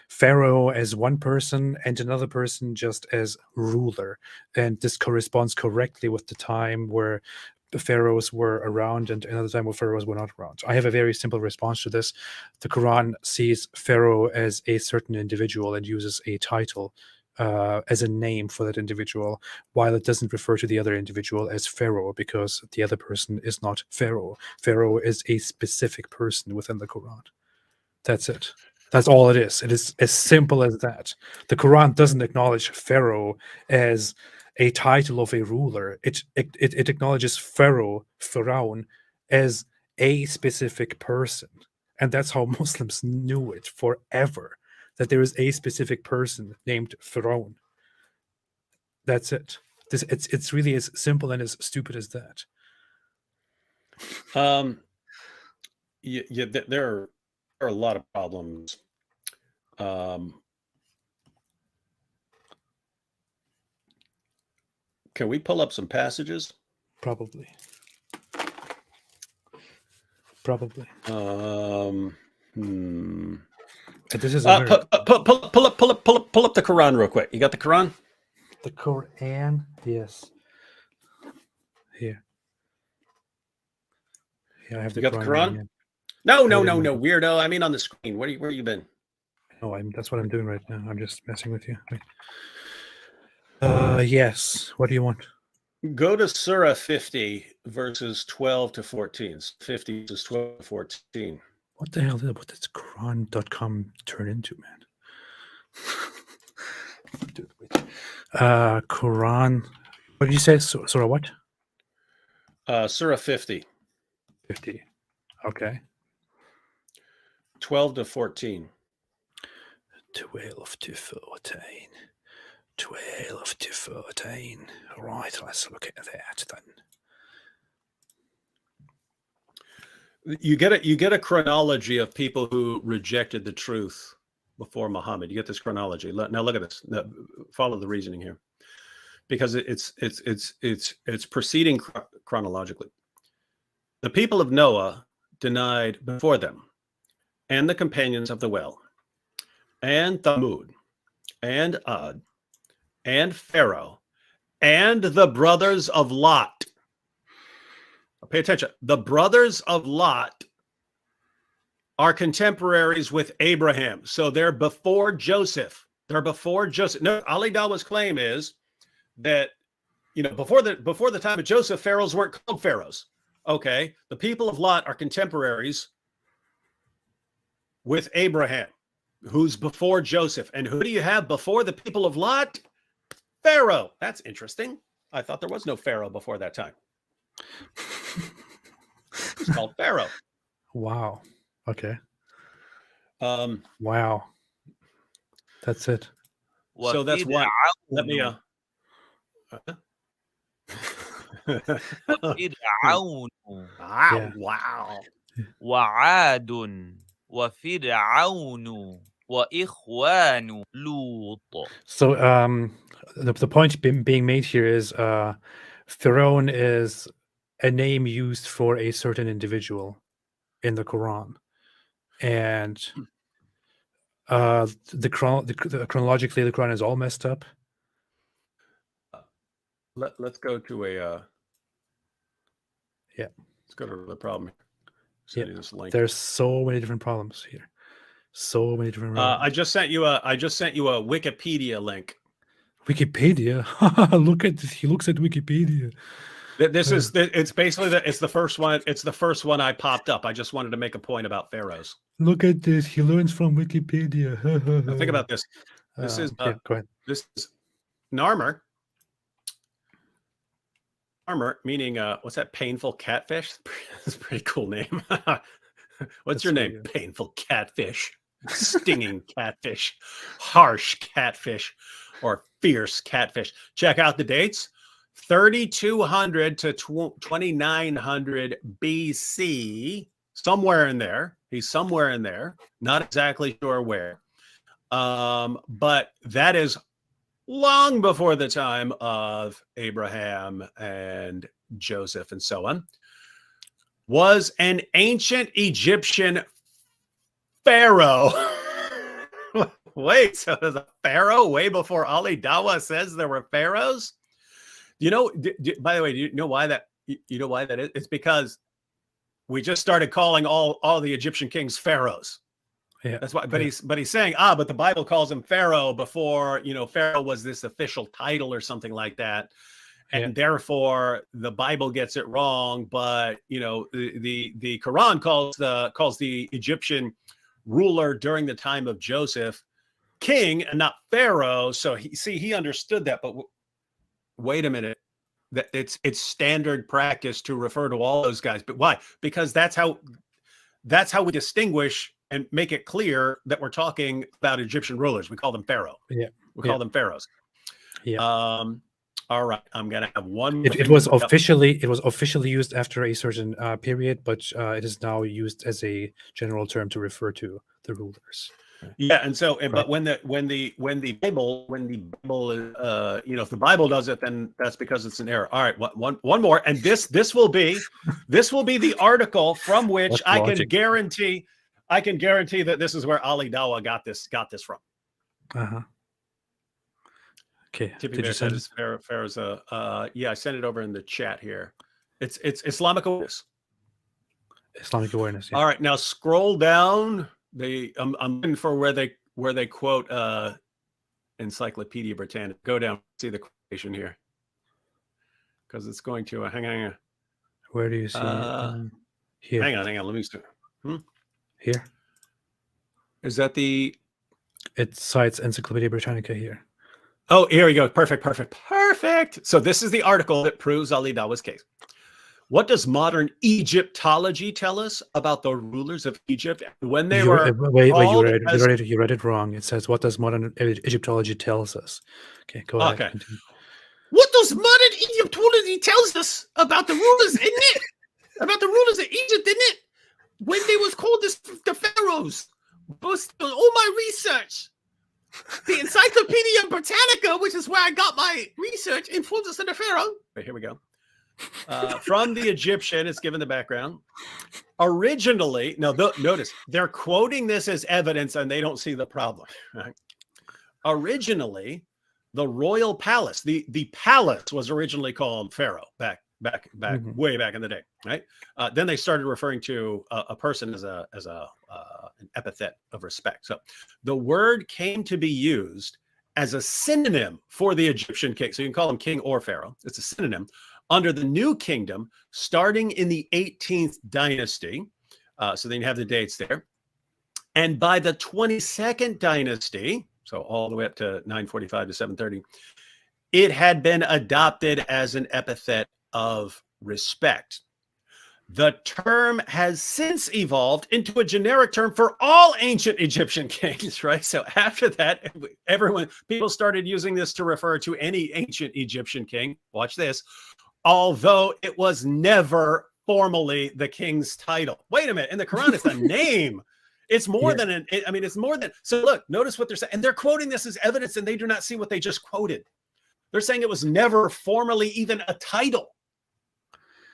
Pharaoh as one person and another person just as ruler, and this corresponds correctly with the time where the pharaohs were around and another time where pharaohs were not around. So I have a very simple response to this. The Quran sees Pharaoh as a certain individual and uses a title as a name for that individual, while it doesn't refer to the other individual as Pharaoh, because the other person is not Pharaoh. Pharaoh is a specific person within the Quran. That's it. That's all it is. It is as simple as that. The Quran doesn't acknowledge Pharaoh as a title of a ruler. It acknowledges Pharaoh, as a specific person. And that's how Muslims knew it forever, that there is a specific person named Pharaoh. That's it. It's really as simple and as stupid as that. There are a lot of problems. Can we pull up some passages? Probably. This is a very, pull up the Quran real quick. You got the Quran? the Quran. Yes. Here. Yeah, I have the You got Quran. the Quran? Yeah. No, weirdo. I mean, on the screen. Where you been? No, that's what I'm doing right now. I'm just messing with you. Wait. Yes. What do you want? Go to Surah 50, verses 12 to 14. 50 verses 12 to 14. What the hell did Quran.com turn into, man? Dude, wait. Quran. What did you say? Surah what? Surah 50. 50. Okay. 12 to 14. 12 to 14. 12 to 14. All right, let's look at that then. You get a chronology of people who rejected the truth before Muhammad. You get this chronology. Now look at this. Now, follow the reasoning here, because it's proceeding chronologically. The people of Noah denied before them, and the companions of the well, and Thamud, and Ad, and Pharaoh, and the brothers of Lot. Pay attention. The brothers of Lot are contemporaries with Abraham. So they're before Joseph. They're before Joseph. No, Ali Dawah's claim is that, before the time of Joseph, pharaohs weren't called pharaohs. Okay. The people of Lot are contemporaries with Abraham, who's before Joseph. And who do you have before the people of Lot? Pharaoh. That's interesting. I thought there was no Pharaoh before that time. It's called Pharaoh. Wow. Okay. Wow. That's it. So that's why. Let me. Wow. وعاد وفرعون وإخوان لوط. So the point being made here is Pharaoh is a name used for a certain individual in the Quran, and chronologically the Quran is all messed up. Let's go to a. Yeah. Let's go to the problem. Yeah. This link. There's so many different problems here. So many different. I just sent you a Wikipedia link. Wikipedia. Look at this. He looks at Wikipedia. It's basically it's the first one. It's the first one I popped up. I just wanted to make a point about pharaohs. Look at this. He learns from Wikipedia. Now think about this. This is go ahead. This is Narmer. Narmer meaning what's that? Painful catfish. That's a pretty cool name. What's your name? Painful catfish. Stinging catfish. Harsh catfish. Or fierce catfish. Check out the dates. 3200 to 2900 BC, somewhere in there. He's somewhere in there. Not exactly sure where. But that is long before the time of Abraham and Joseph and so on. Was an ancient Egyptian pharaoh. Wait, so there's a pharaoh way before Ali Dawah says there were pharaohs? By the way, do you know why that? You know why that is? It's because we just started calling all the Egyptian kings pharaohs. Yeah, that's why. But he's saying, but the Bible calls him pharaoh before. Pharaoh was this official title or something like that, and therefore the Bible gets it wrong. But the Quran calls the Egyptian ruler during the time of Joseph king and not pharaoh. So he understood that, but. Wait a minute, that it's standard practice to refer to all those guys. But why? Because that's how we distinguish and make it clear that we're talking about Egyptian rulers. We call them pharaoh. Yeah. We call them pharaohs. Yeah. All right. I'm gonna have one. It was officially used after a certain period, but it is now used as a general term to refer to the rulers. Yeah, and so, but when the Bible, if the Bible does it, then that's because it's an error. All right, one more, and this will be the article from which I can guarantee I can guarantee that this is where Ali Dawah got this from. Okay. Tippy Did Bear you send says Pharaoh's yeah, I sent it over in the chat here. It's Islamic awareness. Islamic awareness? Yeah. All right, now scroll down. I'm looking for where they quote Encyclopedia Britannica. Go down, see the quotation here, because it's going to hang on. Where do you see it? Here. Hang on. Let me see. Here. Is that the? It cites Encyclopedia Britannica here. Oh, here we go. Perfect. So this is the article that proves Ali Dawah's case. What does modern Egyptology tell us about the rulers of Egypt when they were? Wait, you read it wrong. It says, "What does modern Egyptology tells us?" Okay, go ahead. Okay. What does modern Egyptology tells us about the rulers in it? About the rulers of Egypt, didn't it? When they was called the pharaohs. Based on all my research, the Encyclopedia Britannica, which is where I got my research, informs us of the pharaoh. Right, here we go. From the Egyptian, it's given the background. Originally, now notice they're quoting this as evidence, and they don't see the problem. Right? Originally, the royal palace, the palace was originally called Pharaoh back way back in the day, right? Then they started referring to a person as an epithet of respect. So the word came to be used as a synonym for the Egyptian king. So you can call him king or pharaoh. It's a synonym under the new kingdom starting in the 18th dynasty. So then you have the dates there. And by the 22nd dynasty, so all the way up to 945 to 730, it had been adopted as an epithet of respect. The term has since evolved into a generic term for all ancient Egyptian kings, right? So after that, people started using this to refer to any ancient Egyptian king. Watch this. Although it was never formally the king's title. Wait a minute. In the Quran, it's a name. It's more than it's more than. So look, notice what they're saying. And they're quoting this as evidence, and they do not see what they just quoted. They're saying it was never formally even a title.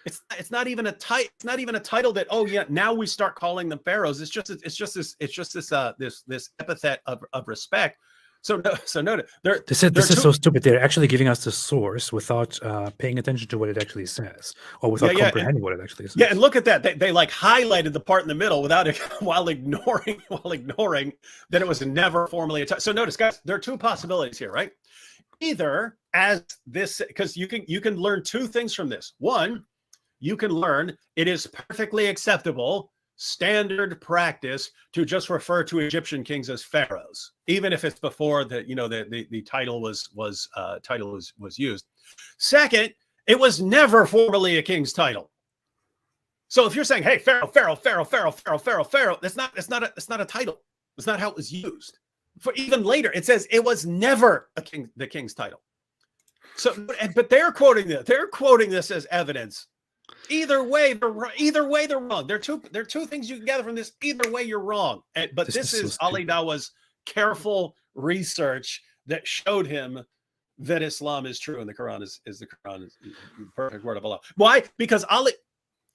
It's not even a title. It's not even a title that, oh yeah, now we start calling them pharaohs. It's just this epithet of respect. So note it. This is so stupid. They're actually giving us the source without paying attention to what it actually says, or without comprehending what it actually says. Yeah, and look at that. They like highlighted the part in the middle without it, while ignoring that it was never formally a title. So notice, guys, there are two possibilities here, right? Either as this, because you can learn two things from this. One, you can learn it is perfectly acceptable, standard practice to just refer to Egyptian kings as pharaohs, even if it's before the title was used. Second, it was never formally a king's title. So if you're saying, hey, pharaoh, that's not a title. That's not how it was used. For even later, it says it was never the king's title. So, but they're quoting this as evidence. Either way, they're wrong. There are two things you can gather from this. Either way, you're wrong. But this is Ali Dawah's careful research that showed him that Islam is true and the Quran is the perfect word of Allah. Why? Because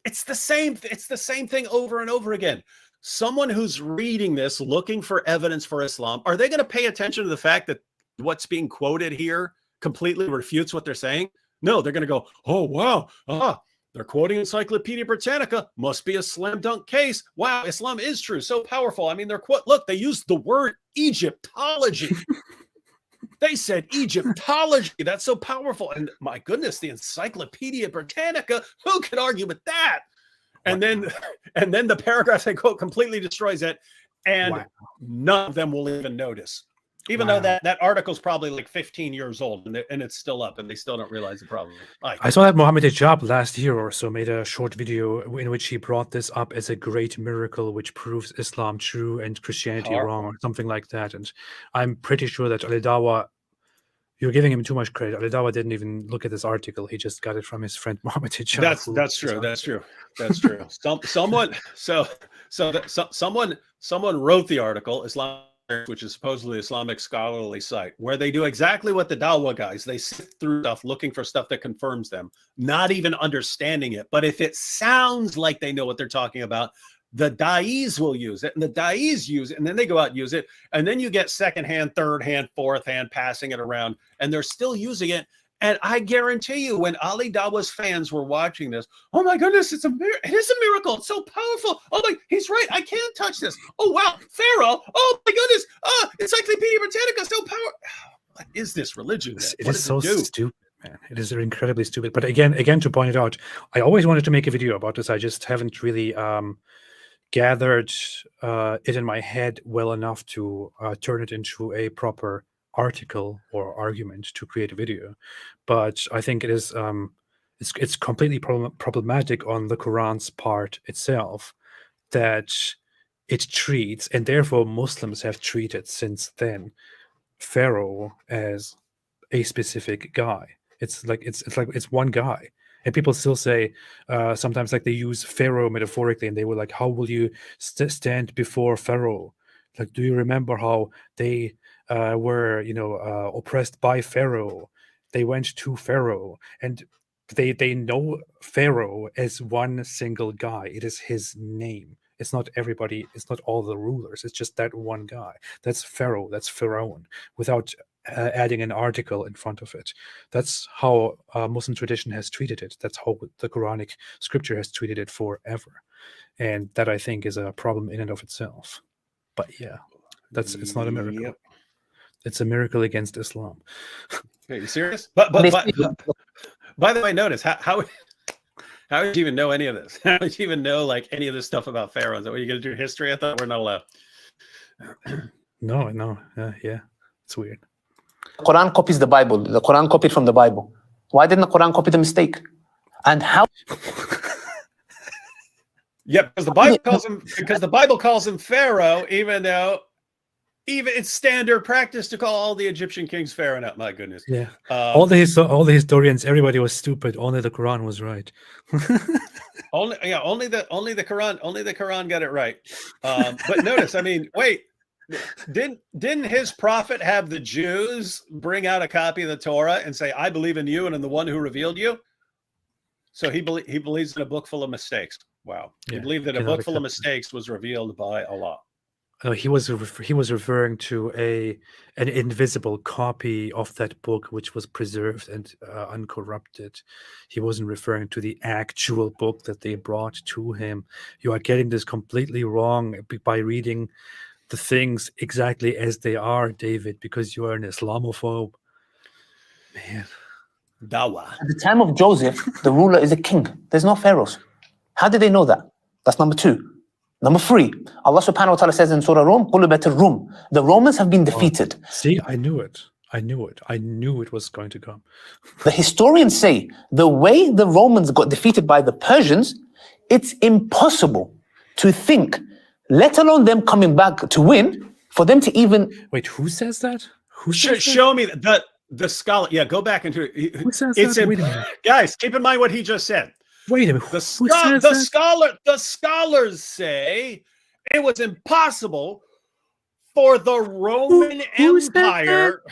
it's the same thing over and over again. Someone who's reading this, looking for evidence for Islam, are they going to pay attention to the fact that what's being quoted here completely refutes what they're saying? No, they're going to go, oh, wow. They're quoting Encyclopedia Britannica. Must be a slam dunk case. Wow, Islam is true. So powerful. I mean, look, they used the word Egyptology. They said Egyptology. That's so powerful. And my goodness, the Encyclopedia Britannica, who could argue with that? And then the paragraph they quote completely destroys it. And none of them will even notice. Even though that article is probably like 15 years old and it's still up and they still don't realize the problem. I saw that Mohammed Hijab last year or so made a short video in which he brought this up as a great miracle which proves Islam true and Christianity wrong or something like that. And I'm pretty sure that Ali Dawah, you're giving him too much credit. Ali Dawah didn't even look at this article. He just got it from his friend Mohammed Hijab. That's true. Someone wrote the article, Islam, which is supposedly an Islamic scholarly site, where they do exactly what the Dawah guys, they sift through stuff, looking for stuff that confirms them, not even understanding it. But if it sounds like they know what they're talking about, the Da'is will use it, and the Da'is use it, and then they go out and use it, and then you get second-hand, third-hand, fourth-hand passing it around, and they're still using it. And I guarantee you, when Ali Dawah's fans were watching this, oh my goodness, it is a miracle. It's so powerful. Oh my, he's right. I can't touch this. Oh wow, Pharaoh. Oh my goodness. Encyclopedia Britannica, so powerful. What is this religion? It is so stupid, man. It is incredibly stupid. But again, to point it out, I always wanted to make a video about this. I just haven't really gathered it in my head well enough to turn it into a proper article or argument to create a video. But I think it is it's completely problematic on the Quran's part itself that it treats, and therefore Muslims have treated since then, Pharaoh as a specific guy. It's like it's one guy. And people still say sometimes, like, they use Pharaoh metaphorically, and they were like, how will you stand before Pharaoh? Like, do you remember how they were, oppressed by Pharaoh? They went to Pharaoh, and they know Pharaoh as one single guy. It is his name. It's not everybody. It's not all the rulers. It's just that one guy. That's Pharaoh. That's Pharaoh, without adding an article in front of it. That's how Muslim tradition has treated it. That's how the Quranic scripture has treated it forever. And that, I think, is a problem in and of itself. But yeah, it's not a miracle. Yep. It's a miracle against Islam. Are you serious? But by the way, notice how would you even know any of this? How would you even know, like, any of this stuff about Pharaoh? Is that what you're going to do history? I thought we're not allowed. No. Yeah, it's weird. The Quran copies the Bible. The Quran copied from the Bible. Why didn't the Quran copy the mistake? And how? Yeah, because the Bible calls him Pharaoh, even though it's standard practice to call all the Egyptian kings Pharaoh. Now, my goodness. Yeah. All the historians, everybody was stupid. Only the Quran was right. only the Quran got it right. But notice, I mean, wait, didn't his prophet have the Jews bring out a copy of the Torah and say, "I believe in you and in the one who revealed you"? So he believes in a book full of mistakes. Wow. He believed that a book full of mistakes was revealed by Allah. He was referring to an invisible copy of that book, which was preserved and uncorrupted. He wasn't referring to the actual book that they brought to him. You are getting this completely wrong by reading the things exactly as they are, David, because you are an Islamophobe. Man. Dawah. At the time of Joseph, the ruler is a king. There's no pharaohs. How did they know that? That's number 2. Number 3, Allah subhanahu wa ta'ala says in Surah Rum, Rum. The Romans have been defeated. See, I knew it. I knew it was going to come. The historians say the way the Romans got defeated by the Persians, it's impossible to think, let alone them coming back to win, for them to even... Wait, who says that? Show me the scholar. Yeah, go back into it. Who says that? Wait a minute. Guys, keep in mind what he just said. Wait a minute. The scholars say it was impossible for the Roman Empire.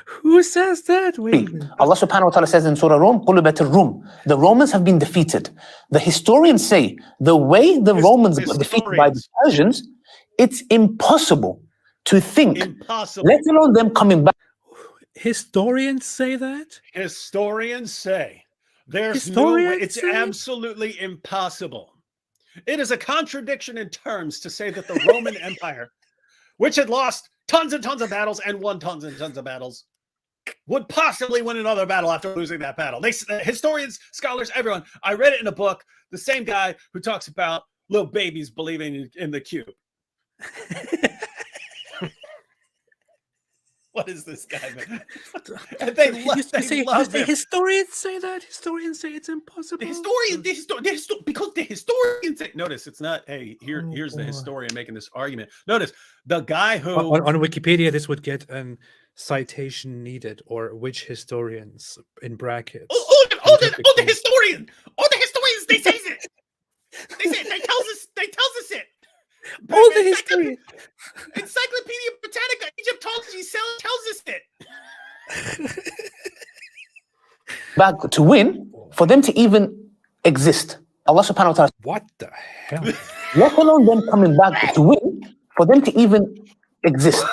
Who says that? Wait a minute. Allah subhanahu wa ta'ala says in Surah Rum, the Romans have been defeated. The historians say the way the Romans got defeated by the Persians, it's impossible to think, let alone them coming back. Historians say that? Historians say there's no way. It's absolutely impossible. It is a contradiction in terms to say that the Roman Empire, which had lost tons and tons of battles and won tons and tons of battles, would possibly win another battle after losing that battle. Historians, scholars, everyone. I read it in a book. The same guy who talks about little babies believing in the cube. What is this guy, man? And they love the historians say that. Historians say it's impossible. Because the historians say. Notice it's not. Hey, here's the historian making this argument. Notice the guy who on Wikipedia this would get an citation needed, or which historians in brackets. The historian. All the historians. They say it. They say it. They tells us it. All the history. Encyclopedia Britannica, Egyptology tells us it. Back to win, for them to even exist. Allah subhanahu wa ta'ala, What the hell? let alone them coming back to win, for them to even exist.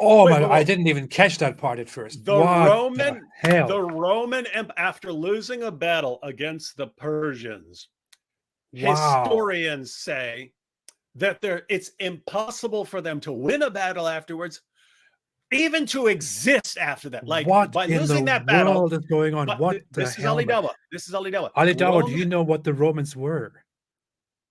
Oh Wait, my! wait. I didn't even catch that part at first. The What Roman, the hell? the Roman, after losing a battle against the Persians, Wow. historians say that it's impossible for them to win a battle afterwards, even to exist after that. Like What by in losing the that battle. world is going on? But What the this is hell? Ali man? Dawah. This is Ali Dawah. Ali Dawah, do Roman- you know what the Romans were?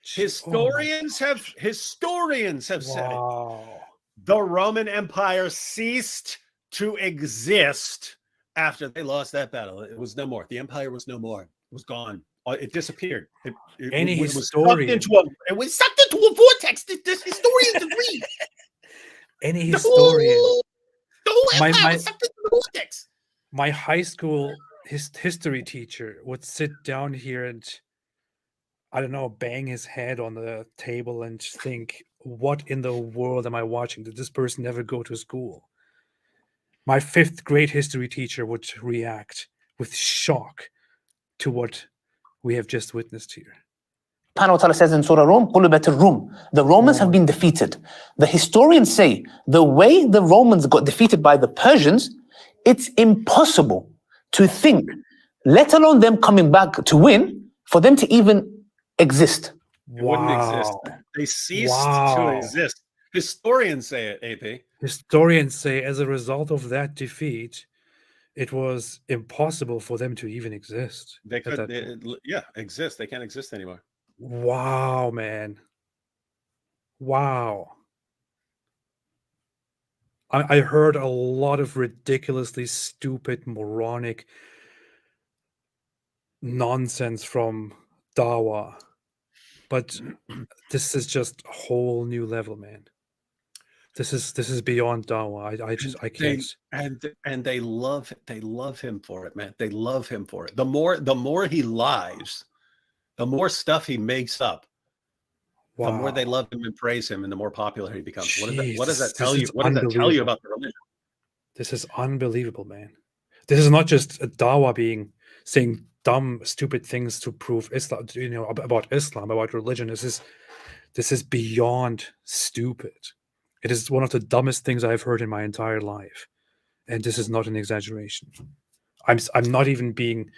Historians have said Wow. the Roman Empire ceased to exist after they lost that battle. It was no more. The empire was no more. It was gone. It disappeared. Any was historian- it was sucked into a vortex. This historians agree. Any historian, The whole My- empire my- was sucked into the vortex. my high school history teacher would sit down here and, I don't know, bang his head on the table and think, what in the world am I watching? Did this person ever go to school? My 5th grade history teacher would react with shock to what we have just witnessed here. Subhanahu wa ta'ala says in Surah Rum, "Qulubat al-Rum." The Romans have been defeated. The historians say the way the Romans got defeated by the Persians, it's impossible to think, let alone them coming back to win, for them to even exist. It wouldn't exist. They ceased to Wow. exist. Historians say it, AP. Historians say as a result of that defeat, it was impossible for them to even exist. They at could, that point. exist. They can't exist anymore. Wow, man. Wow. I heard a lot of ridiculously stupid, moronic nonsense from Dawah, but this is just a whole new level, man. This is beyond Dawah. I can't. And they love him for it, man. They love him for it. The more he lies, the more stuff he makes up, the more they Wow. love him and praise him, and the more popular he becomes. What does that Jeez, tell this you? is What does that tell you unbelievable. about the religion? This is unbelievable, man. This is not just a Dawah saying dumb, stupid things to prove Islam, about Islam, about religion. This is beyond stupid. It is one of the dumbest things I've heard in my entire life, and this is not an exaggeration. I'm not even being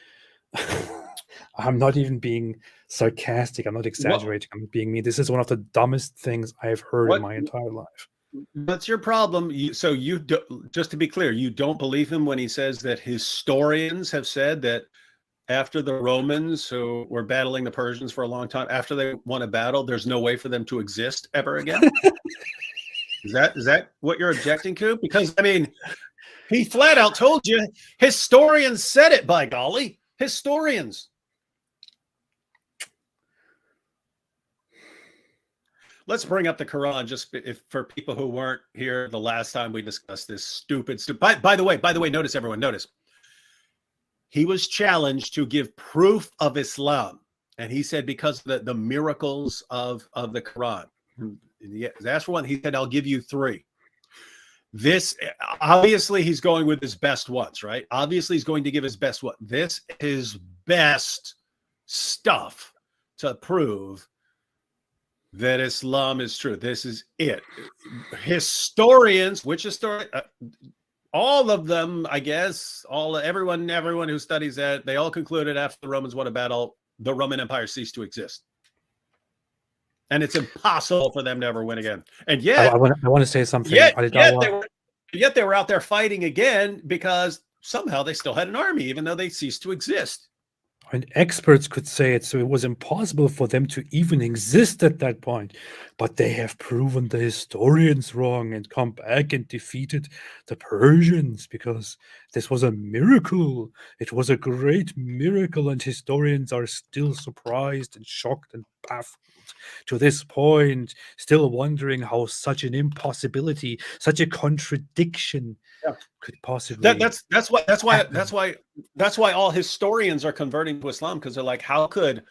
I'm not even being sarcastic. I'm not exaggerating. I'm being mean. This is one of the dumbest things I've heard in my entire life. What's your problem? Just to be clear, you don't believe him when he says that historians have said that after the Romans, who were battling the Persians for a long time, after they won a battle, there's no way for them to exist ever again? Is that what you're objecting to? Because, I mean, he flat out told you, historians said it, by golly. Historians. Let's bring up the Quran just for people who weren't here the last time we discussed this stupid. By the way, notice, everyone, notice. He was challenged to give proof of Islam. And he said, because of the miracles of the Quran. That's for one. He said, I'll give you 3. This, obviously, he's going with his best ones, right? Obviously, he's going to give his best one. This is best stuff to prove that Islam is true. This is it. Historians, all of them, I guess, everyone who studies that, they all concluded after the Romans won a battle, the Roman Empire ceased to exist. And it's impossible for them to ever win again. And yet, I want to say something. Yet they were out there fighting again because somehow they still had an army, even though they ceased to exist. And experts could say it, so it was impossible for them to even exist at that point. But they have proven the historians wrong and come back and defeated the Persians because this was a miracle. It was a great miracle, and historians are still surprised and shocked and baffled to this point, still wondering how such an impossibility, such a contradiction could possibly. That's why all historians are converting to Islam, because they're like, how could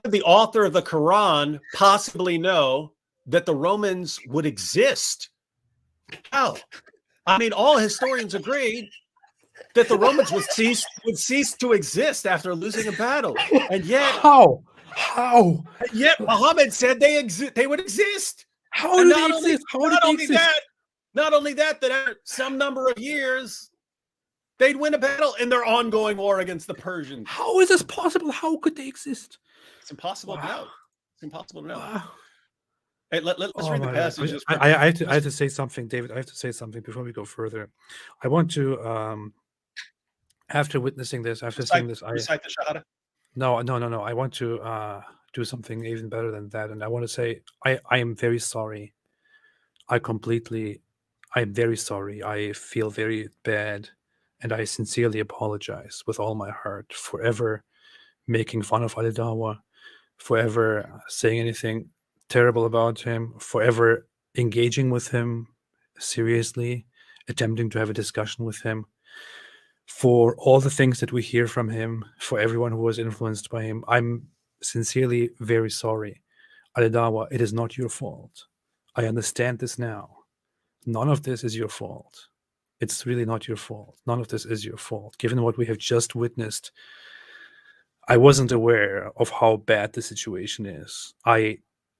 the author of the Quran possibly know that the Romans would exist? How? I mean, all historians agreed that the Romans would cease to exist after losing a battle, and yet How? and yet Muhammad said they would exist. How And do they exist? How do they exist? Not only that after some number of years, they'd win a battle in their ongoing war against the Persians. How is this possible? How could they exist? It's impossible to know. It's impossible to know. Wow. Hey, let's read the my passage. God. I have to say something, David. I have to say something before we go further. I want to, after witnessing this, after seeing this, recite the Shahada. No. I want to do something even better than that. And I want to say, I am very sorry. I'm very sorry. I feel very bad. And I sincerely apologize with all my heart for ever making fun of Ali Dawah, for ever saying anything terrible about him, for ever engaging with him seriously, attempting to have a discussion with him, for all the things that we hear from him, for everyone who was influenced by him. I'm sincerely very sorry. Ali Dawah, it is not your fault. I understand this now. None of this is your fault. It's really not your fault. None of this is your fault. Given what we have just witnessed, I wasn't aware of how bad the situation is. I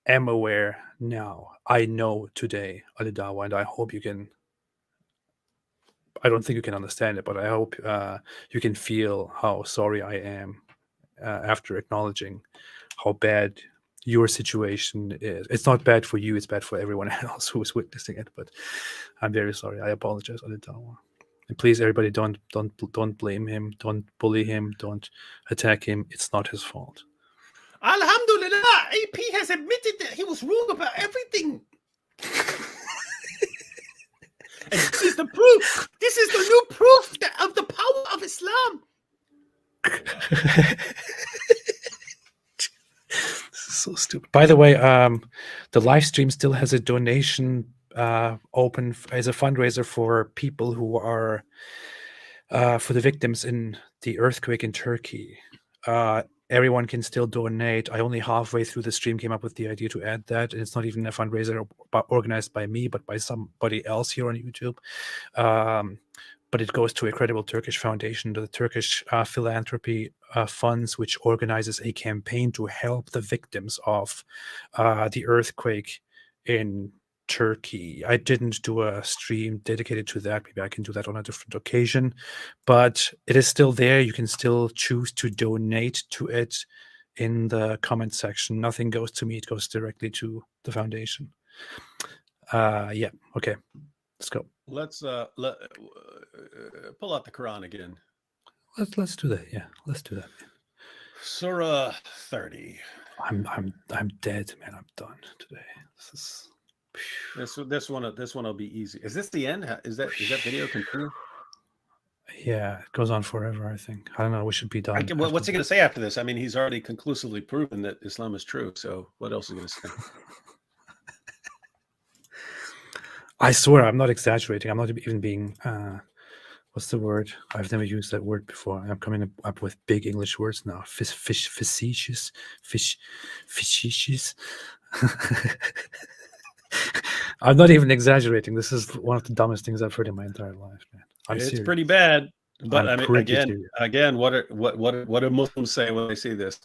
am aware now. I know today, Ali Dawah, and I hope you can. I don't think you can understand it, but I hope you can feel how sorry I am after acknowledging how bad your situation is. It's not bad for you, it's bad for everyone else who is witnessing it, but I'm very sorry. I apologize, Ali Dawah. And please, everybody, don't blame him, don't bully him, don't attack him. It's not his fault. Alhamdulillah, AP has admitted that he was wrong about everything. And this is the proof. This is the new proof of the power of Islam. This is so stupid. By the way, the live stream still has a donation open as a fundraiser for people who are for the victims in the earthquake in Turkey. Everyone can still donate. I only halfway through the stream came up with the idea to add that, and it's not even a fundraiser organized by me, but by somebody else here on YouTube. But it goes to a credible Turkish foundation, the Turkish philanthropy funds, which organizes a campaign to help the victims of the earthquake in Turkey. I didn't do a stream dedicated to that. Maybe I can do that on a different occasion, but it is still there. You can still choose to donate to it in the comment section. Nothing goes to me. It goes directly to the foundation. Yeah. Okay. Let's go. Let's pull out the Quran again. Let's do that. Yeah. Let's do that. Surah 30. I'm dead, man. I'm done today. This one will be easy. Is this the end? Is that video continue? Yeah, it goes on forever, I think. I don't know. We should be done. What's he going to say after this? I mean, he's already conclusively proven that Islam is true. So what else is he going to say? I swear, I'm not exaggerating. I'm not even being, what's the word? I've never used that word before. I'm coming up with big English words now. Facetious. I'm not even exaggerating. This is one of the dumbest things I've heard in my entire life, man. It's serious. Pretty bad. But I mean, serious. again, what do Muslims say when they see this?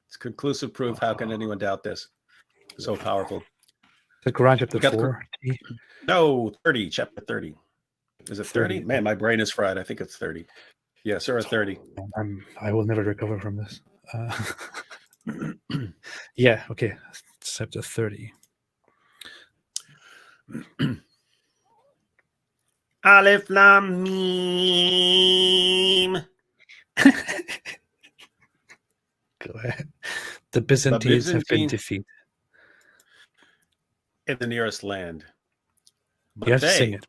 It's conclusive proof. How can anyone doubt this? So powerful. The Quran chapter 4. No, 30. Chapter 30. Is it 30? Man, my brain is fried. I think it's 30. Yeah, Surah 30. I will never recover from this. Yeah. Okay. Chapter 30. Alif Lam Mim. Go ahead. The Byzantines have been defeated in the nearest land. But you have to sing it.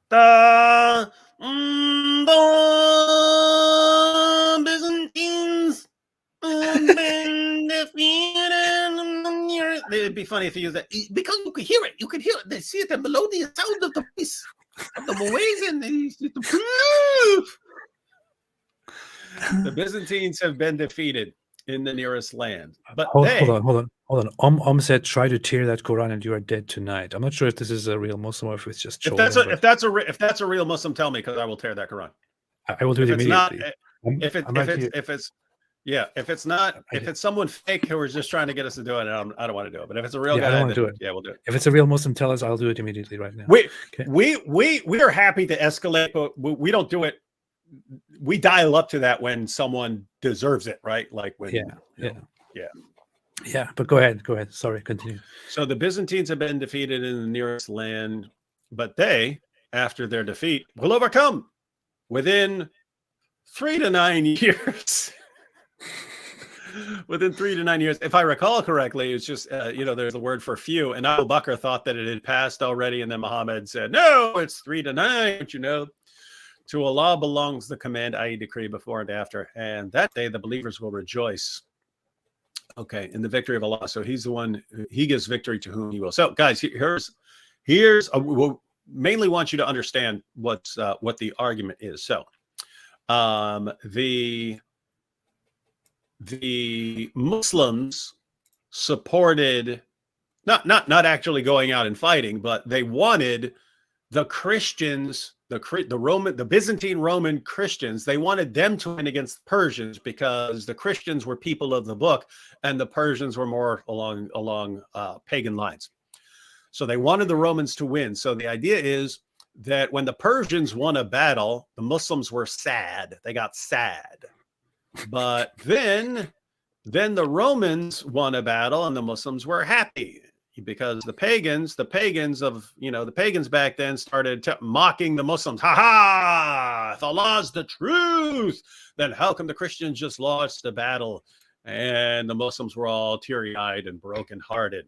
The Byzantines have been defeated. It'd be funny if you use that because you could hear it. You could hear it. They see it, the melodious sound of the voice of the Muezzin. The Byzantines have been defeated. in the nearest land. But Hold on. Said, try to tear that Quran and you are dead tonight. I'm not sure if this is a real Muslim or if it's just if trolling. if that's a real Muslim, tell me, because I will tear that Quran. I will do it immediately. If it's someone fake who is just trying to get us to do it, I don't want to do it. But if it's a real guy, I don't want to do it. Yeah, we'll do it. If it's a real Muslim, tell us. I'll do it immediately right now. We are happy to escalate, but we don't do it. We dial up to that when someone deserves it, right? Like when Yeah, but go ahead. Sorry, continue. So the Byzantines have been defeated in the nearest land, but they, after their defeat, will overcome within 3 to 9 years. Within 3 to 9 years, if I recall correctly, it's just there's a word for few, and Abu Bakr thought that it had passed already, and then Muhammad said, "No, it's 3 to 9." Don't you know? To Allah belongs the command, i.e., decree, before and after, and that day the believers will rejoice. Okay, in the victory of Allah. So He's the one, He gives victory to whom He will. So, guys, we'll mainly want you to understand what the argument is. So, the Muslims supported not actually going out and fighting, but they wanted the Christians, the Byzantine Roman Christians, they wanted them to win against the Persians because the Christians were people of the book and the Persians were more along pagan lines. So they wanted the Romans to win. So the idea is that when the Persians won a battle, the Muslims were sad. They got sad. But then the Romans won a battle and the Muslims were happy, because the pagans back then started mocking the Muslims. Ha ha! If Allah's the truth, then how come the Christians just lost the battle? And the Muslims were all teary-eyed and broken-hearted.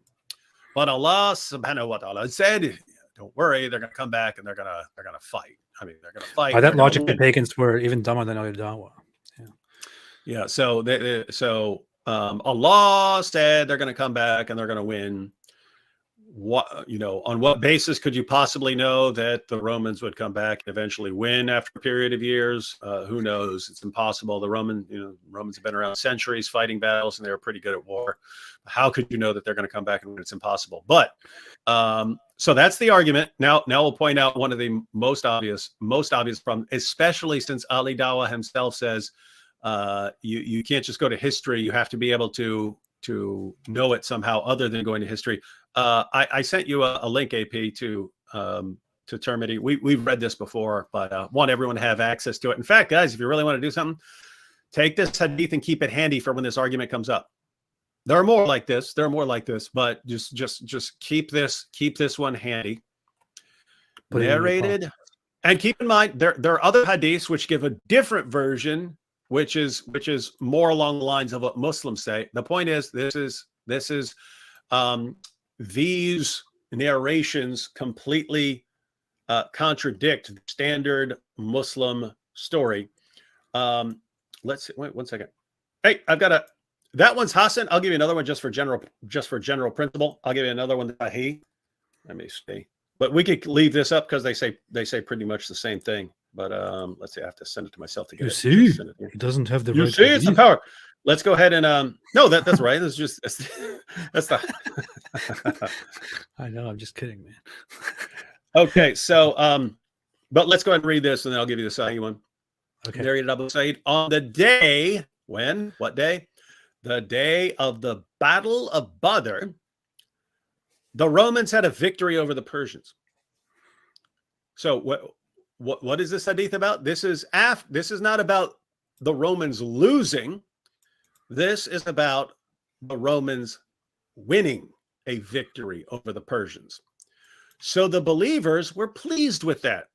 But Allah subhanahu wa ta'ala said, don't worry, they're going to come back and they're going to fight. I mean, they're going to fight. By that logic, the pagans were even dumber than our Dawah. Yeah. So Allah said they're going to come back and they're going to win. On what basis could you possibly know that the Romans would come back and eventually win after a period of years? Who knows? It's impossible. The Romans have been around centuries fighting battles, and they were pretty good at war. How could you know that they're going to come back and win? It's impossible. But so that's the argument. Now we'll point out one of the most obvious problems, especially since Ali Dawah himself says you can't just go to history. You have to be able to know it somehow other than going to history. I sent you a link, AP, to Termity. We've read this before, but want everyone to have access to it. In fact, guys, if you really want to do something, take this hadith and keep it handy for when this argument comes up. There are more like this. But just keep this one handy. Narrated, and keep in mind there are other hadiths which give a different version, which is more along the lines of what Muslims say. The point is, this is these narrations completely contradict the standard Muslim story. Let's see, wait 1 second. Hey, that one's Hassan. I'll give you another one just for general principle. I'll give you another one. Let me see. But we could leave this up because they say pretty much the same thing. But let's see, I have to send it to myself to get it. You see, he doesn't have the right. You see, it's the power. Let's go ahead and no, that's right. That's the. I know. I'm just kidding, man. Okay, so but let's go ahead and read this, and then I'll give you the Sahih one. Okay. Narrated Abu Sa'id on the day when? What day? The day of the Battle of Badr. The Romans had a victory over the Persians. So what is this hadith about? This is not about the Romans losing. This is about the Romans winning a victory over the Persians. So the believers were pleased with that.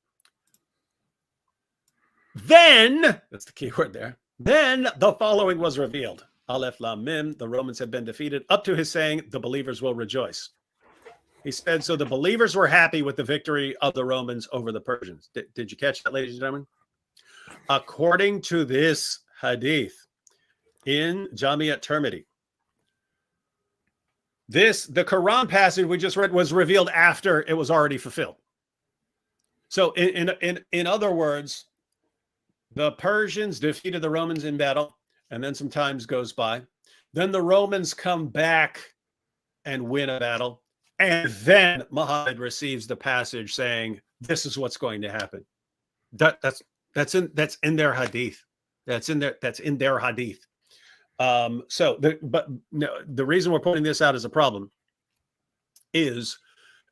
Then, that's the key word there, then the following was revealed. Aleph Lam Mim, the Romans had been defeated, up to his saying, the believers will rejoice. He said, so the believers were happy with the victory of the Romans over the Persians. Did you catch that, ladies and gentlemen? According to this hadith in Jami at Tirmidhi, the Quran passage we just read was revealed after it was already fulfilled. So in other words, the Persians defeated the Romans in battle, and then some time goes by, Then the Romans come back and win a battle. And then Muhammad receives the passage saying, this is what's going to happen. That's in their hadith. That's in their hadith. The reason we're pointing this out as a problem is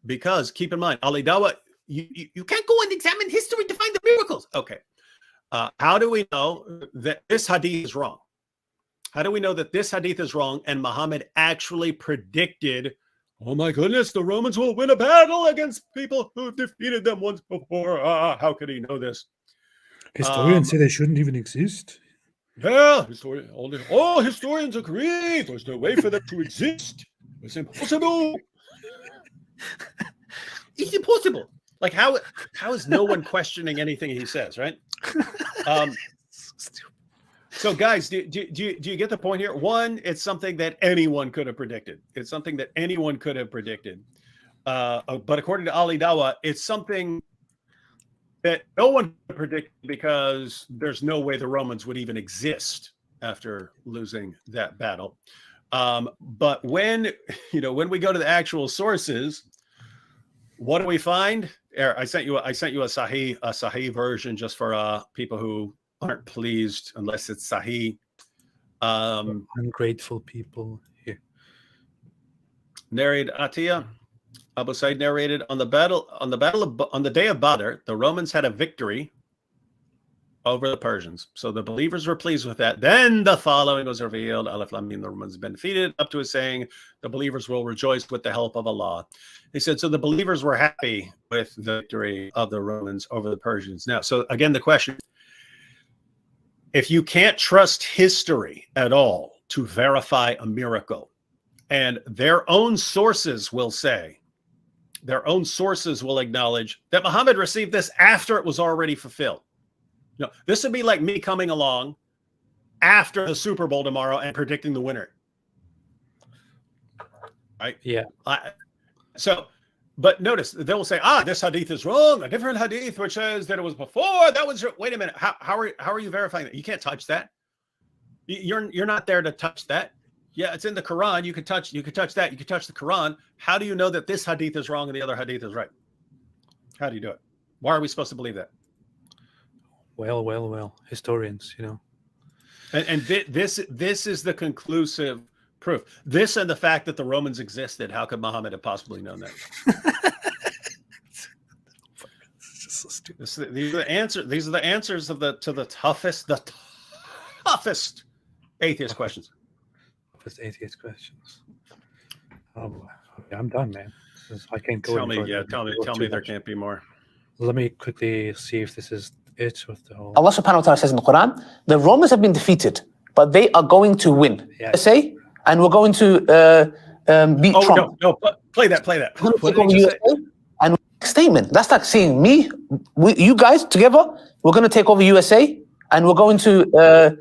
because, keep in mind, Ali Dawah, you can't go and examine history to find the miracles. Okay. How do we know that this hadith is wrong? How do we know that this hadith is wrong and Muhammad actually predicted, oh my goodness, the Romans will win a battle against people who defeated them once before? How could he know this? Historians say they shouldn't even exist. Yeah, all historians agree. There's no way for them to exist. It's impossible. It's impossible. Like how is no one questioning anything he says, right? So guys, do you get the point here? One, it's something that anyone could have predicted. It's something that anyone could have predicted. But according to Ali Dawah, it's something that no one could predict because there's no way the Romans would even exist after losing that battle. But when we go to the actual sources, what do we find? I sent you a Sahih version just for people who aren't pleased unless it's Sahih. Ungrateful people here. Narrated Atiyah. Abu Sa'id narrated on the day of Badr, the Romans had a victory over the Persians. So the believers were pleased with that. Then the following was revealed: Alif Lam Mim, the Romans have been defeated, up to his saying, the believers will rejoice with the help of Allah. He said, so the believers were happy with the victory of the Romans over the Persians. Now, so again, the question, if you can't trust history at all to verify a miracle, and their own sources will say, their own sources will acknowledge that Muhammad received this after it was already fulfilled. No, this would be like me coming along after the Super Bowl tomorrow and predicting the winner. Right? Yeah. But notice they will say, this hadith is wrong. A different hadith which says that it was before. That was. Wait a minute. How are you verifying that? You can't touch that. You're not there to touch that. Yeah, it's in the Quran. You can touch that. You can touch the Quran. How do you know that this hadith is wrong and the other hadith is right? How do you do it? Why are we supposed to believe that? Well, historians, And this is the conclusive proof. This and the fact that the Romans existed. How could Muhammad have possibly known that? So stupid. These are the answers. These are the answers to the toughest atheist questions. Atheist questions. Oh boy. Okay, I'm done, man. I can't go. Tell me there can't be more. Let me quickly see if this is it with the whole. Allah subhanahu wa ta'ala says in the Quran, the Romans have been defeated, but they are going to win. Yeah. USA, and we're going to beat Trump. No, play that. What did USA, and statement. That's like saying you guys together, we're going to take over USA, and we're going to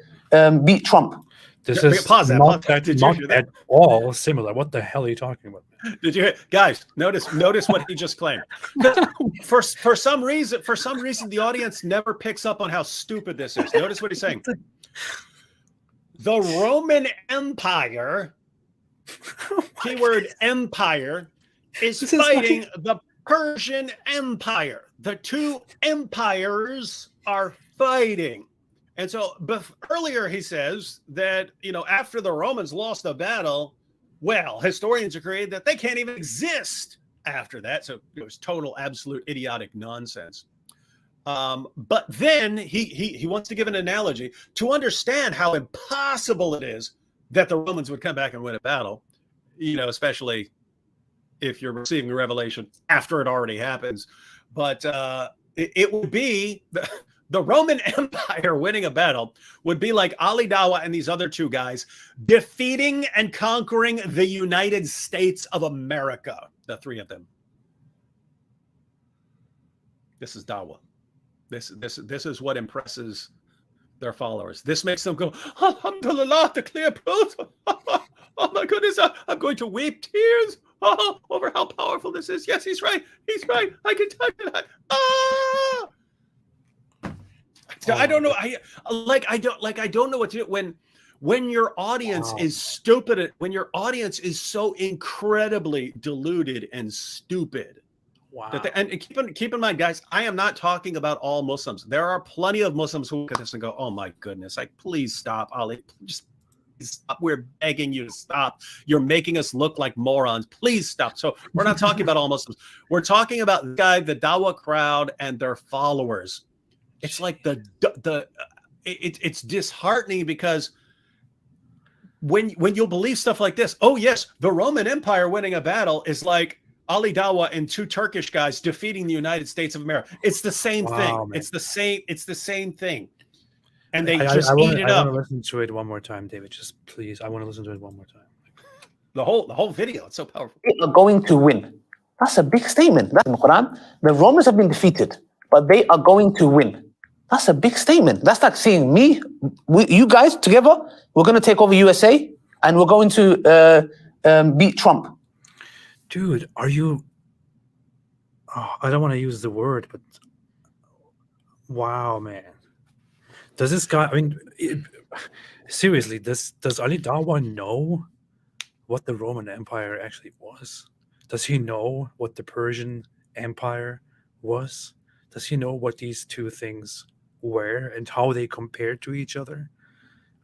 beat Trump. This is pause that. not Did you hear that? at all similar. What the hell are you talking about? Did you guys notice what he just claimed? For some reason, the audience never picks up on how stupid this is. Notice what he's saying. The Roman Empire, keyword empire, is fighting the Persian Empire. The two empires are fighting. And so earlier he says that, after the Romans lost the battle, well, historians agree that they can't even exist after that. So it was total, absolute, idiotic nonsense. But then he wants to give an analogy to understand how impossible it is that the Romans would come back and win a battle, especially if you're receiving a revelation after it already happens. But it would be... The Roman Empire winning a battle would be like Ali Dawah and these other two guys defeating and conquering the United States of America, the three of them. This is Dawah. This is what impresses their followers. This makes them go, Alhamdulillah, the clear proof. Oh my goodness, I'm going to weep tears over how powerful this is. Yes, he's right. I can touch it. I don't know. I don't know what to do when your audience is stupid, when your audience is so incredibly deluded and stupid. Wow. And keep in mind, guys, I am not talking about all Muslims. There are plenty of Muslims who look at this and go, "Oh my goodness! Like, please stop, Ali. Just stop. We're begging you to stop. You're making us look like morons. Please stop." So we're not talking about all Muslims. We're talking about the Dawah crowd and their followers. It's like it's disheartening because when you'll believe stuff like this, oh yes, the Roman Empire winning a battle is like Ali Dawah and 2 Turkish guys defeating the United States of America. It's the same thing. Man. It's the same thing. And they just eat it up. I want to listen to it one more time, David. Just please, I want to listen to it one more time. The whole video, it's so powerful. They are going to win. That's a big statement. That's in the Quran. The Romans have been defeated, but they are going to win. That's a big statement. That's like saying you guys together, we're going to take over USA and we're going to beat Trump. Dude, are you... Oh, I don't want to use the word, but... Wow, man. Does this guy... I mean, seriously, does Ali Dawah know what the Roman Empire actually was? Does he know what the Persian Empire was? Does he know what these two things were and how they compared to each other?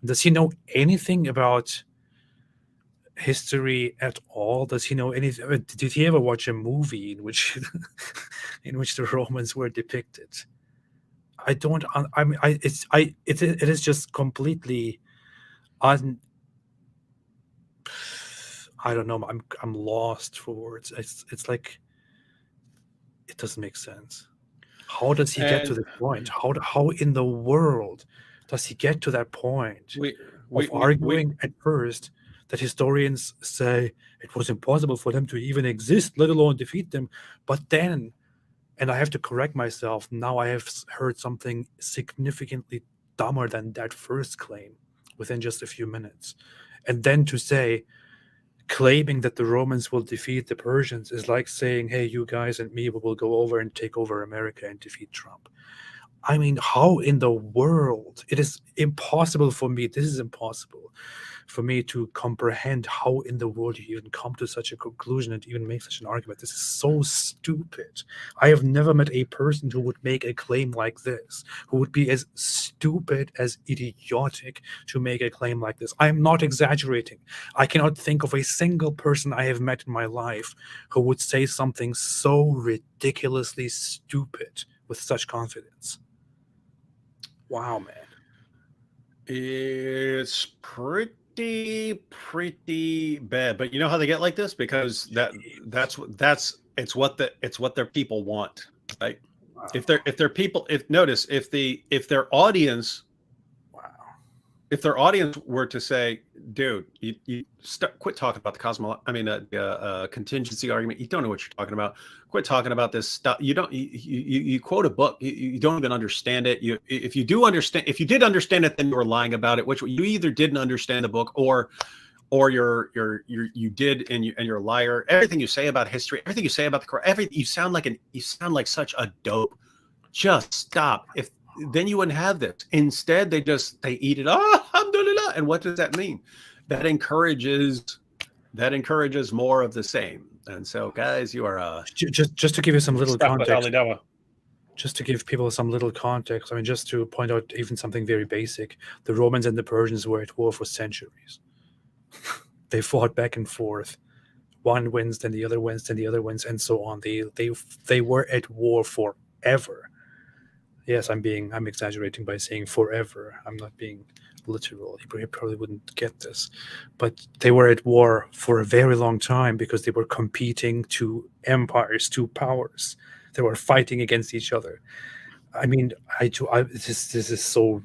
Does he know anything about history at all? Does he know anything? Did he ever watch a movie in which the Romans were depicted? I don't. I mean, it is just completely I don't know. I'm lost for words. It's like it doesn't make sense. How does he get to the point? How in the world does he get to that point of arguing at first that historians say it was impossible for them to even exist, let alone defeat them, but then, and I have to correct myself, now I have heard something significantly dumber than that first claim within just a few minutes. And then to say, claiming that the Romans will defeat the Persians is like saying, hey, you guys and me, we will go over and take over America and defeat Trump. I mean, how in the world? It is impossible for me. This is impossible for me to comprehend how in the world you even come to such a conclusion and even make such an argument. This is so stupid. I have never met a person who would make a claim like this, who would be as stupid, as idiotic to make a claim like this. I'm not exaggerating. I cannot think of a single person I have met in my life who would say something so ridiculously stupid with such confidence. Wow, man. It's pretty bad, but you know how they get like this? Because it's what their people want, right? Wow. If their audience were to say, dude, you quit talking about the contingency argument. You don't know what you're talking about. Quit talking about this stuff. You quote a book. You don't even understand it. If you did understand it, then you were lying about it. Which you either didn't understand the book, or you did, and you're a liar. Everything you say about history, everything you say about the Quran, everything you sound like such a dope. Just stop. Then you wouldn't have this. Instead, they eat it. Oh, alhamdulillah. And what does that mean? That encourages more of the same. And so, guys, you are just to give you some little context. Just to give people some little context. I mean, just to point out even something very basic. The Romans and the Persians were at war for centuries. They fought back and forth. One wins, then the other wins, then the other wins, and so on. They were at war forever. Yes, I'm exaggerating by saying forever. I'm not being literal. You probably wouldn't get this. But they were at war for a very long time because they were competing two empires, two powers. They were fighting against each other. I mean, this is so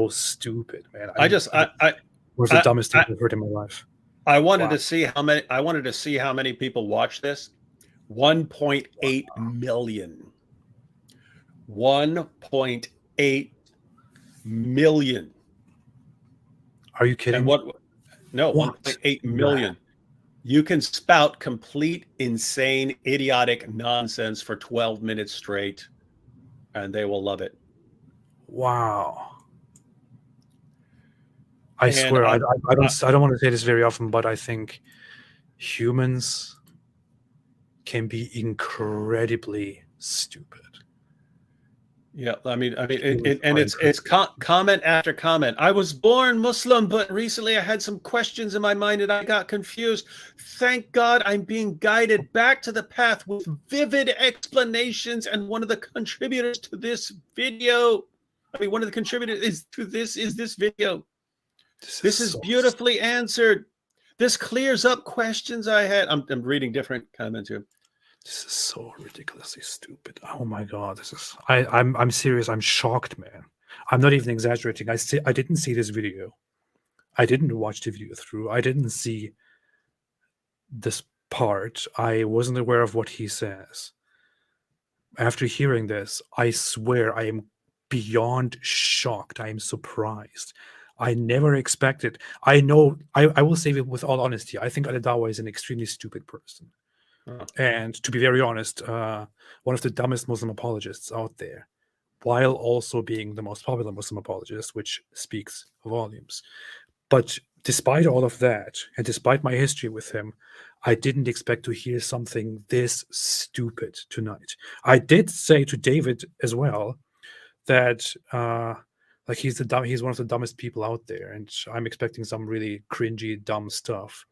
stupid, man. It was the dumbest thing I've heard in my life. I wanted to see how many people watch this. 1.8 million. 1.8 million. Are you kidding? And 1.8 million. You can spout complete, insane, idiotic nonsense for 12 minutes straight, and they will love it. Wow. I And swear, I don't want to say this very often, but I think humans can be incredibly stupid. Yeah, I mean, Humans and are it's comment after comment. I was born Muslim, but recently I had some questions in my mind and I got confused. Thank God I'm being guided back to the path with vivid explanations. And one of the contributors to this video, one of the contributors to this is this video. This is so beautifully answered. This clears up questions I had. I'm reading different comments here. This is so ridiculously stupid. Oh my god, this is I'm serious. I'm shocked, man. I'm not even exaggerating. I didn't see this video. I didn't watch the video through. I didn't see this part. I wasn't aware of what he says. After hearing this, I swear I am beyond shocked. I am surprised. I never expected. I know. I will say it with all honesty. I think Ali Dawah is an extremely stupid person. And to be very honest, one of the dumbest Muslim apologists out there, while also being the most popular Muslim apologist, which speaks volumes. But despite all of that, and despite my history with him, I didn't expect to hear something this stupid tonight. I did say to David as well that like he's one of the dumbest people out there, and I'm expecting some really cringy, dumb stuff.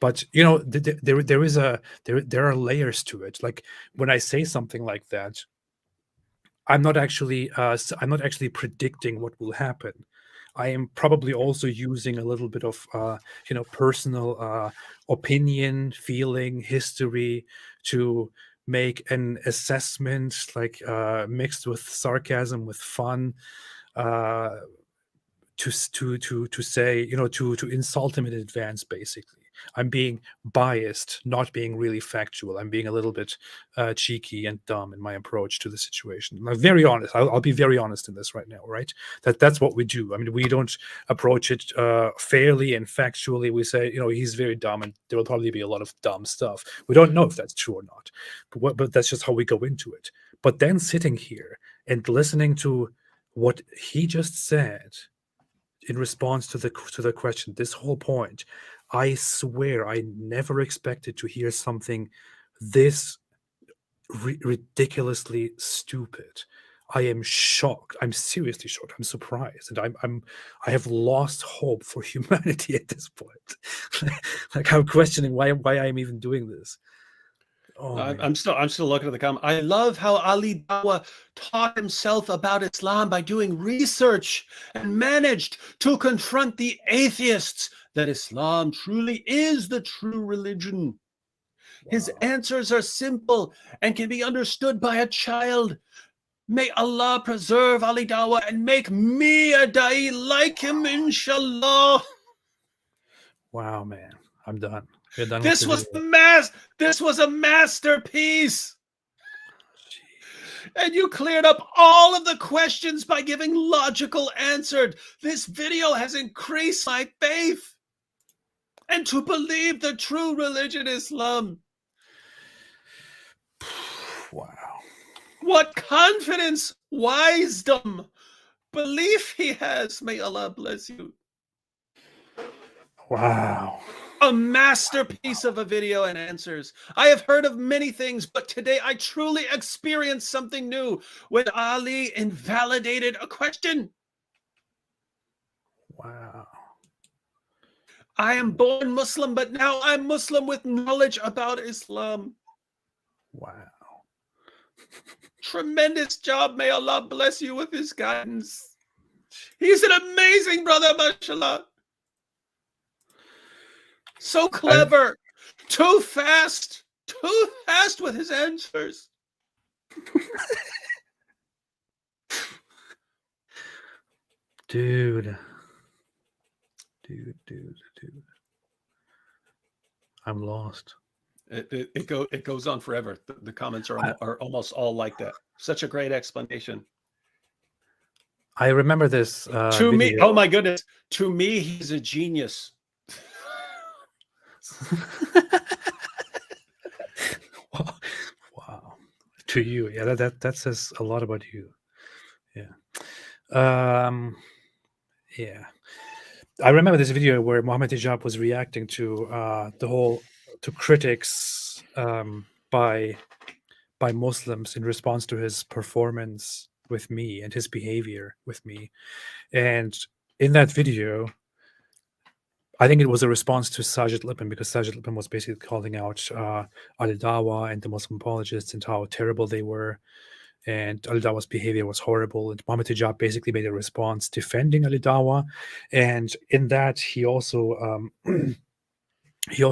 But you know, there are layers to it. Like when I say something like that, I'm not actually predicting what will happen. I am probably also using a little bit of personal opinion, feeling, history to make an assessment, like mixed with sarcasm, with fun, to say, to insult him in advance, basically. I'm being biased, not being really factual. I'm being a little bit cheeky and dumb in my approach to the situation. I'm very honest. I'll be very honest in this right now, right? That's what we do. I mean, we don't approach it fairly and factually. We say, he's very dumb, and there will probably be a lot of dumb stuff. We don't know if that's true or not, but that's just how we go into it. But then sitting here and listening to what he just said in response to the question, this whole point, I swear I never expected to hear something this ridiculously stupid. I am shocked. I'm seriously shocked. I'm surprised, and I have lost hope for humanity at this point. Like I'm questioning why I'm even doing this. Oh, I'm still looking at the comment. I love how Ali Dawah taught himself about Islam by doing research and managed to confront the atheists that Islam truly is the true religion. Wow. His answers are simple and can be understood by a child. May Allah preserve Ali Dawah and make me a da'i like him, inshallah. Wow, man. I'm done. This was a masterpiece. And you cleared up all of the questions by giving logical answers. This video has increased my faith and to believe the true religion, Islam. Wow. What confidence, wisdom, belief he has. May Allah bless you. Wow. A masterpiece of a video and answers. I have heard of many things, but today I truly experienced something new when Ali invalidated a question. Wow. I am born Muslim, but now I'm Muslim with knowledge about Islam. Wow. Tremendous job. May Allah bless you with his guidance. He's an amazing brother, mashallah. So clever, too fast with his answers. Dude. I'm lost. It goes on forever. The comments are almost all like that. Such a great explanation. I remember this to video. me, oh my goodness. To me, he's a genius. Wow. To you. Yeah, that says a lot about you. Yeah. Yeah. I remember this video where Mohammed Hijab was reacting to critics by Muslims in response to his performance with me and his behavior with me. And in that video, I think it was a response to Sajid Lippin, because Sajid Lippin was basically calling out Ali Dawah and the Muslim apologists and how terrible they were. And Ali Dawah's behavior was horrible. And Mohammed Hijab basically made a response defending Ali Dawah. And in that, he also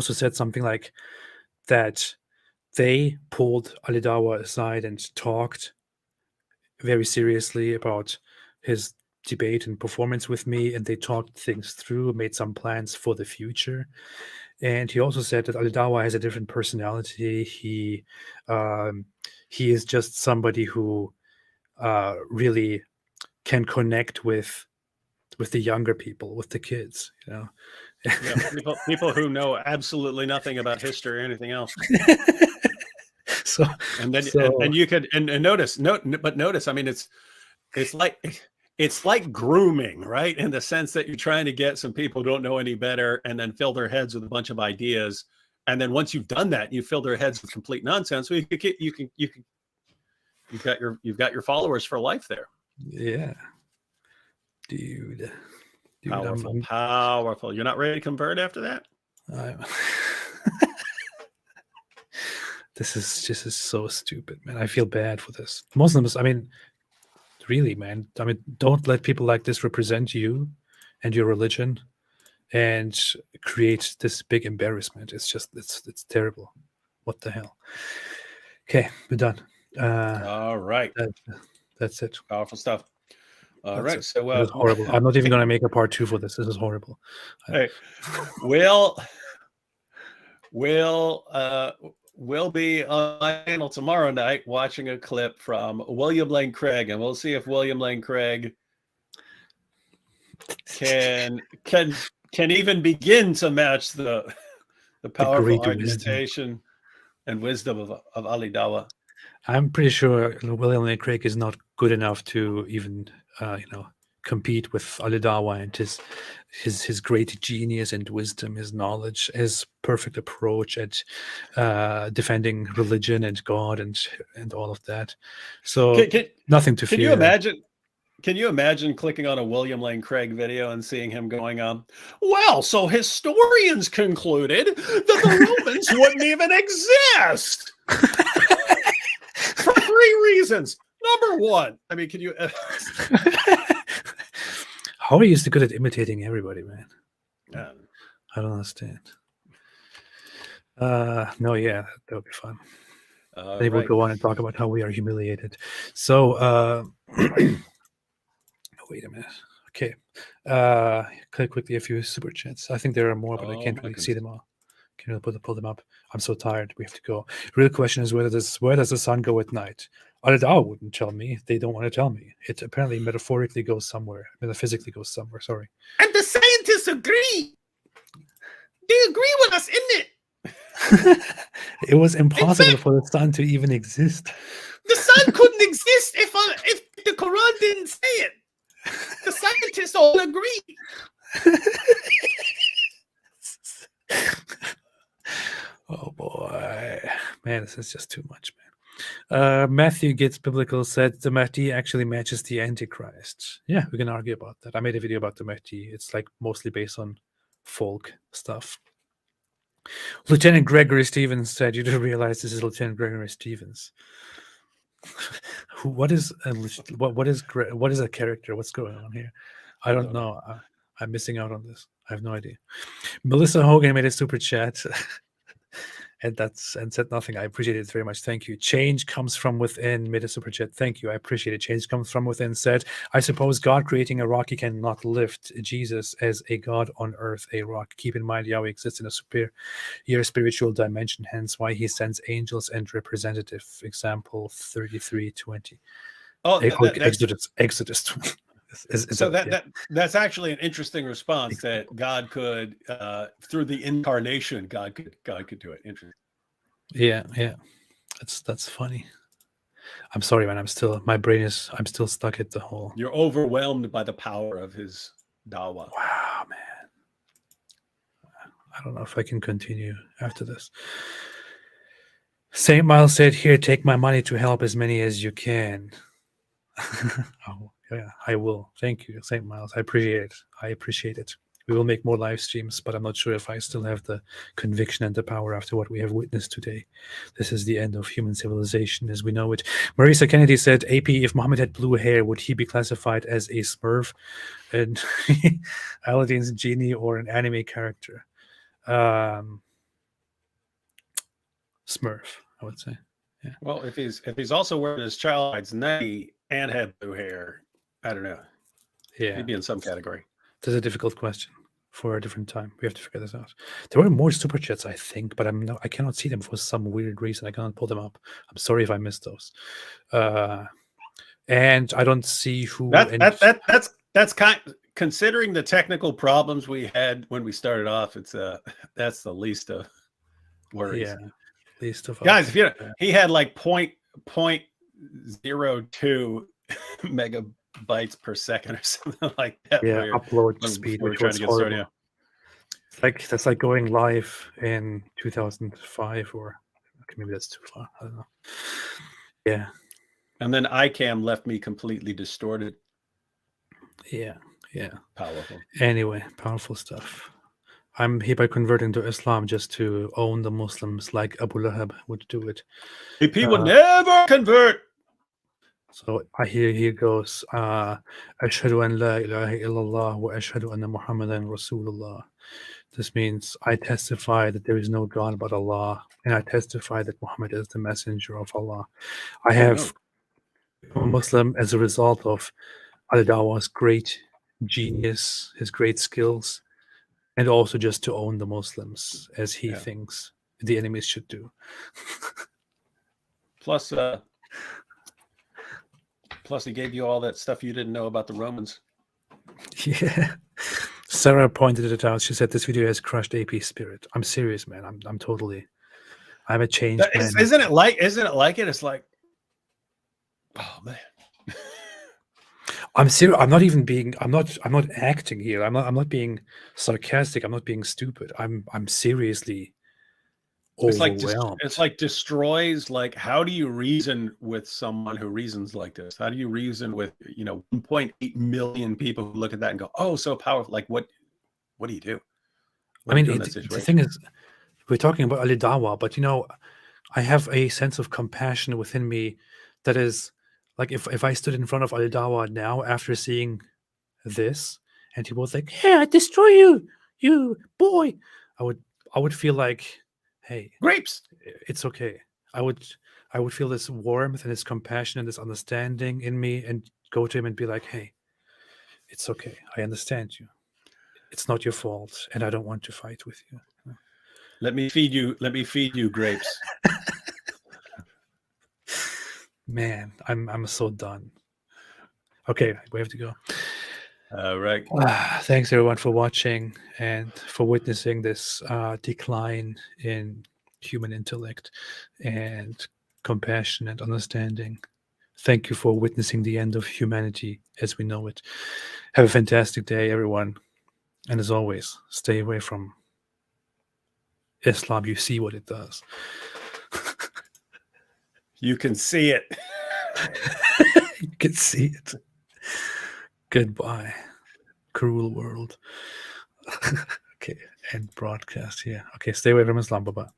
said something like that they pulled Ali Dawah aside and talked very seriously about his debate and performance with me, and they talked things through, made some plans for the future. And he also said that Ali Dawah has a different personality. He is just somebody who really can connect with the younger people, with the kids, you know. Yeah, people who know absolutely nothing about history or anything else. So you could notice. I mean, it's like grooming, right? In the sense that you're trying to get some people who don't know any better and then fill their heads with a bunch of ideas. And then once you've done that, you fill their heads with complete nonsense. So you've got your followers for life there. Yeah, dude, powerful. You're not ready to convert after that? This is so stupid, man. I feel bad for this. Muslims, I mean, really, man. I mean, don't let people like this represent you and your religion and create this big embarrassment. It's just, it's terrible. What the hell? Okay, we're done. All right. That's it. Powerful stuff. All right. It. So this is horrible. I'm not even going to make a part 2 for this. This is horrible. Hey, we'll be on my channel tomorrow night watching a clip from William Lane Craig, and we'll see if William Lane Craig can even begin to match the powerful argumentation and wisdom of Ali Dawah. I'm pretty sure William Lane Craig is not good enough to even compete with Ali Dawah and his great genius and wisdom, his knowledge, his perfect approach at defending religion and God and all of that. So nothing to fear. Can you imagine clicking on a William Lane Craig video and seeing him going well, so historians concluded that the Romans wouldn't even exist for 3 reasons. Number 1, I mean, can you? How are you so good at imitating everybody, man? I don't understand. No, yeah, that would be fun. They will go on and talk about how we are humiliated. So, wait a minute. Okay. Quickly, a few super chats. I think there are more, but I can't really see them all. Can you pull them up? I'm so tired. We have to go. Real question is where does the sun go at night? Ali Dawah wouldn't tell me. They don't want to tell me. It apparently metaphorically goes somewhere. Metaphysically goes somewhere. Sorry. And the scientists agree. They agree with us, isn't it? It was impossible for the sun to even exist. The sun couldn't exist if the Quran didn't say it. The scientists all agree. Oh boy, man, this is just too much, man. Matthew Gets Biblical said the Mahdi actually matches the Antichrist. Yeah, we can argue about that. I made a video about the Mahdi. It's like mostly based on folk stuff. Lieutenant Gregory Stevens said, "You do realize this is Lieutenant Gregory Stevens." What is a character? What's going on here? I don't know. I'm missing out on this. I have no idea. Melissa Hogan made a super chat. And said nothing. I appreciate it very much. Thank you. Change comes from within. Made a super chat. Thank you. I appreciate it. Change comes from within. Said, I suppose God creating a rock, he cannot lift Jesus as a God on earth, a rock. Keep in mind, Yahweh exists in a superior spiritual dimension, hence why he sends angels and representative. Example 33:20. Oh, Exodus. That's actually an interesting response that God could through the incarnation God could do it. Interesting. Yeah, that's funny. I'm sorry, man. I'm still stuck at the whole. You're overwhelmed by the power of his Dawah. Wow, man. I don't know if I can continue after this. St. Miles said, "Here, take my money to help as many as you can." Oh, yeah, I will. Thank you, St. Miles. I appreciate it. I appreciate it. We will make more live streams, but I'm not sure if I still have the conviction and the power after what we have witnessed today. This is the end of human civilization as we know it. Marisa Kennedy said, AP, if Muhammad had blue hair, would he be classified as a Smurf, an Aladdin's genie, or an anime character? Smurf, I would say. Yeah. Well, if he's also wearing his child's name and had blue hair, I don't know. Yeah. He'd be in some category. This is a difficult question for a different time. We have to figure this out. There were more super chats, I think, but I cannot see them for some weird reason. I cannot pull them up. I'm sorry if I missed those. And I don't see who. That's kind. Considering the technical problems we had when we started off, it's that's the least of worries. Yeah, least of guys. If you he had like 0.02 megabytes per second or something like that. Yeah, upload speed. We're trying to get started. Yeah. That's like going live in 2005, or okay, maybe that's too far. I don't know. Yeah. And then iCam left me completely distorted. Yeah. Yeah. Powerful. Anyway, powerful stuff. I'm hereby converting to Islam just to own the Muslims like Abu Lahab would do it. AP would never convert. So here goes. Ashhadu an la ilaha illallah wa ashhadu anna Muhammadan Rasulullah. This means I testify that there is no God but Allah, and I testify that Muhammad is the messenger of Allah. I have become a Muslim as a result of Al-Dawah's great genius, his great skills, and also just to own the Muslims as he thinks the enemies should do. Plus he gave you all that stuff you didn't know about the Romans. Yeah. Sarah pointed it out. She said this video has crushed AP spirit. I'm serious, man. I'm a changed man. Isn't it like it? It's like, oh man. I'm serious. I'm not acting here. I'm not being sarcastic. I'm not being stupid. I'm seriously overwhelmed. It's like destroys. Like, how do you reason with someone who reasons like this? How do you reason with 1.8 million people who look at that and go, "Oh, so powerful"? Like, what do you do? I mean, the thing is, we're talking about Dawah, but I have a sense of compassion within me that is like, if I stood in front of Dawah now after seeing this, and he was like, "Hey, I destroy you, you boy," I would feel like, hey, grapes, it's okay. I would feel this warmth and this compassion and this understanding in me, and go to him and be like, hey, it's okay. I understand you. It's not your fault, and I don't want to fight with you. Let me feed you grapes. Man, I'm so done. Okay, we have to go. All right. Thanks everyone for watching and for witnessing this decline in human intellect and compassion and understanding. Thank you for witnessing the end of humanity as we know it. Have a fantastic day, everyone. And as always, stay away from Islam. You see what it does. You can see it. You can see it. Goodbye, cruel world. Okay, end broadcast here. Okay, stay away from Islam. Bye-bye.